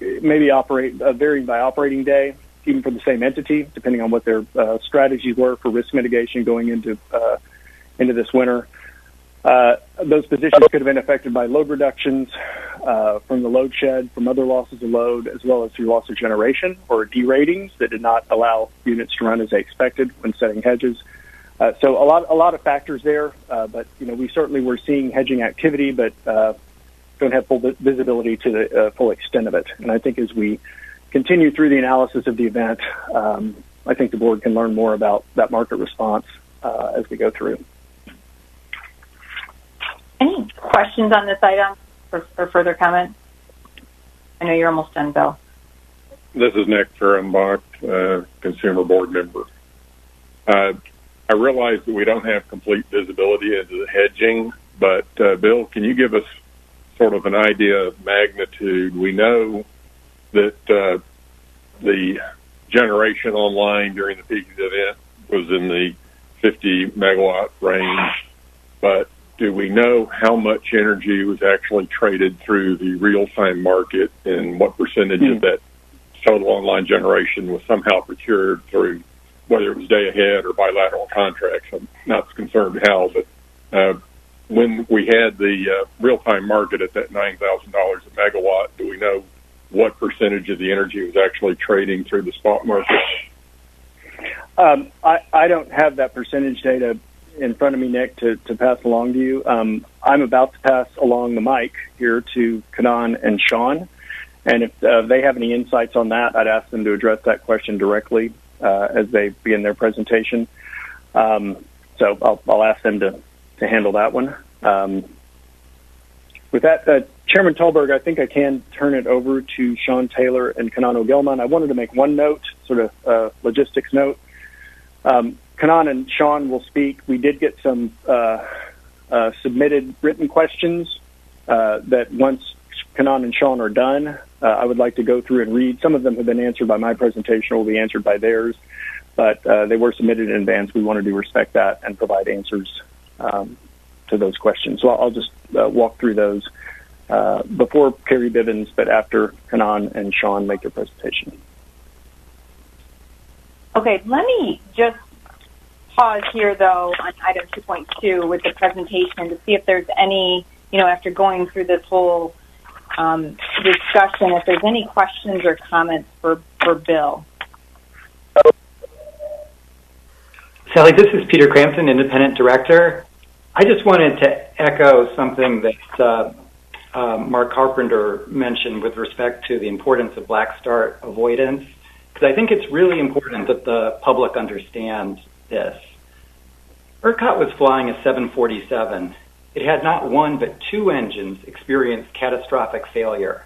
maybe varying by operating day, even for the same entity, depending on what their strategies were for risk mitigation going into this winter. Those positions could have been affected by load reductions from the load shed, from other losses of load, as well as through loss of generation or deratings that did not allow units to run as they expected when setting hedges. So a lot of factors there, but we certainly were seeing hedging activity, but don't have full visibility to the full extent of it. And I think as we continue through the analysis of the event, I think the board can learn more about that market response as we go through. Any questions on this item or further comment? I know you're almost done, Bill. This is Nick Fehrenbach, consumer board member. I realize that we don't have complete visibility into the hedging, but Bill, can you give us sort of an idea of magnitude? We know that the generation online during the peak event was in the 50 megawatt range, but do we know how much energy was actually traded through the real-time market, and what percentage of that total online generation was somehow procured through, whether it was day ahead or bilateral contracts? I'm not concerned how, but when we had the real-time market at that $9,000 a megawatt, do we know what percentage of the energy was actually trading through the spot market? I don't have that percentage data in front of me, Nick, to pass along to you. I'm about to pass along the mic here to Kanan and Sean, and if they have any insights on that, I'd ask them to address that question directly as they begin their presentation. So I'll ask them to handle that one. With that, Chairman Tallberg, I think I can turn it over to Sean Taylor and Kanan O'Gelman. I wanted to make one note, sort of logistics note. Kanan and Sean will speak. We did get some submitted written questions that once Kanan and Sean are done, I would like to go through and read. Some of them have been answered by my presentation or will be answered by theirs, but they were submitted in advance. We wanted to respect that and provide answers to those questions. So I'll just walk through those before Carrie Bivens, but after Kanan and Sean make their presentation. Okay, let me just pause here, though, on item 2.2 with the presentation to see if there's any, after going through this whole discussion, if there's any questions or comments for Bill. Sally, this is Peter Crampton, Independent Director. I just wanted to echo something that Mark Carpenter mentioned with respect to the importance of black start avoidance, because I think it's really important that the public understand this. Ercot was flying a 747. It had not one but two engines experience catastrophic failure,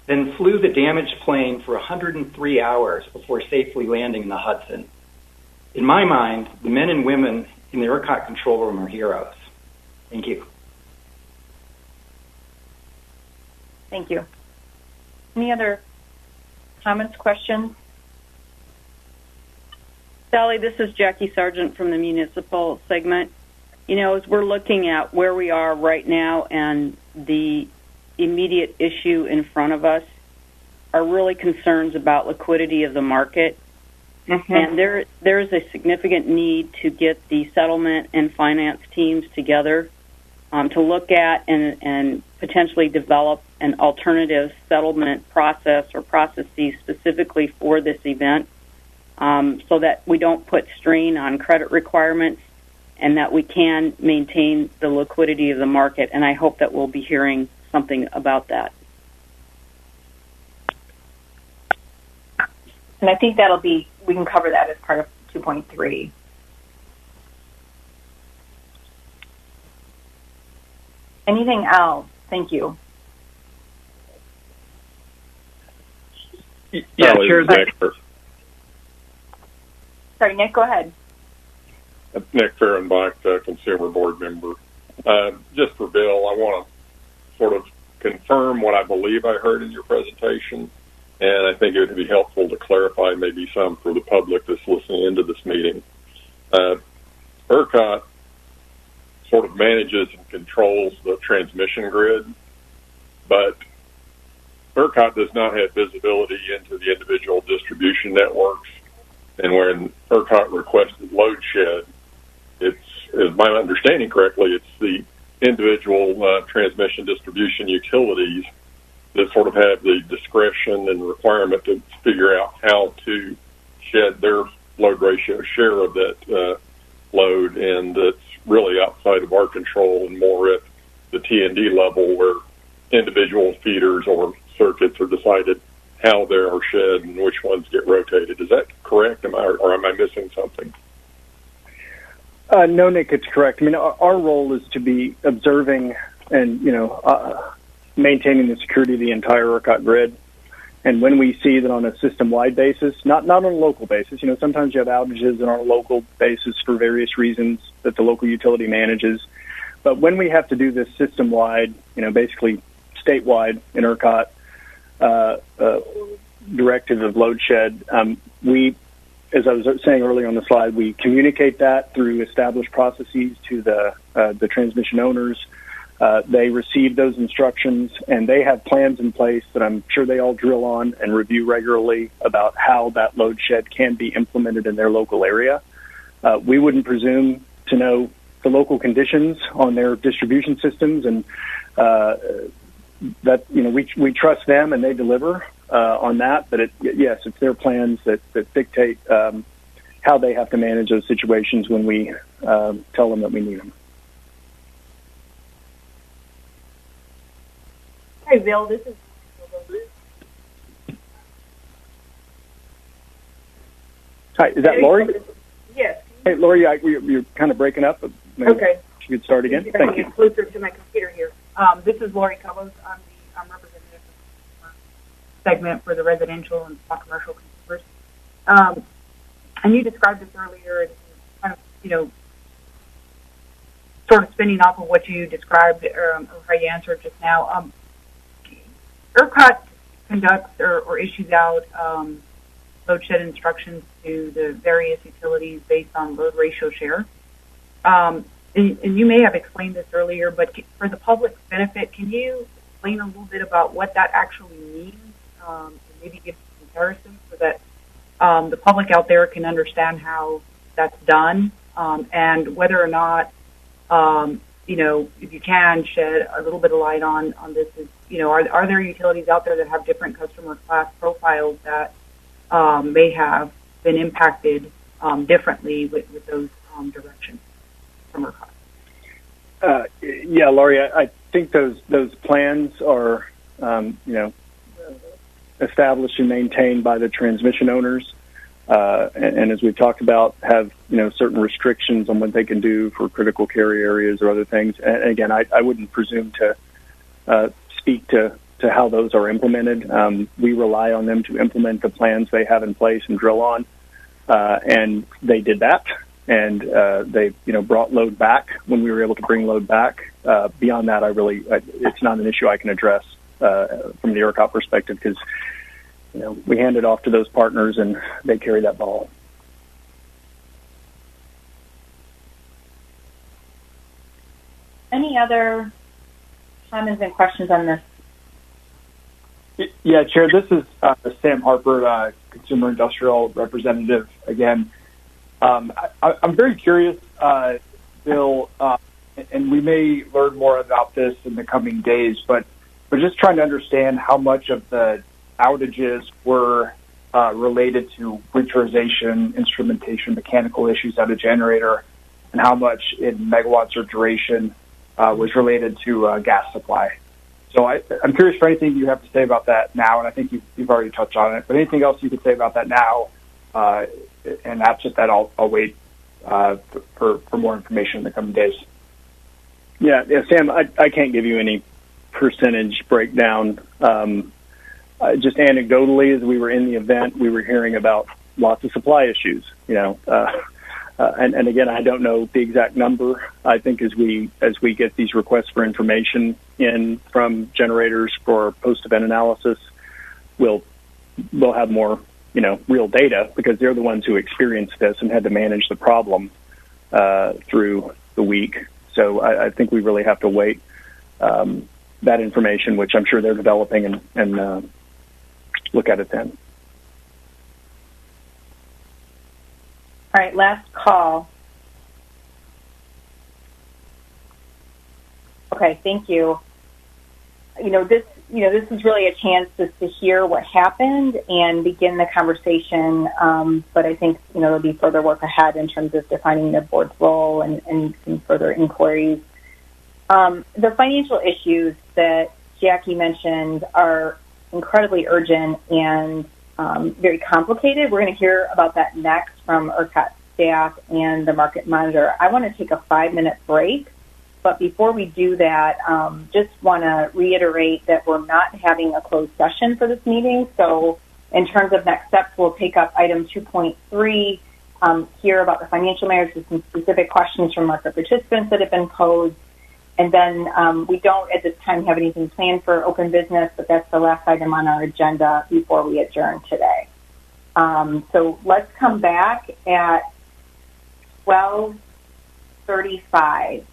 then flew the damaged plane for 103 hours before safely landing in the Hudson. In my mind, the men and women in the Ercot control room are heroes. Thank you. Thank you. Any other comments, questions? Sally, this is Jackie Sargent from the municipal segment. As we're looking at where we are right now and the immediate issue in front of us, are really concerns about liquidity of the market. Mm-hmm. And there is a significant need to get the settlement and finance teams together to look at and potentially develop an alternative settlement process or processes specifically for this event, so that we don't put strain on credit requirements and that we can maintain the liquidity of the market. And I hope that we'll be hearing something about that. And I think we can cover that as part of 2.3. Anything else? Thank you. Yeah, Chair. Sorry, Nick, go ahead. Nick Fehrenbach, Consumer Board Member. Just for Bill, I want to sort of confirm what I believe I heard in your presentation, and I think it would be helpful to clarify maybe some for the public that's listening into this meeting. Ercot sort of manages and controls the transmission grid, but Ercot does not have visibility into the individual distribution networks. And when Ercot requested load shed, it's, as my understanding correctly, it's the individual transmission distribution utilities that sort of have the discretion and requirement to figure out how to shed their load ratio share of that load, and it's really outside of our control and more at the T&D level where individual feeders or circuits are decided how they are shed and which ones get rotated. Is that correct? Am I missing something? No, Nick, it's correct. I mean, our role is to be observing and, maintaining the security of the entire Ercot grid. And when we see that on a system-wide basis, not on a local basis, sometimes you have outages on a local basis for various reasons that the local utility manages. But when we have to do this system-wide, basically statewide in Ercot, directive of load shed, we, as I was saying earlier on the slide, we communicate that through established processes to the transmission owners. They receive those instructions, and they have plans in place that I'm sure they all drill on and review regularly about how that load shed can be implemented in their local area. We wouldn't presume to know the local conditions on their distribution systems, and that we trust them and they deliver on that. But yes, it's their plans that dictate how they have to manage those situations when we tell them that we need them. Hi, Bill. This is. Hi, is that Lori? Yes. Hey, Lori, you're kind of breaking up. Okay. You could start again. Thank you. Closer to my computer here. This is Lori Cubos. I'm representative of the segment for the residential and small commercial consumers. And you described this earlier, and kind of, sort of spinning off of what you described or how you answered just now. Ercot conducts or issues out load shed instructions to the various utilities based on load ratio share. And you may have explained this earlier, but for the public's benefit, can you explain a little bit about what that actually means, and maybe give some comparisons so that the public out there can understand how that's done, and whether or not, if you can shed a little bit of light on this, are there utilities out there that have different customer class profiles that may have been impacted differently with those directions from Ercot? Yeah, Laurie, I think those plans are, established and maintained by the transmission owners, and as we've talked about, have certain restrictions on what they can do for critical carry areas or other things. And again, I wouldn't presume to speak to how those are implemented. We rely on them to implement the plans they have in place and drill on, and they did that. And they, brought load back when we were able to bring load back. Beyond that, it's not an issue I can address from the Ercot perspective because, we hand it off to those partners and they carry that ball. Any other comments and questions on this? Yeah, Chair, this is Sam Harper, Consumer Industrial Representative again. I'm very curious, Bill, and we may learn more about this in the coming days, but we're just trying to understand how much of the outages were related to winterization, instrumentation, mechanical issues at a generator, and how much in megawatts or duration was related to gas supply. So I'm curious for anything you have to say about that now, and I think you've already touched on it, but anything else you could say about that now, and absent that, I'll wait for more information in the coming days. Yeah, Sam, I can't give you any percentage breakdown. just anecdotally, as we were in the event, we were hearing about lots of supply issues. And again, I don't know the exact number. I think as we get these requests for information in from generators for post-event analysis, we'll have more real data, because they're the ones who experienced this and had to manage the problem through the week. So I think we really have to wait that information, which I'm sure they're developing, and look at it then. All right, last call. Okay, thank you. This is really a chance just to hear what happened and begin the conversation. But I think, there'll be further work ahead in terms of defining the board's role and some further inquiries. The financial issues that Jackie mentioned are incredibly urgent and very complicated. We're going to hear about that next from Ercot staff and the market monitor. I want to take a 5-minute break, but before we do that, just want to reiterate that we're not having a closed session for this meeting. So in terms of next steps, we'll take up item 2.3, hear about the financial matters with some specific questions from market participants that have been posed. And then we don't at this time have anything planned for open business, but that's the last item on our agenda before we adjourn today. So let's come back at 12:35.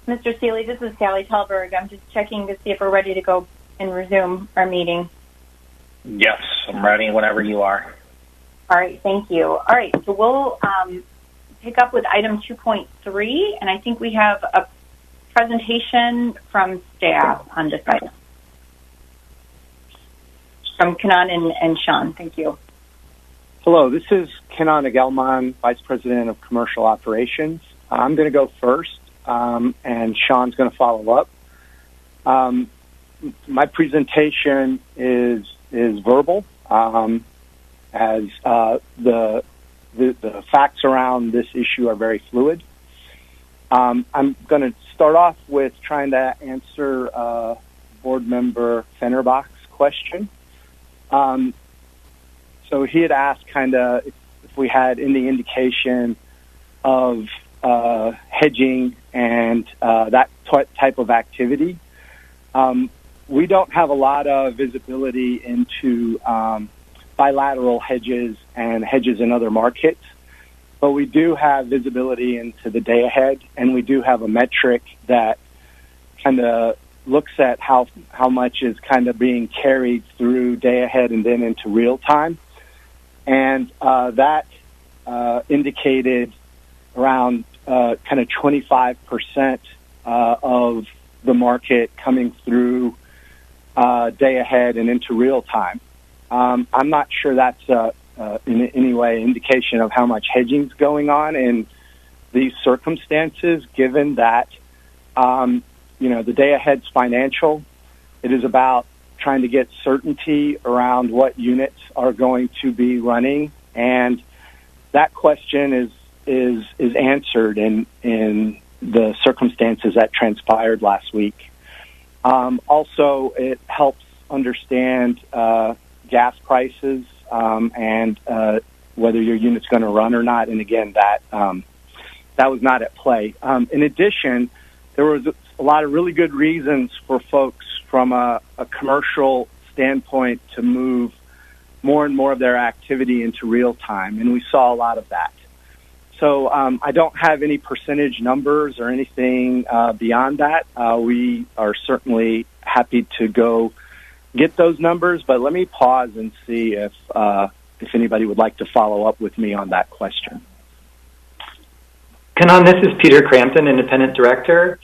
Mr. Seeley, this is Sally Talberg. I'm just checking to see if we're ready to go and resume our meeting. Yes, I'm ready whenever you are. All right, thank you. All right, so we'll pick up with item 2.3, and I think we have a presentation from staff on this item. From Kanan and Sean, thank you. Hello, this is Kanan Agelman, Vice President of Commercial Operations. I'm going to go first, and Sean's going to follow up. My presentation is verbal, as the facts around this issue are very fluid. I'm going to start off with trying to answer Board Member Fennerbach's question. So he had asked kind of if we had any indication of hedging and that type of activity. We don't have a lot of visibility into bilateral hedges and hedges in other markets, but we do have visibility into the day ahead, and we do have a metric that kind of looks at how much is kind of being carried through day ahead and then into real time. And that indicated around kind of 25% of the market coming through day ahead and into real time. I'm not sure that's in any way indication of how much hedging is going on in these circumstances, given that the day ahead's financial. It is about trying to get certainty around what units are going to be running, and that question is answered in the circumstances that transpired last week. Also, it helps understand gas prices and whether your unit's going to run or not. And again, that was not at play. In addition, there was a lot of really good reasons for folks from a commercial standpoint to move more and more of their activity into real time, and we saw a lot of that. So I don't have any percentage numbers or anything beyond that. We are certainly happy to go get those numbers, but let me pause and see if anybody would like to follow up with me on that question. Kanan, this is Peter Crampton, Independent Director.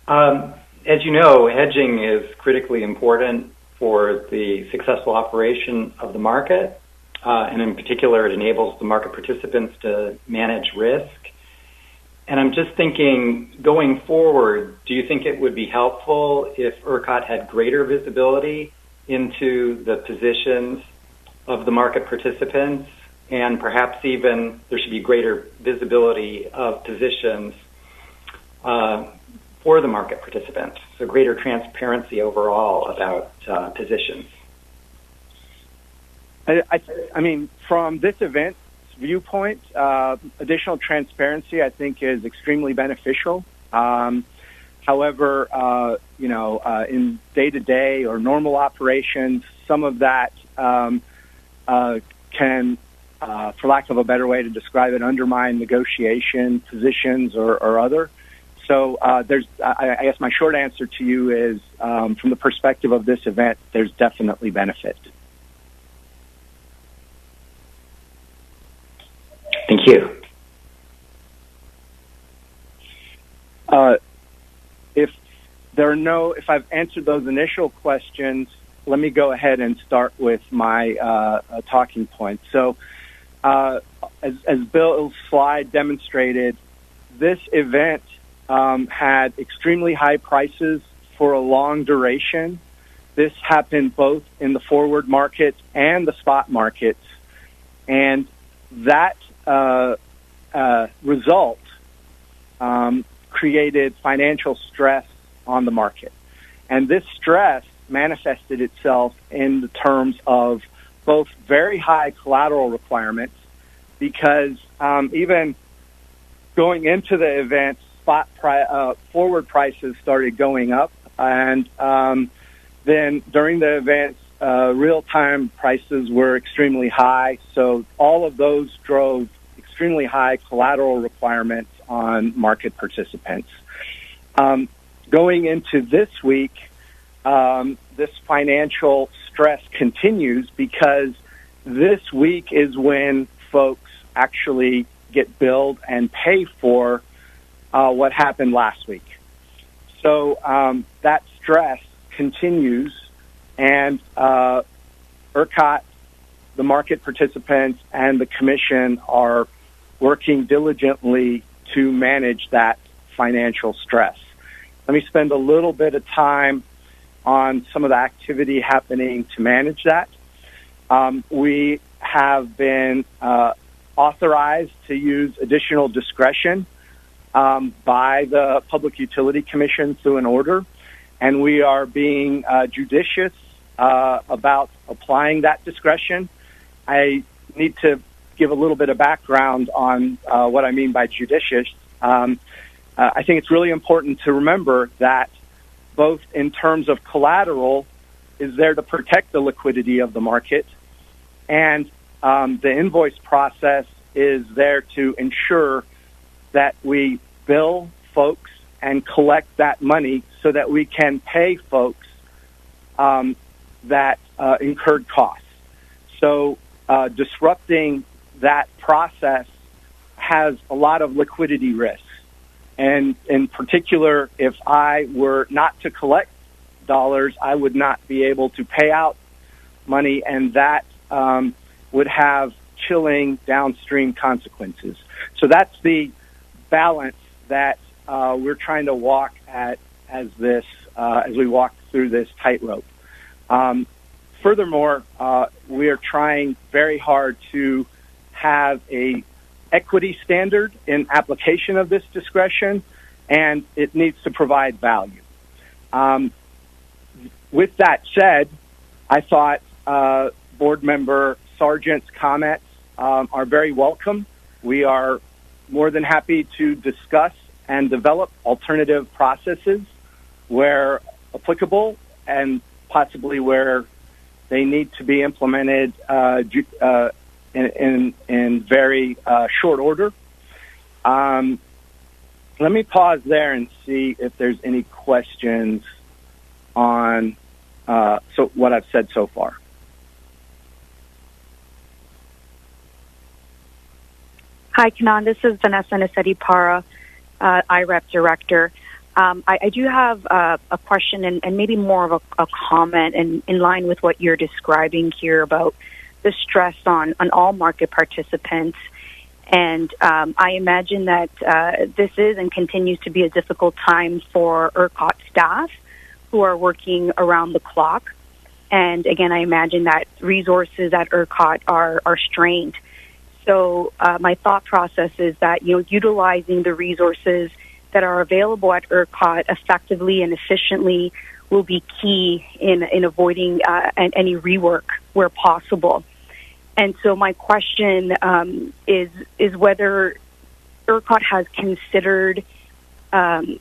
As you know, hedging is critically important for the successful operation of the market, and in particular, it enables the market participants to manage risk. And I'm just thinking, going forward, do you think it would be helpful if Ercot had greater visibility into the positions of the market participants, and perhaps even there should be greater visibility of positions for the market participants, so greater transparency overall about positions? I mean, from this event's viewpoint, additional transparency, I think, is extremely beneficial. However, in day-to-day or normal operations, some of that can, for lack of a better way to describe it, undermine negotiation positions or other. So I guess my short answer to you is, from the perspective of this event, there's definitely benefit. Thank you. If I've answered those initial questions, let me go ahead and start with my talking points. So, as Bill's slide demonstrated, this event had extremely high prices for a long duration. This happened both in the forward market and the spot markets, and that result created financial stress on the market. And this stress manifested itself in the terms of both very high collateral requirements, because even going into the event, forward prices started going up, and then during the event, real-time prices were extremely high. So all of those drove extremely high collateral requirements on market participants. Going into this week, this financial stress continues because this week is when folks actually get billed and pay for what happened last week. So that stress continues, and Ercot, the market participants, and the commission are working diligently to manage that financial stress. Let me spend a little bit of time on some of the activity happening to manage that. We have been authorized to use additional discretion by the Public Utility Commission through an order, and we are being judicious about applying that discretion. I need to give a little bit of background on what I mean by judicious. I think it's really important to remember that both in terms of collateral is there to protect the liquidity of the market, and the invoice process is there to ensure that we bill folks and collect that money so that we can pay folks that incurred costs. So disrupting that process has a lot of liquidity risks. And in particular, if I were not to collect dollars, I would not be able to pay out money, and that would have chilling downstream consequences. So that's the balance that we're trying to walk at as we walk through this tightrope. Furthermore, we are trying very hard to have a equity standard in application of this discretion, and it needs to provide value. With that said, I thought Board Member Sargent's comments are very welcome. We are more than happy to discuss and develop alternative processes where applicable and possibly where they need to be implemented in very short order. Let me pause there and see if there's any questions on what I've said so far. Hi, Kanan. This is Vanessa Nasetti-Para, IREP Director. I do have a question and maybe more of a comment in line with what you're describing here about the stress on all market participants. And I imagine that this is and continues to be a difficult time for Ercot staff who are working around the clock. And again, I imagine that resources at Ercot are strained. So my thought process is that, utilizing the resources that are available at Ercot effectively and efficiently will be key in avoiding any rework where possible. And so my question is whether Ercot has considered an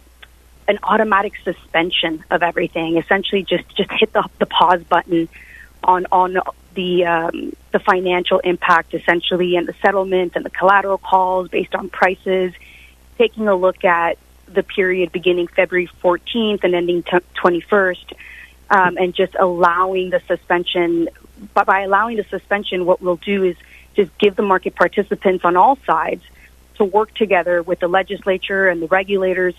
automatic suspension of everything, essentially just hit the pause button on the financial impact, essentially, and the settlement and the collateral calls based on prices, taking a look at the period beginning February 14th and ending 21st, and just allowing the suspension. But by allowing the suspension, what we'll do is just give the market participants on all sides to work together with the legislature and the regulators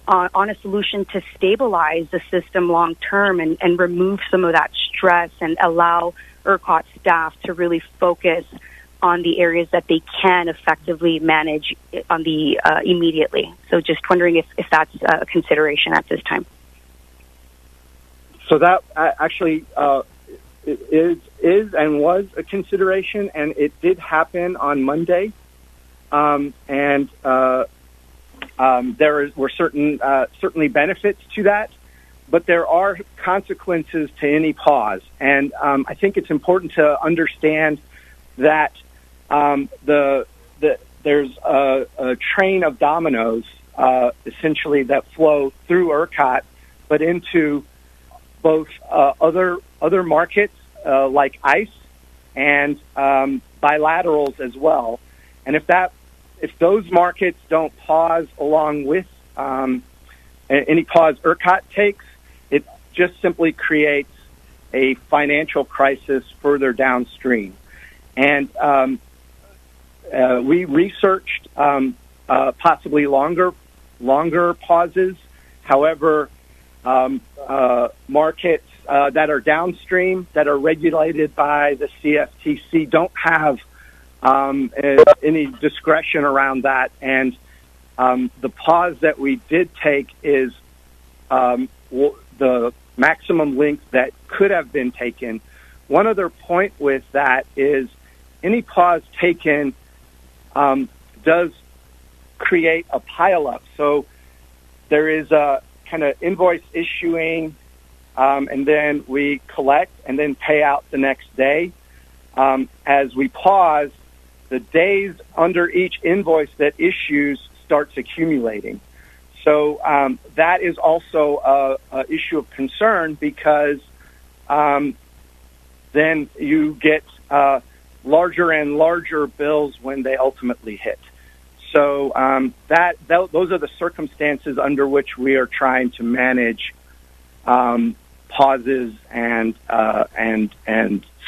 on a solution to stabilize the system long term and remove some of that stress and allow Ercot staff to really focus on the areas that they can effectively manage on the immediately. So just wondering if that's a consideration at this time. So that actually is and was a consideration, and it did happen on Monday. There were certainly benefits to that, but there are consequences to any pause. And I think it's important to understand that there's a train of dominoes essentially that flow through Ercot, but into both other markets like ICE and bilaterals as well. And if those markets don't pause along with any pause Ercot takes, it just simply creates a financial crisis further downstream. And we researched possibly longer pauses. However, markets that are downstream, that are regulated by the CFTC, don't have any discretion around that. And the pause that we did take is the maximum length that could have been taken. One other point with that is any pause taken does create a pileup. So there is a kind of invoice issuing, and then we collect and then pay out the next day. As we pause, the days under each invoice that issues starts accumulating. So that is also a issue of concern because then you get larger and larger bills when they ultimately hit. So those are the circumstances under which we are trying to manage pauses and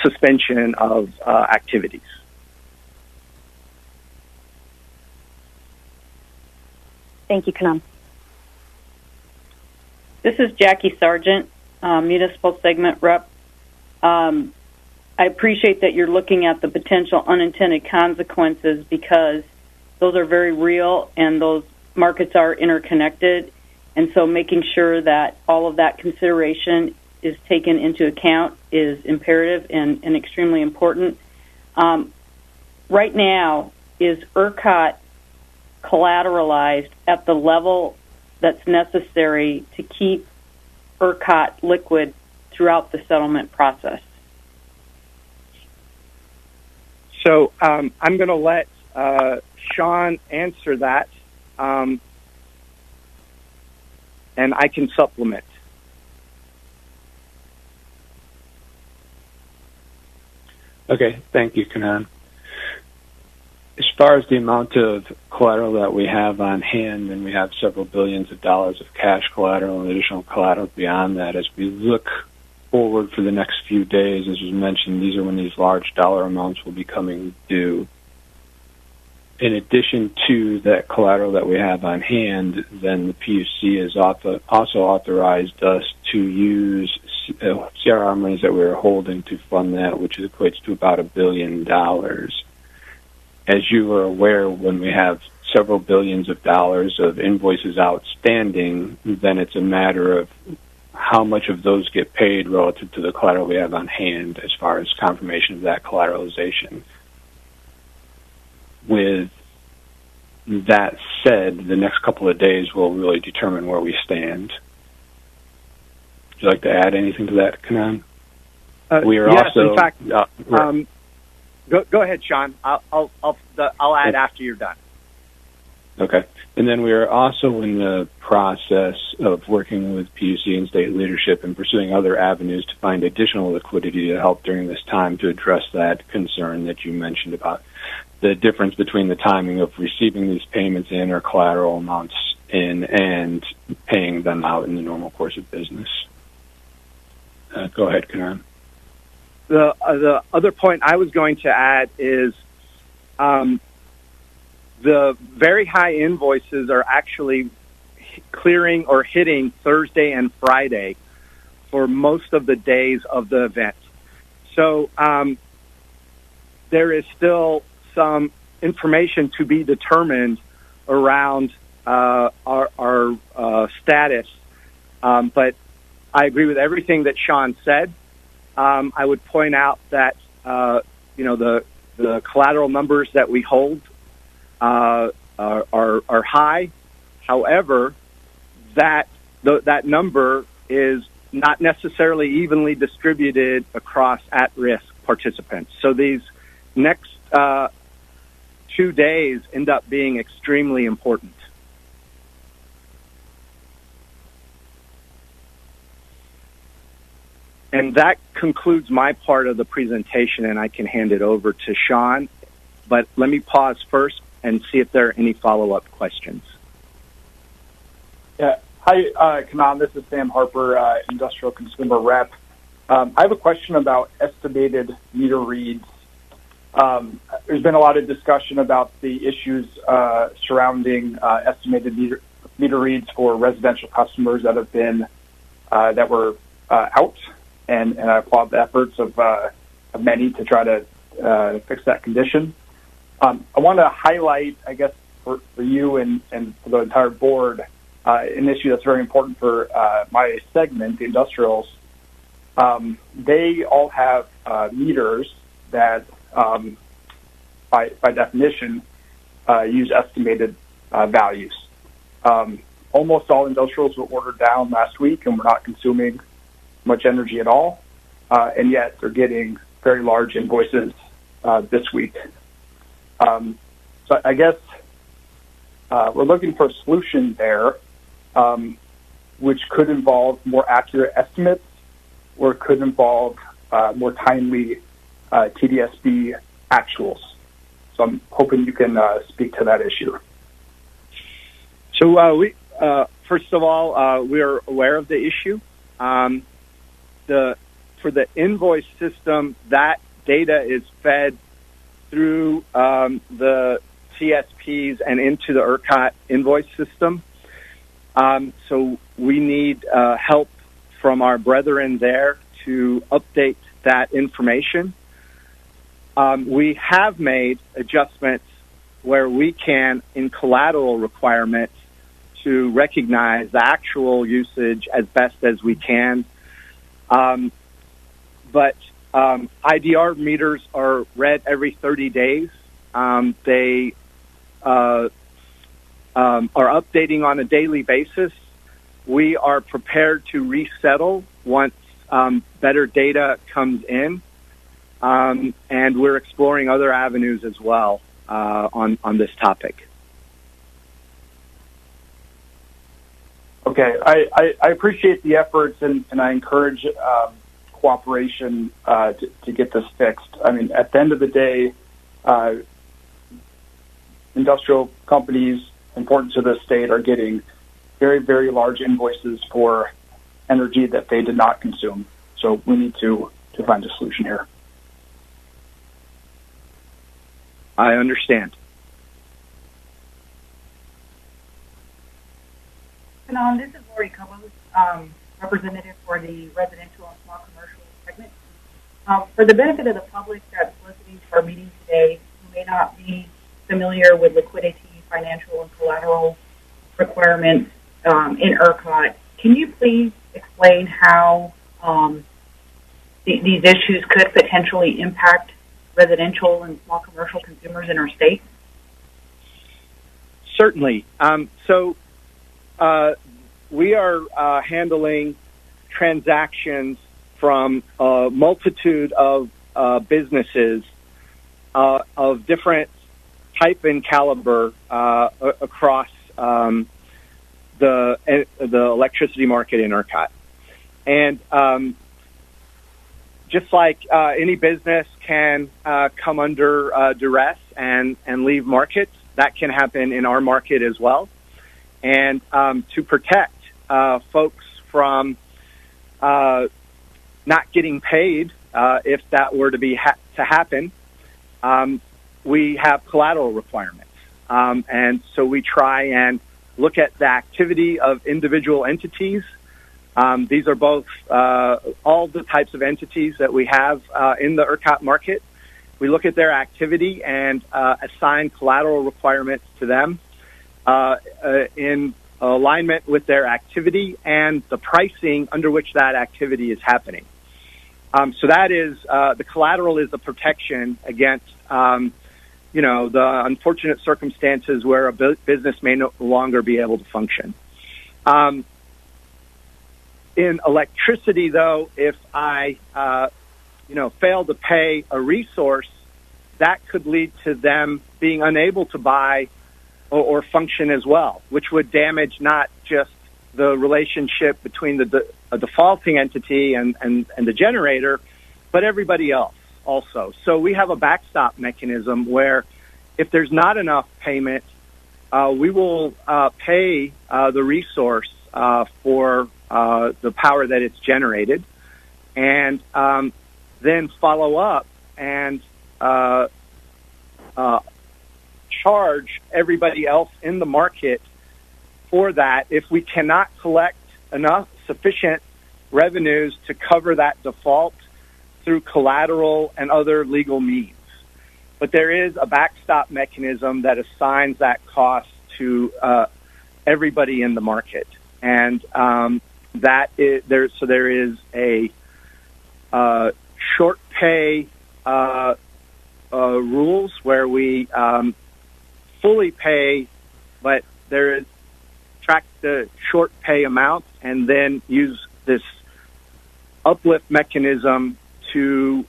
suspension of activities. Thank you, Kanan. This is Jackie Sargent, Municipal Segment Rep. I appreciate that you're looking at the potential unintended consequences because those are very real and those markets are interconnected. And so making sure that all of that consideration is taken into account is imperative and extremely important. Right now, is Ercot collateralized at the level that's necessary to keep Ercot liquid throughout the settlement process? So I'm going to let Sean answer that, and I can supplement. Okay, thank you, Kanan. As far as the amount of collateral that we have on hand, and we have several billions of dollars of cash collateral and additional collateral beyond that, as we look forward for the next few days, as was mentioned, these are when these large dollar amounts will be coming due. In addition to that collateral that we have on hand, then the PUC has also authorized us to use CRR monies that we are holding to fund that, which equates to about $1 billion. As you are aware, when we have several billions of dollars of invoices outstanding, then it's a matter of how much of those get paid relative to the collateral we have on hand as far as confirmation of that collateralization. With that said, the next couple of days will really determine where we stand. Would you like to add anything to that, Kanan? We are yes, also, in fact, go ahead, Sean. I'll add after you're done. Okay. And then we are also in the process of working with PUC and state leadership and pursuing other avenues to find additional liquidity to help during this time to address that concern that you mentioned about the difference between the timing of receiving these payments in or collateral amounts in and paying them out in the normal course of business. Go ahead, Kanan. The other point I was going to add is the very high invoices are actually clearing or hitting Thursday and Friday for most of the days of the event. So there is still some information to be determined around our status. But I agree with everything that Sean said. I would point out that the collateral numbers that we hold are high. However, that number is not necessarily evenly distributed across at-risk participants. So these next 2 days end up being extremely important. And that concludes my part of the presentation, and I can hand it over to Sean. But let me pause first and see if there are any follow-up questions. Yeah. Hi, Kanan. This is Sam Harper, Industrial Consumer Rep. I have a question about estimated meter reads. There's been a lot of discussion about the issues surrounding estimated meter reads for residential customers that have been that were out, and I applaud the efforts of many to try to fix that condition. I want to highlight, I guess, for you and for the entire board, an issue that's very important for my segment, the industrials. They all have meters that, by definition, use estimated values. Almost all industrials were ordered down last week, and we're not consuming much energy at all, and yet they're getting very large invoices this week. So I guess we're looking for a solution there, which could involve more accurate estimates, or it could involve more timely TDSB actuals. So I'm hoping you can speak to that issue. So we first of all, we're aware of the issue. For the invoice system, that data is fed through the CSPs and into the Ercot invoice system. So we need help from our brethren there to update that information. We have made adjustments where we can, in collateral requirements, to recognize the actual usage as best as we can. But IDR meters are read every 30 days. They are updating on a daily basis. We are prepared to resettle once better data comes in, and we're exploring other avenues as well on this topic. Okay, I appreciate the efforts, and I encourage cooperation to get this fixed. I mean, at the end of the day, industrial companies important to the state are getting very, very large invoices for energy that they did not consume. So we need to find a solution here. I understand. Kanan, this is Lori Cobos, representative for the residential and small commercial segment. For the benefit of the public that's listening to our meeting today, who may not be familiar with liquidity, financial, and collateral requirements in Ercot, can you please explain how these issues could potentially impact residential and small commercial consumers in our state? Certainly. We are handling transactions from a multitude of businesses of different type and caliber across the electricity market in Ercot. And just like any business can come under duress and leave markets, that can happen in our market as well. And to protect folks from not getting paid if that were to be to happen, we have collateral requirements. And so we try and look at the activity of individual entities. These are both all the types of entities that we have in the Ercot market. We look at their activity and assign collateral requirements to them in alignment with their activity and the pricing under which that activity is happening. So that is the collateral is a protection against the unfortunate circumstances where a business may no longer be able to function. In electricity, though, if I fail to pay a resource, that could lead to them being unable to buy or function as well, which would damage not just the relationship between the defaulting entity and the generator, but everybody else also. So we have a backstop mechanism where if there's not enough payment, we will pay the resource for the power that it's generated, and then follow up and charge everybody else in the market for that if we cannot collect enough sufficient revenues to cover that default through collateral and other legal means. But there is a backstop mechanism that assigns that cost to everybody in the market, and that is there. So there is a short pay rules where we fully pay, but there is track the short pay amount and then use this uplift mechanism to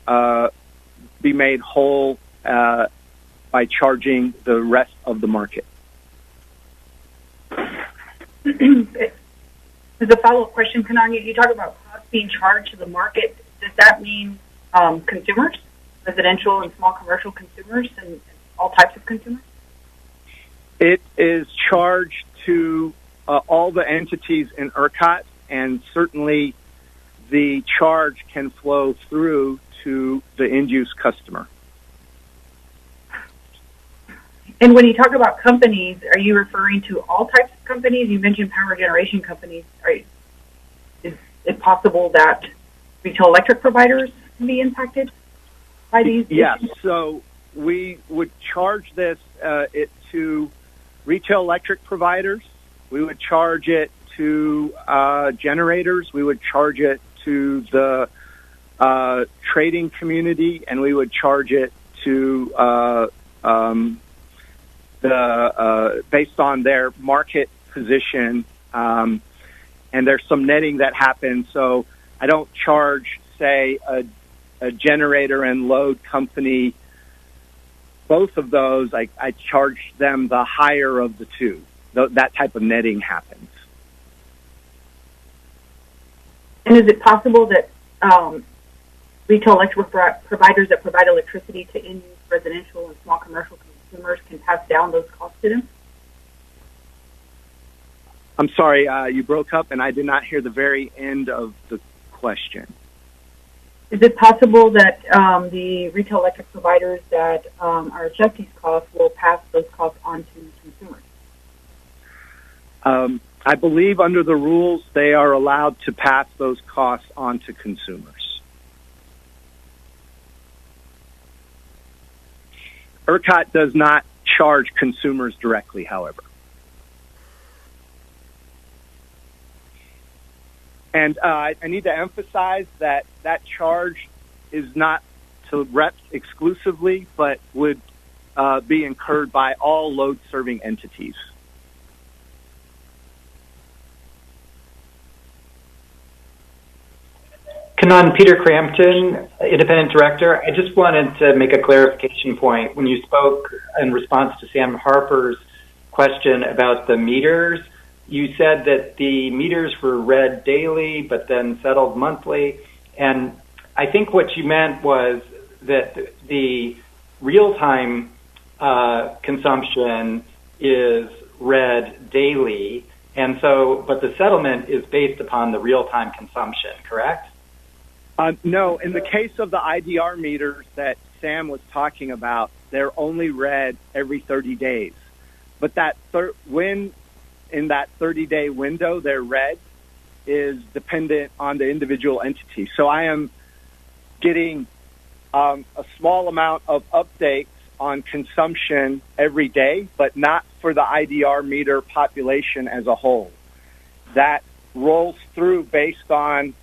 be made whole by charging the rest of the market. As a follow-up question, Kanan, you talk about costs being charged to the market. Does that mean consumers, residential and small commercial consumers, and all types of consumers? It is charged to all the entities in Ercot, and certainly the charge can flow through to the end-use customer. And when you talk about companies, are you referring to all types of companies? You mentioned power generation companies. Is it possible that retail electric providers can be impacted by these? Yes. Issues? So we would charge this to retail electric providers. We would charge it to generators. We would charge it to the trading community, and we would charge it to based on their market position, and there's some netting that happens. So I don't charge, say, a generator and load company, both of those. I charge them the higher of the two. That type of netting happens. And is it possible that retail electric providers that provide electricity to end-use residential and small commercial consumers can pass down those costs to them? I'm sorry, you broke up, and I did not hear the very end of the question. Is it possible that the retail electric providers that are assessed these costs will pass those costs on to consumers? I believe under the rules they are allowed to pass those costs on to consumers. Ercot does not charge consumers directly, however. And I need to emphasize that that charge is not to reps exclusively, but would be incurred by all load-serving entities. Kanan, Peter Crampton, Independent Director. I just wanted to make a clarification point. When you spoke in response to Sam Harper's question about the meters, you said that the meters were read daily but then settled monthly. And I think what you meant was that the real-time consumption is read daily, and so, but the settlement is based upon the real-time consumption, correct? No, in the case of the IDR meters that Sam was talking about, they're only read every 30 days. But that when in that 30-day window they're read is dependent on the individual entity. So I am getting a small amount of updates on consumption every day, but not for the IDR meter population as a whole. That rolls through based on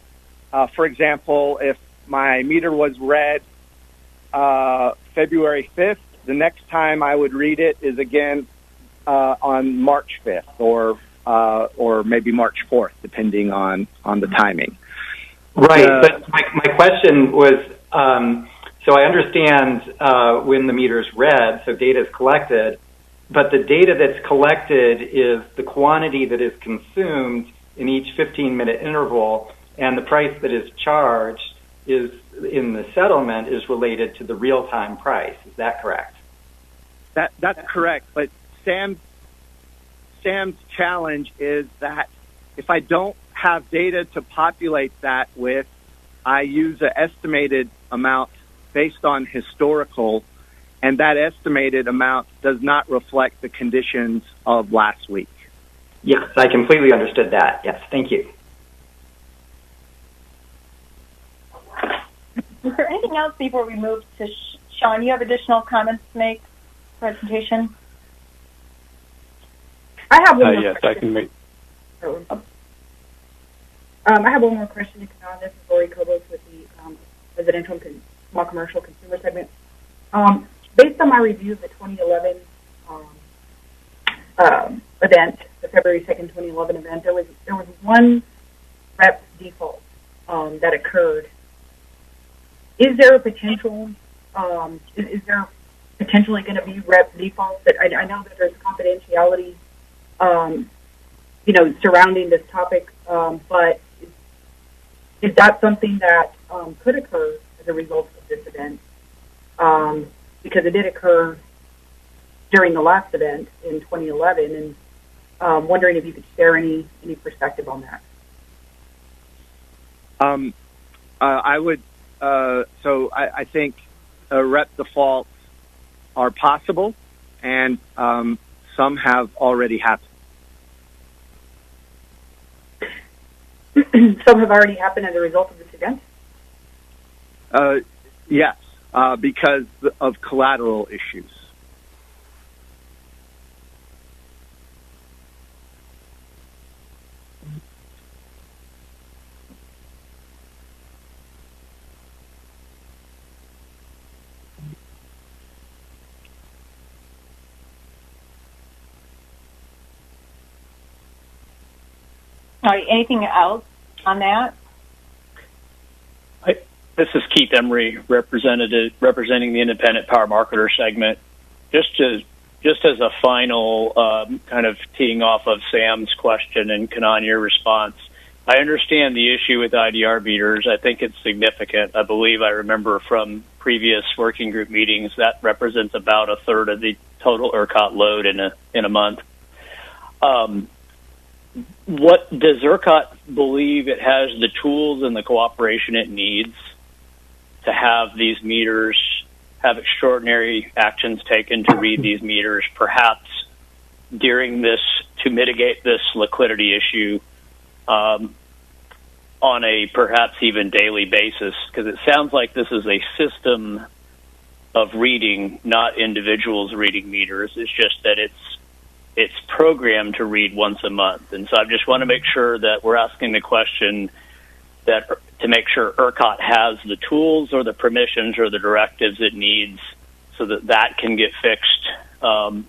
for example, if my meter was read February 5th, the next time I would read it is again on March 5th or maybe March 4th, depending on the timing. Right, but my question was, so I understand when the meter is read, so data is collected, but the data that's collected is the quantity that is consumed in each 15-minute interval, and the price that is charged is in the settlement is related to the real-time price. Is that correct? That's correct. But Sam's challenge is that if I don't have data to populate that with, I use an estimated amount based on historical, and that estimated amount does not reflect the conditions of last week. Yes, I completely understood that. Yes, thank you. Is there anything else before we move to Sean? You have additional comments to make? Presentation. I have one more yes, question. I can make. I have one more question to come on. This is Lori Kobos with the Residential and Small Commercial Consumer segment. Based on my review of the 2011 event, the February 2nd, 2011 event, there was one rep default that occurred. Is there a potential? Is there potentially going to be rep defaults? That I know that there's confidentiality, surrounding this topic, but is that something that could occur as a result of this event? Because it did occur during the last event in 2011, and wondering if you could share any perspective on that. I would. I think rep defaults are possible, and some have already happened. Some have already happened as a result of this event? Yes, because of collateral issues. All right, anything else on that? This is Keith Emery, representing the independent power marketer segment. Just as a final kind of teeing off of Sam's question and Kanan, your response, I understand the issue with IDR meters. I think it's significant. I believe I remember from previous working group meetings that represents about a third of the total ERCOT load in a month. What does ERCOT believe it has the tools and the cooperation it needs to have these meters, have extraordinary actions taken to read these meters, perhaps during this, to mitigate this liquidity issue on a perhaps even daily basis? Because it sounds like this is a system of reading, not individuals reading meters. It's just that it's programmed to read once a month. And so I just want to make sure that we're asking the question that to make sure ERCOT has the tools or the permissions or the directives it needs so that can get fixed and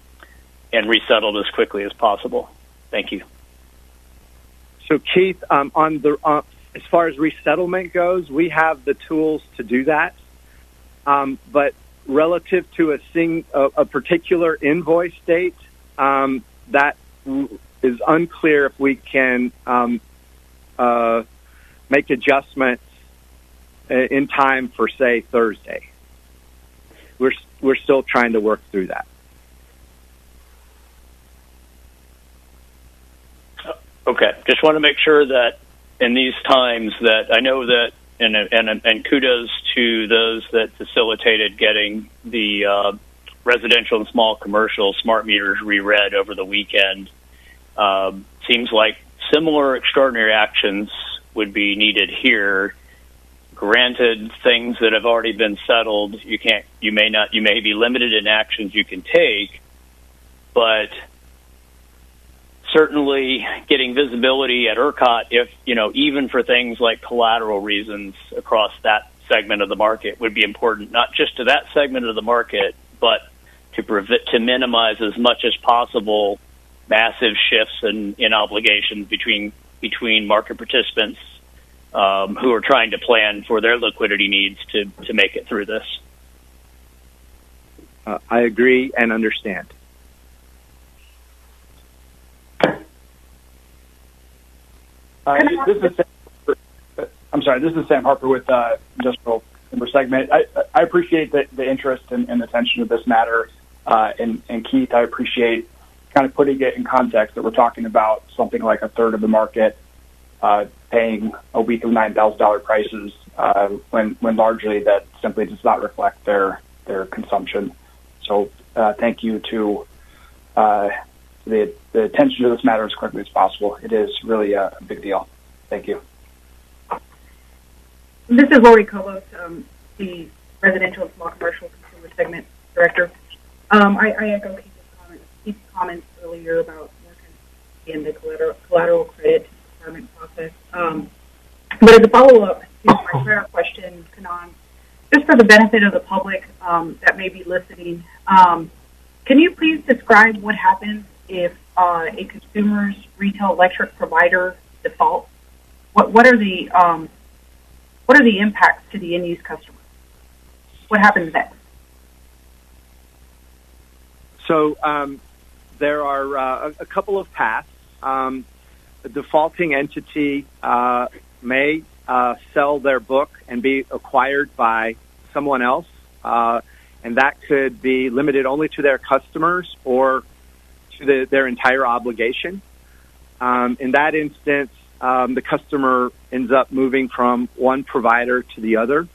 resettled as quickly as possible. Thank you. So Keith, as far as resettlement goes, we have the tools to do that. But relative to a particular invoice date, that is unclear if we can make adjustments in time for, say, Thursday. We're still trying to work through that. Okay, just want to make sure that in these times that I know that, and kudos to those that facilitated getting the residential and small commercial smart meters reread over the weekend. Seems like similar extraordinary actions would be needed here. Granted, things that have already been settled, you may be limited in actions you can take, but certainly getting visibility at ERCOT, if even for things like collateral reasons across that segment of the market, would be important, not just to that segment of the market, but to minimize as much as possible massive shifts in obligations between market participants who are trying to plan for their liquidity needs to make it through this. I agree and understand. This is Sam Harper with Industrial Timber Segment. I appreciate the interest and attention to this matter. And Keith, I appreciate kind of putting it in context that we're talking about something like a third of the market paying a week of $9,000 prices when largely that simply does not reflect their consumption. So thank you to the attention to this matter as quickly as possible. It is really a big deal. Thank you. This is Lori Cobos, the Residential and Small Commercial Consumer Segment Director. I echo Keith's comments earlier about more transparency in the collateral credit requirement process. But as a follow-up to my prior question, Kanan, just for the benefit of the public that may be listening, can you please describe what happens if a consumer's retail electric provider defaults? What are the impacts to the end-use customer? What happens next? So there are a couple of paths. The defaulting entity may sell their book and be acquired by someone else, and that could be limited only to their customers or to their entire obligation. In that instance, the customer ends up moving from one provider to the other.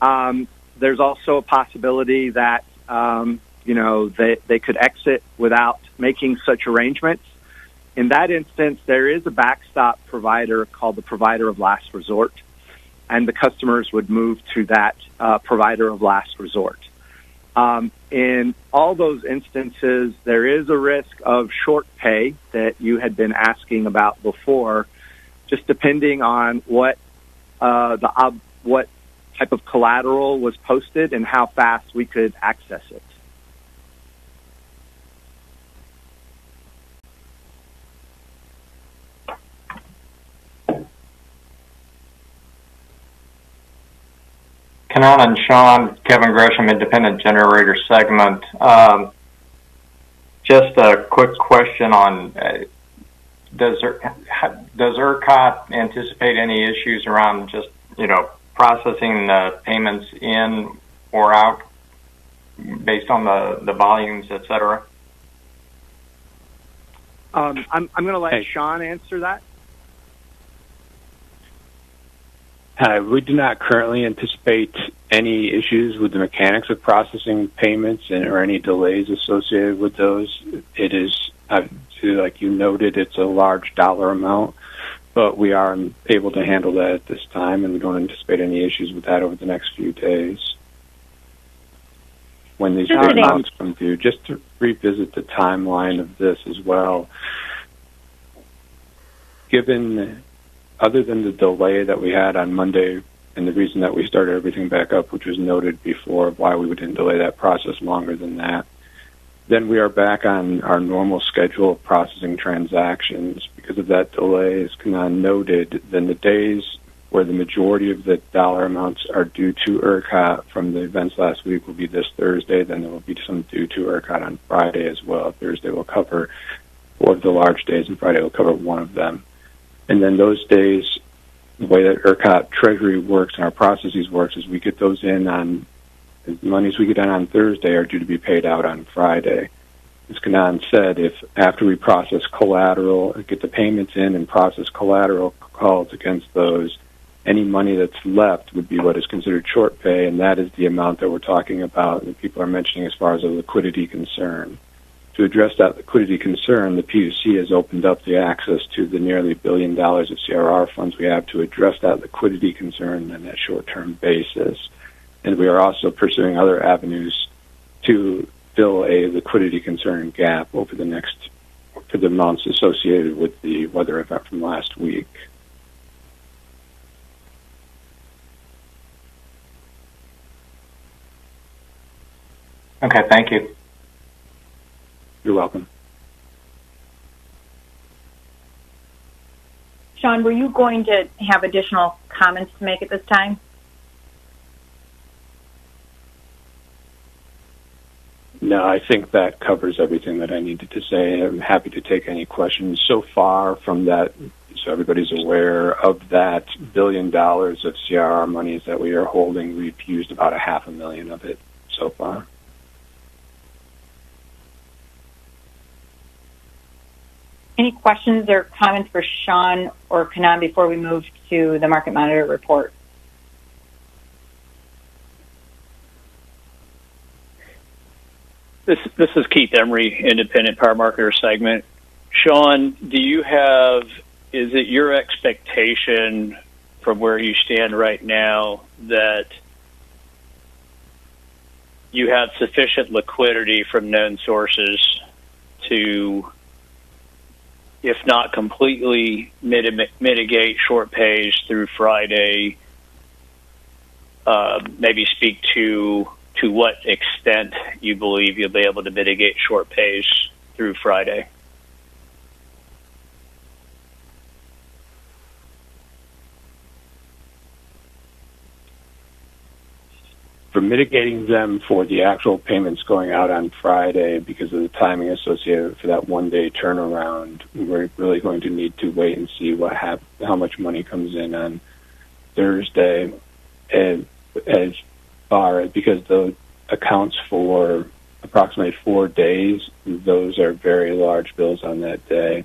There's also a possibility that they could exit without making such arrangements. In that instance, there is a backstop provider called the provider of last resort, and the customers would move to that provider of last resort. In all those instances, there is a risk of short pay that you had been asking about before, just depending on what type of collateral was posted and how fast we could access it. Kanan and Sean, Kevin Gresham, Independent Generator Segment. Just a quick question on, does Ercot anticipate any issues around just, processing the payments in or out based on the volumes, et cetera? I'm going to let Sean answer that. We do not currently anticipate any issues with the mechanics of processing payments or any delays associated with those. It is, like you noted, it's a large dollar amount, but we are able to handle that at this time, and we don't anticipate any issues with that over the next few days when these amounts come due. Just to revisit the timeline of this as well, other than the delay that we had on Monday and the reason that we started everything back up, which was noted before, why we didn't delay that process longer than that, then we are back on our normal schedule of processing transactions. Because of that delay, as Kanan noted, then the days where the majority of the dollar amounts are due to Ercot from the events last week will be this Thursday. Then there will be some due to Ercot on Friday as well. Thursday will cover 4 of the large days, and Friday will cover 1 of them. And then those days, the way that Ercot Treasury works and our processes works is we get those in on, the monies we get in on Thursday are due to be paid out on Friday. As Kanan said, if after we process collateral, get the payments in and process collateral calls against those, any money that's left would be what is considered short pay, and that is the amount that we're talking about that people are mentioning as far as a liquidity concern. To address that liquidity concern, the PUC has opened up the access to the nearly $1 billion of CRR funds we have to address that liquidity concern on that short-term basis. And we are also pursuing other avenues to fill a liquidity concern gap for the months associated with the weather event from last week. Okay, thank you. You're welcome. Sean, were you going to have additional comments to make at this time? No, I think that covers everything that I needed to say. I'm happy to take any questions. So far from that, so everybody's aware of that $1 billion of CRR monies that we are holding, we've used about $500,000 of it so far. Any questions or comments for Sean or Kanan before we move to the market monitor report? This is Keith Emery, Independent Power Marketer segment. Sean, is it your expectation from where you stand right now that you have sufficient liquidity from known sources to, if not completely mitigate short pays through Friday, maybe speak to what extent you believe you'll be able to mitigate short pays through Friday? For mitigating them for the actual payments going out on Friday, because of the timing associated for that one-day turnaround, we're really going to need to wait and see how much money comes in on Thursday, and because the accounts for approximately 4 days, those are very large bills on that day.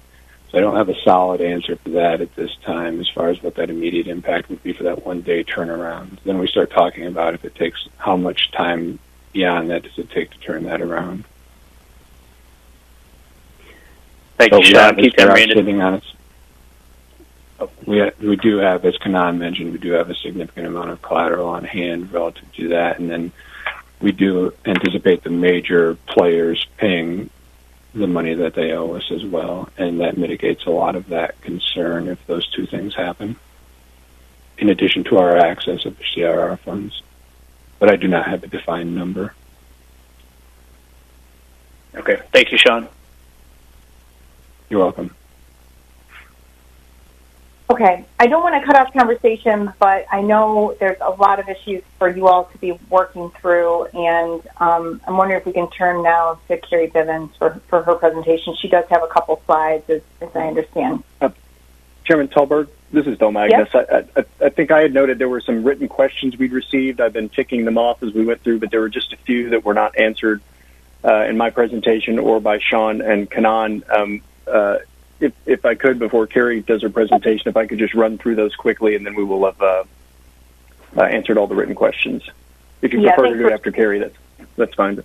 So I don't have a solid answer for that at this time as far as what that immediate impact would be for that one-day turnaround. Then we start talking about if it takes, how much time beyond that does it take to turn that around. Thank you, Sean. Keep that sitting on it. We do have, as Kanan mentioned, we do have a significant amount of collateral on hand relative to that, and then we do anticipate the major players paying the money that they owe us as well, and that mitigates a lot of that concern if those two things happen, in addition to our access of the CRR funds. But I do not have a defined number. Okay. Thank you, Sean. You're welcome. Okay, I don't want to cut off conversation, but I know there's a lot of issues for you all to be working through, and I'm wondering if we can turn now to Carrie Bivens for her presentation. She does have a couple slides, as I understand. Chairman Tolberg, this is Bill Magnus. Yep. I think I had noted there were some written questions we'd received. I've been ticking them off as we went through, but there were just a few that were not answered in my presentation or by Sean and Kanan. If I could, before Carrie does her presentation, if I could just run through those quickly, and then we will have answered all the written questions. If you prefer to do it after Carrie, that's fine.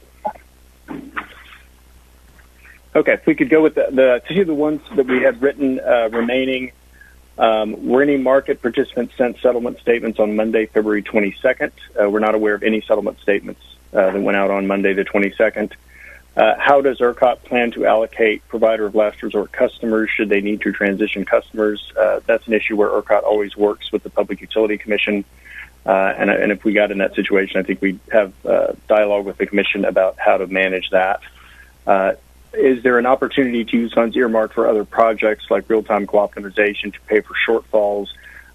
Okay, if we could go with the two of the ones that we had written remaining. Were any market participants sent settlement statements on Monday, February 22nd? We're not aware of any settlement statements that went out on Monday the 22nd. How does Ercot plan to allocate provider of last resort customers should they need to transition customers? That's an issue where Ercot always works with the Public Utility Commission. And if we got in that situation, I think we'd have dialogue with the Commission about how to manage that. Is there an opportunity to use funds earmarked for other projects like real-time co-optimization to pay for shortfalls?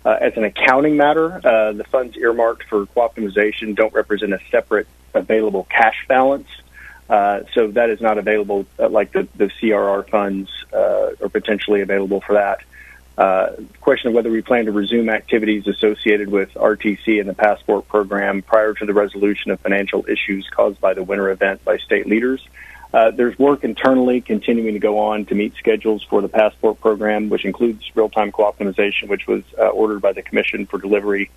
As an accounting matter, the funds earmarked for co-optimization don't represent a separate available cash balance. So that is not available like the CRR funds are potentially available for that. Question of whether we plan to resume activities associated with RTC and the Passport program prior to the resolution of financial issues caused by the winter event by state leaders. There's work internally continuing to go on to meet schedules for the Passport program, which includes real-time co-optimization, which was ordered by the Commission for delivery.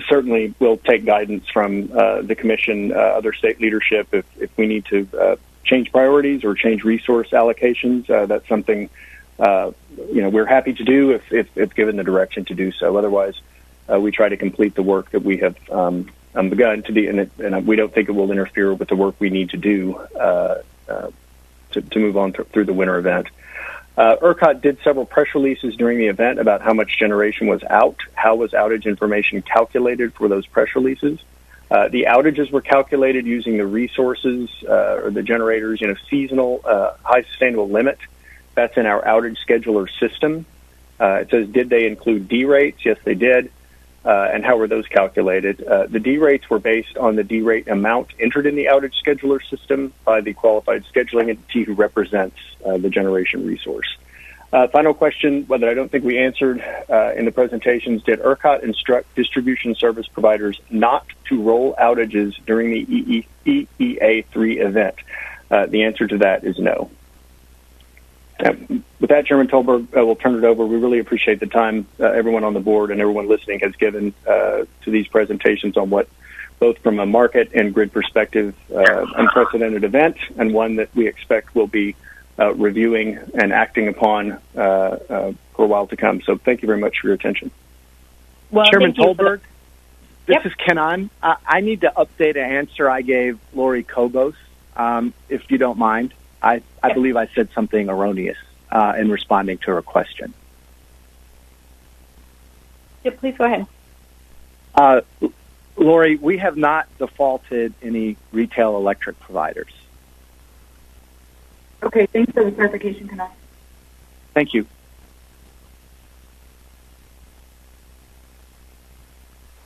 Certainly we'll take guidance from the Commission, other state leadership, if we need to change priorities or change resource allocations. That's something we're happy to do if given the direction to do so. Otherwise, we try to complete the work that we have begun to do, and we don't think it will interfere with the work we need to do to move on through the winter event. Ercot did several press releases during the event about how much generation was out. How was outage information calculated for those press releases? The outages were calculated using the resources or the generators, seasonal high sustainable limit. That's in our outage scheduler system. It says, did they include D rates? Yes, they did. And how were those calculated? The D rates were based on the D rate amount entered in the outage scheduler system by the qualified scheduling entity who represents the generation resource. Final question, whether I don't think we answered in the presentations, did Ercot instruct distribution service providers not to roll outages during the EEA3 event? The answer to that is no. With that, Chairman Tolberg, we'll turn it over. We really appreciate the time everyone on the board and everyone listening has given to these presentations on what, both from a market and grid perspective, unprecedented event, and one that we expect will be reviewing and acting upon for a while to come. So thank you very much for your attention. Well, Chairman Tolberg, this is Kenan. I need to update an answer I gave Lori Kobos, if you don't mind. I believe I said something erroneous in responding to her question. Yeah, please go ahead. Lori, we have not defaulted any retail electric providers. Okay, thanks for the clarification, Kenan. Thank you.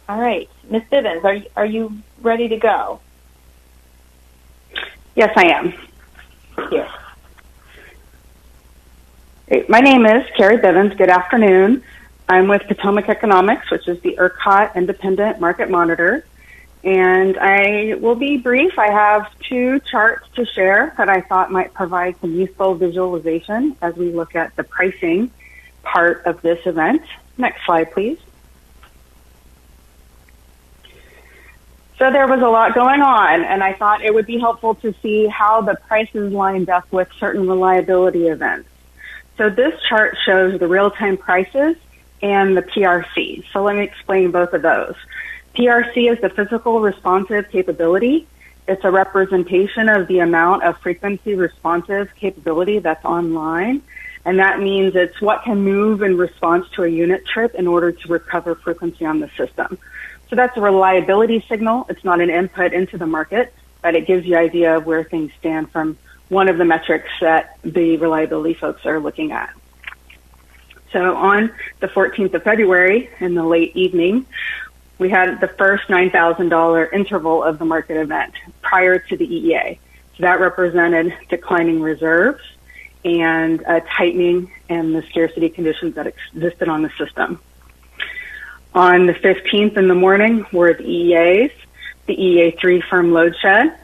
All right. Ms. Bivens, are you ready to go? Yes, I am. Here. Hey, my name is Carrie Bivens. Good afternoon. I'm with Potomac Economics, which is the Ercot Independent Market Monitor. And I will be brief. I have two charts to share that I thought might provide some useful visualization as we look at the pricing part of this event. Next slide, please. So there was a lot going on, and I thought it would be helpful to see how the prices lined up with certain reliability events. So this chart shows the real-time prices and the PRC. So let me explain both of those. PRC is the physical responsive capability. It's a representation of the amount of frequency responsive capability that's online. And that means it's what can move in response to a unit trip in order to recover frequency on the system. So that's a reliability signal. It's not an input into the market, but it gives you an idea of where things stand from one of the metrics that the reliability folks are looking at. So on the 14th of February in the late evening, we had the first $9,000 interval of the market event prior to the EEA. So that represented declining reserves and a tightening and the scarcity conditions that existed on the system. On the 15th in the morning were the EEAs, the EEA3 firm load shed.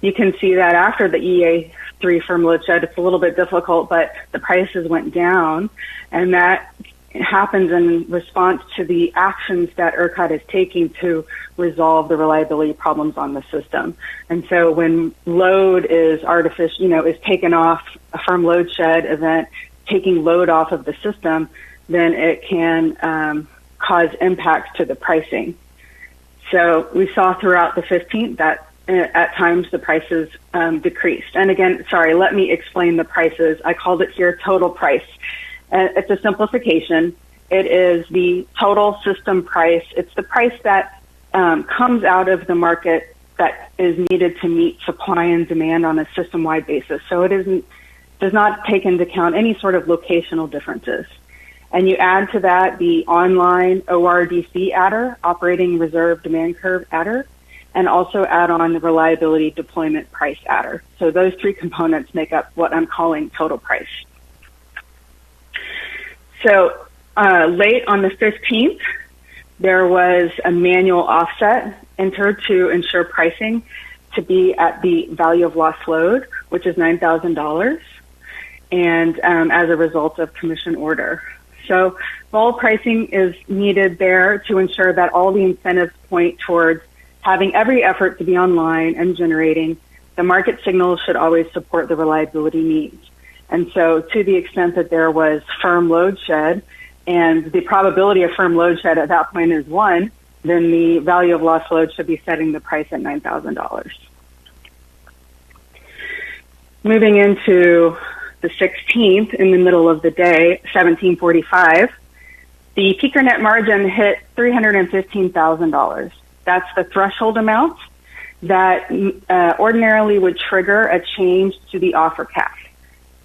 You can see that after the EEA3 firm load shed, it's a little bit difficult, but the prices went down, and that happens in response to the actions that Ercot is taking to resolve the reliability problems on the system. And so when load is is taken off, a firm load shed event, taking load off of the system, then it can cause impacts to the pricing. So we saw throughout the 15th that at times the prices decreased. And again, sorry, let me explain the prices. I called it here total price. It's a simplification. It is the total system price. It's the price that comes out of the market that is needed to meet supply and demand on a system-wide basis. So it does not take into account any sort of locational differences. And you add to that the online ORDC adder, operating reserve demand curve adder, and also add on the reliability deployment price adder. So those three components make up what I'm calling total price. So late on the 15th, there was a manual offset entered to ensure pricing to be at the value of lost load, which is $9,000, and as a result of commission order. So vol pricing is needed there to ensure that all the incentives point towards having every effort to be online and generating. The market signals should always support the reliability needs. And so to the extent that there was firm load shed, and the probability of firm load shed at that point is 1, then the value of lost load should be setting the price at $9,000. Moving into the 16th, in the middle of the day, 1745, the peaker net margin hit $315,000. That's the threshold amount that ordinarily would trigger a change to the offer cap.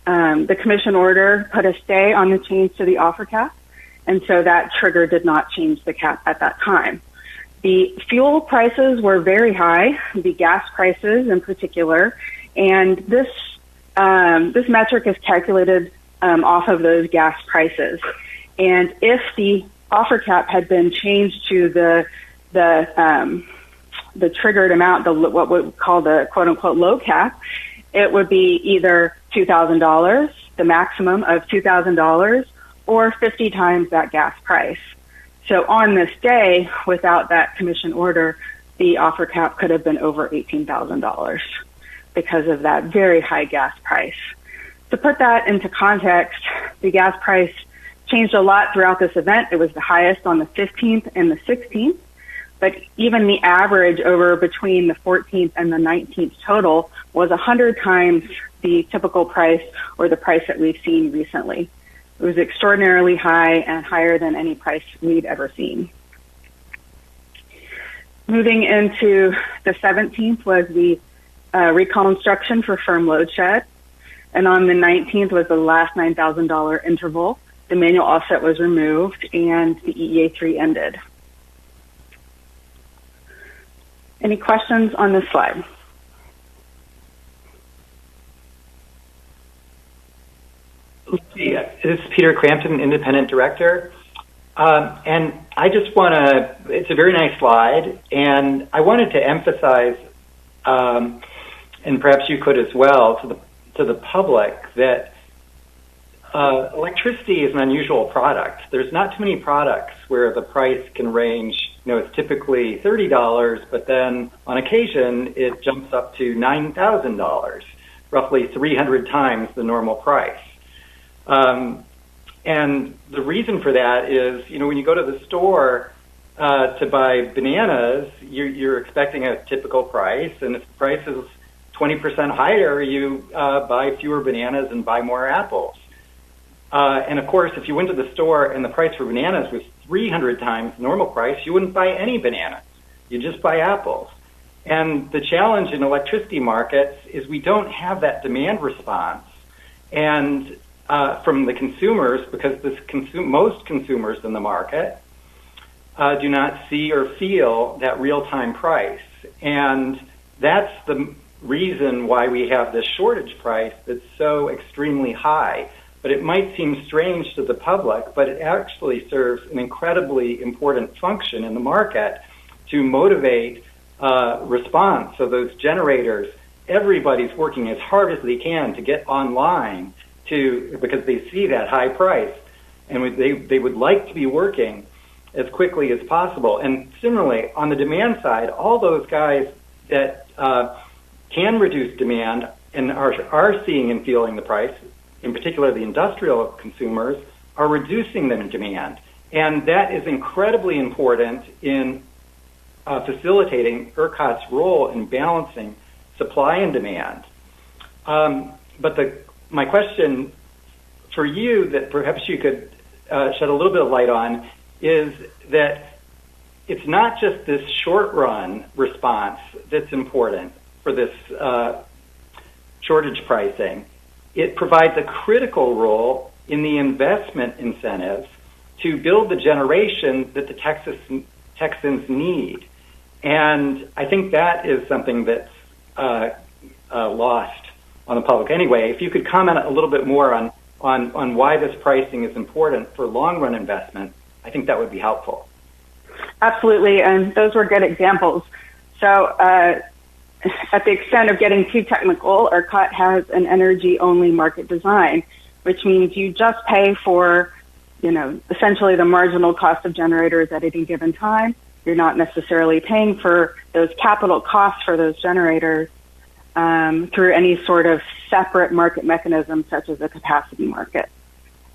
The commission order put a stay on the change to the offer cap, and so that trigger did not change the cap at that time. The fuel prices were very high, the gas prices in particular, and this metric is calculated off of those gas prices. And if the offer cap had been changed to the triggered amount, what we call the quote unquote low cap, it would be either $2,000 the maximum of $2,000 or 50 times that gas price. So on this day, without that commission order, the offer cap could have been over $18,000 because of that very high gas price. To put that into context, the gas price changed a lot throughout this event. It was the highest on the 15th and the 16th, but even the average over between the 14th and the 19th total was 100 times the typical price or the price that we've seen recently. It was extraordinarily high and higher than any price we'd ever seen. Moving into the 17th was the recall instruction for firm load shed. And on the 19th was the last $9,000 interval. The manual offset was removed and the EEA3 ended. Any questions on this slide? This is Peter Crampton, Independent Director. And I just want to, it's a very nice slide, and I wanted to emphasize, and perhaps you could as well, to the public that electricity is an unusual product. There's not too many products where the price can range, it's typically $30, but then on occasion it jumps up to $9,000, roughly 300 times the normal price. And the reason for that is, when you go to the store to buy bananas, you're expecting a typical price, and if the price is 20% higher, you buy fewer bananas and buy more apples. And of course, if you went to the store and the price for bananas was 300 times the normal price, you wouldn't buy any bananas. You just buy apples. And the challenge in electricity markets is we don't have that demand response. And from the consumers, because most consumers in the market do not see or feel that real-time price. And that's the reason why we have this shortage price that's so extremely high. But it might seem strange to the public, but it actually serves an incredibly important function in the market to motivate response. So those generators, everybody's working as hard as they can to get online because they see that high price, and they would like to be working as quickly as possible. And similarly, on the demand side, all those guys that can reduce demand and are seeing and feeling the price, in particular the industrial consumers, are reducing them in demand. And that is incredibly important in facilitating ERCOT's role in balancing supply and demand. But my question for you that perhaps you could shed a little bit of light on is that it's not just this short-run response that's important for this shortage pricing. It provides a critical role in the investment incentives to build the generation that the Texans need. And I think that is something that's lost on the public. Anyway, if you could comment a little bit more on why this pricing is important for long-run investment, I think that would be helpful. Absolutely, and those were good examples. So at the extent of getting too technical, Ercot has an energy-only market design, which means you just pay for, essentially the marginal cost of generators at any given time. You're not necessarily paying for those capital costs for those generators through any sort of separate market mechanism, such as a capacity market.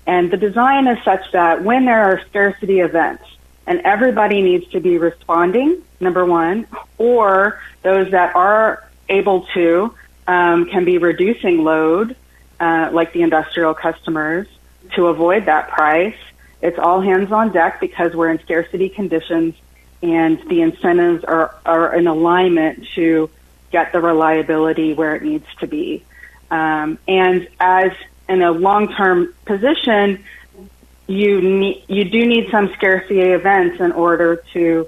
And the design is such that when there are scarcity events, and everybody needs to be responding, number one, or those that are able to can be reducing load, like the industrial customers, to avoid that price. It's all hands on deck because we're in scarcity conditions, and the incentives are in alignment to get the reliability where it needs to be. And as in a long-term position, you do need some scarcity events in order to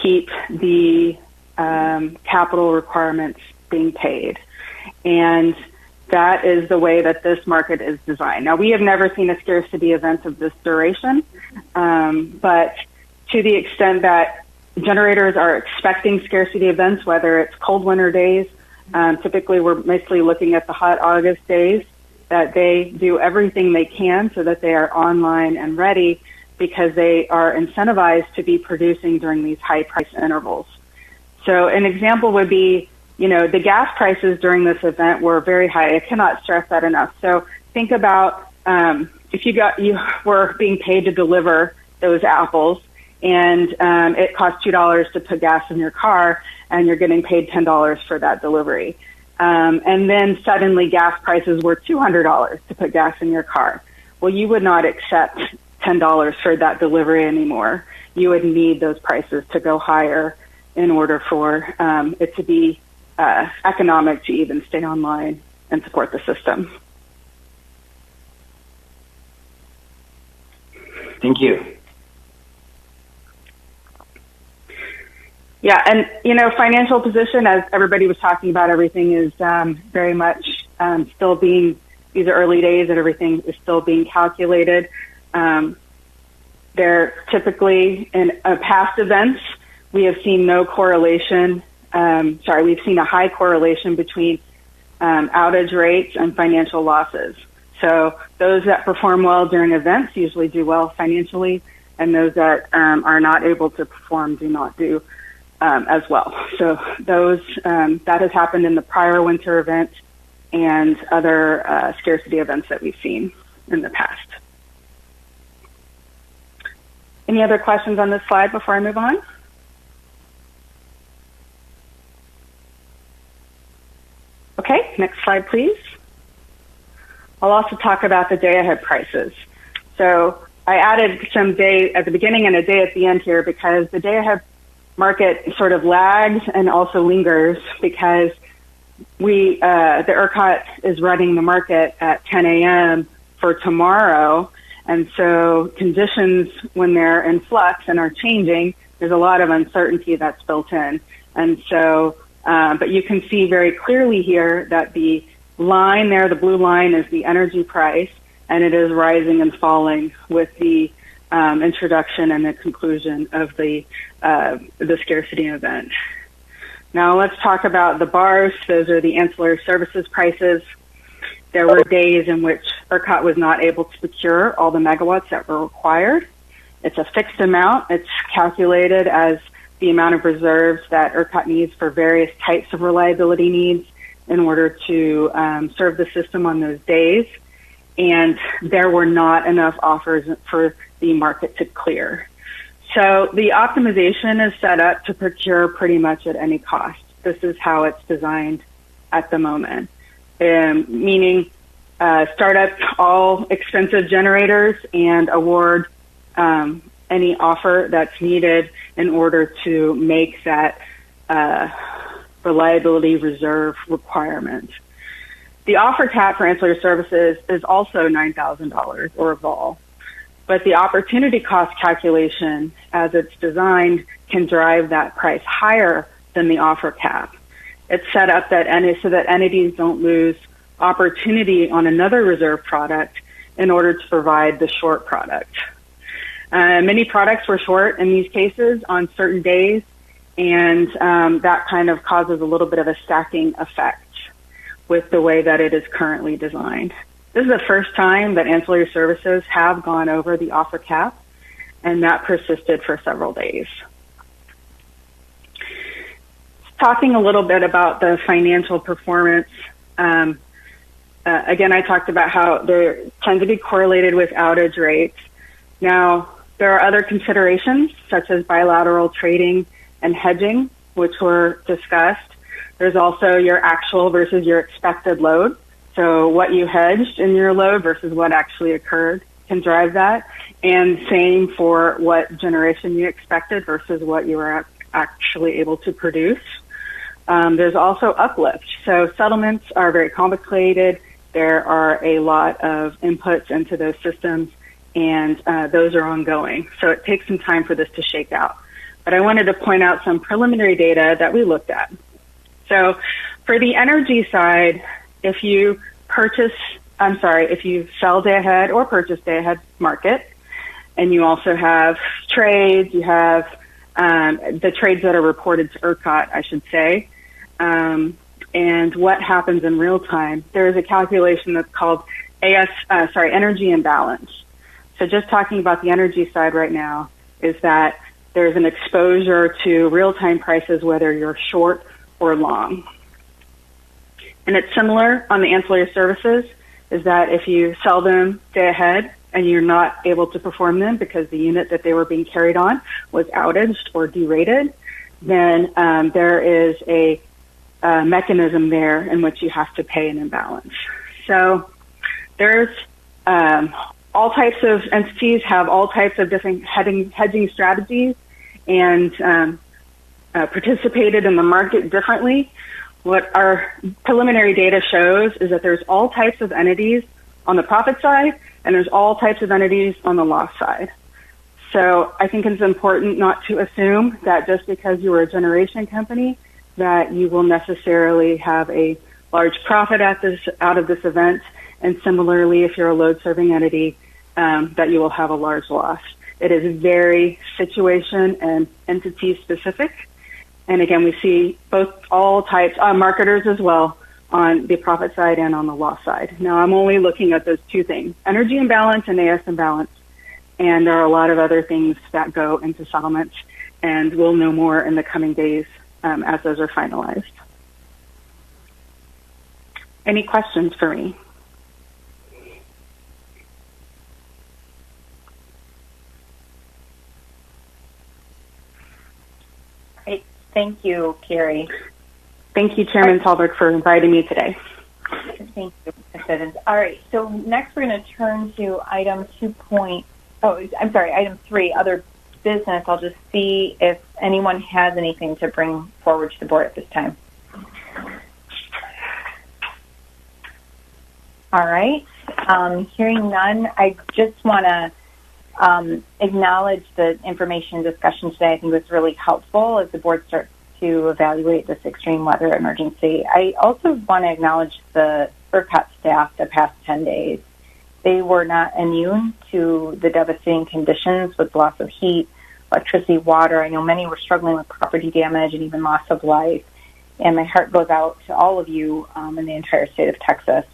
keep the capital requirements being paid. And that is the way that this market is designed. Now, we have never seen a scarcity event of this duration, but to the extent that generators are expecting scarcity events, whether it's cold winter days, typically we're mostly looking at the hot August days, that they do everything they can so that they are online and ready, because they are incentivized to be producing during these high price intervals. So an example would be, the gas prices during this event were very high. I cannot stress that enough. So think about if you were being paid to deliver those apples, and it cost $2 to put gas in your car, and you're getting paid $10 for that delivery. And then suddenly gas prices were $200 to put gas in your car. Well, you would not accept $10 for that delivery anymore. You would need those prices to go higher in order for it to be economic to even stay online and support the system. Thank you. Yeah, and financial position, as everybody was talking about, everything is very much still being, these are early days and everything is still being calculated. They're typically, in past events, we have seen no correlation, we've seen a high correlation between outage rates and financial losses. So those that perform well during events usually do well financially, and those that are not able to perform do not do as well. So those that has happened in the prior winter event and other scarcity events that we've seen in the past. Any other questions on this slide before I move on? Okay, next slide, please. I'll also talk about the day-ahead prices. So I added some day at the beginning and a day at the end here because the day-ahead market sort of lags and also lingers because the Ercot is running the market at 10 a.m. for tomorrow. And so conditions, when they're in flux and are changing, there's a lot of uncertainty that's built in. And so, but you can see very clearly here that the line there, the blue line, is the energy price, and it is rising and falling with the introduction and the conclusion of the scarcity event. Now let's talk about the bars. Those are the ancillary services prices. There were days in which Ercot was not able to procure all the megawatts that were required. It's a fixed amount. It's calculated as the amount of reserves that Ercot needs for various types of reliability needs in order to serve the system on those days. And there were not enough offers for the market to clear. So the optimization is set up to procure pretty much at any cost. This is how it's designed at the moment, meaning start up all expensive generators and award any offer that's needed in order to make that reliability reserve requirement. The offer cap for ancillary services is also $9,000 or vol, but the opportunity cost calculation, as it's designed, can drive that price higher than the offer cap. It's set up so that entities don't lose opportunity on another reserve product in order to provide the short product. Many products were short in these cases on certain days, and that kind of causes a little bit of a stacking effect with the way that it is currently designed. This is the first time that ancillary services have gone over the offer cap, and that persisted for several days. Talking a little bit about the financial performance, again, I talked about how they tend to be correlated with outage rates. Now, there are other considerations, such as bilateral trading and hedging, which were discussed. There's also your actual versus your expected load. So what you hedged in your load versus what actually occurred can drive that. And same for what generation you expected versus what you were actually able to produce. There's also uplift. So settlements are very complicated. There are a lot of inputs into those systems, and those are ongoing. So it takes some time for this to shake out. But I wanted to point out some preliminary data that we looked at. So for the energy side, if you sell day ahead or purchase day ahead market, and you also have trades, you have the trades that are reported to Ercot, I should say, and what happens in real time, there is a calculation that's called energy imbalance. So just talking about the energy side right now is that there's an exposure to real-time prices, whether you're short or long. And it's similar on the ancillary services, is that if you sell them day ahead and you're not able to perform them because the unit that they were being carried on was outaged or derated, then there is a mechanism there in which you have to pay an imbalance. So there's all types of entities have all types of different hedging strategies and participated in the market differently. What our preliminary data shows is that there's all types of entities on the profit side and there's all types of entities on the loss side. So I think it's important not to assume that just because you are a generation company that you will necessarily have a large profit out of this event. And similarly, if you're a load-serving entity, that you will have a large loss. It is very situation and entity specific. And again, we see all types, marketers as well, on the profit side and on the loss side. Now, I'm only looking at those two things, energy imbalance and AS imbalance. And there are a lot of other things that go into settlements, and we'll know more in the coming days as those are finalized. Any questions for me? Great. Thank you, Carrie. Thank you, Chairman Talberg, for inviting me today. Thank you, Ms. All right, so next we're going to turn to item 3, other business. I'll just see if anyone has anything to bring forward to the board at this time. All right, hearing none, I just want to acknowledge the information discussion today. I think it was really helpful as the board starts to evaluate this extreme weather emergency. I also want to acknowledge the Ercot staff the past 10 days. They were not immune to the devastating conditions with loss of heat, electricity, water. I know many were struggling with property damage and even loss of life. And my heart goes out to all of you in the entire state of Texas.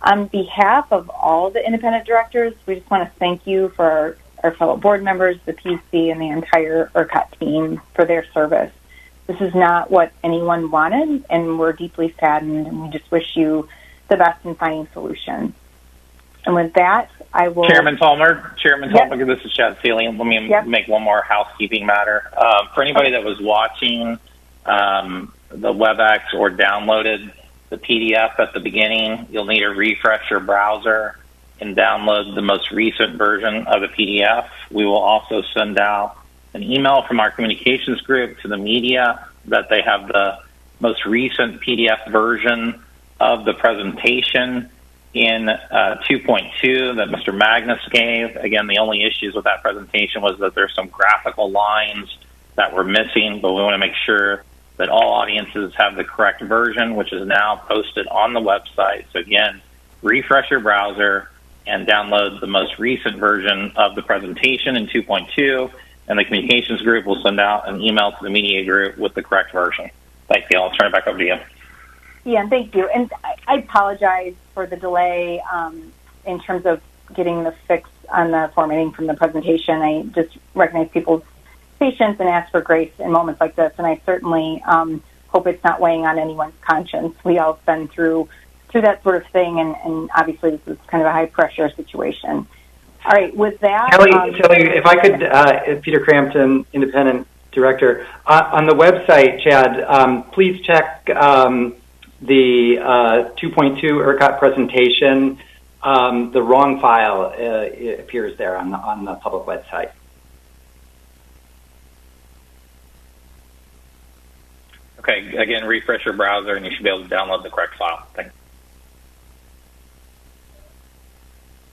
On behalf of all the independent directors, we just want to thank you for our fellow board members, the PC, and the entire Ercot team for their service. This is not what anyone wanted, and we're deeply saddened, and we just wish you the best in finding solutions. And with that, I will... Chairman Tolmer, this is Chad Sealy. Let me make one more housekeeping matter. For anybody that was watching the WebEx or downloaded the PDF at the beginning, you'll need to refresh your browser and download the most recent version of the PDF. We will also send out an email from our communications group to the media that they have the most recent PDF version of the presentation in 2.2 that Mr. Magnus gave. Again, the only issues with that presentation was that there's some graphical lines that were missing, but we want to make sure that all audiences have the correct version, which is now posted on the website. So again, refresh your browser and download the most recent version of the presentation in 2.2, and the communications group will send out an email to the media group with the correct version. Thank you. I'll turn it back over to you. Yeah, thank you. And I apologize for the delay in terms of getting the fix on the formatting from the presentation. I just recognize people's patience and ask for grace in moments like this, and I certainly hope it's not weighing on anyone's conscience. We all have been through that sort of thing, and obviously this is kind of a high-pressure situation. All right, with that... Kelly, if I could, Peter Crampton, Independent Director, on the website, Chad, please check the 2.2 Ercot presentation. The wrong file appears there on the public website. Okay, again, refresh your browser and you should be able to download the correct file. Thanks.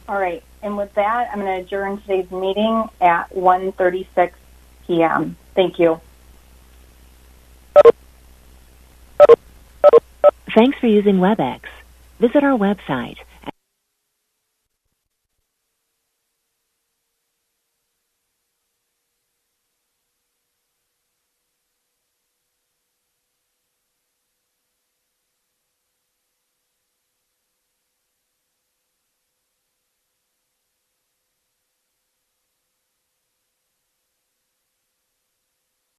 All right, and with that, I'm going to adjourn today's meeting at 1:36 p.m. Thank you. Thanks for using WebEx. Visit our website,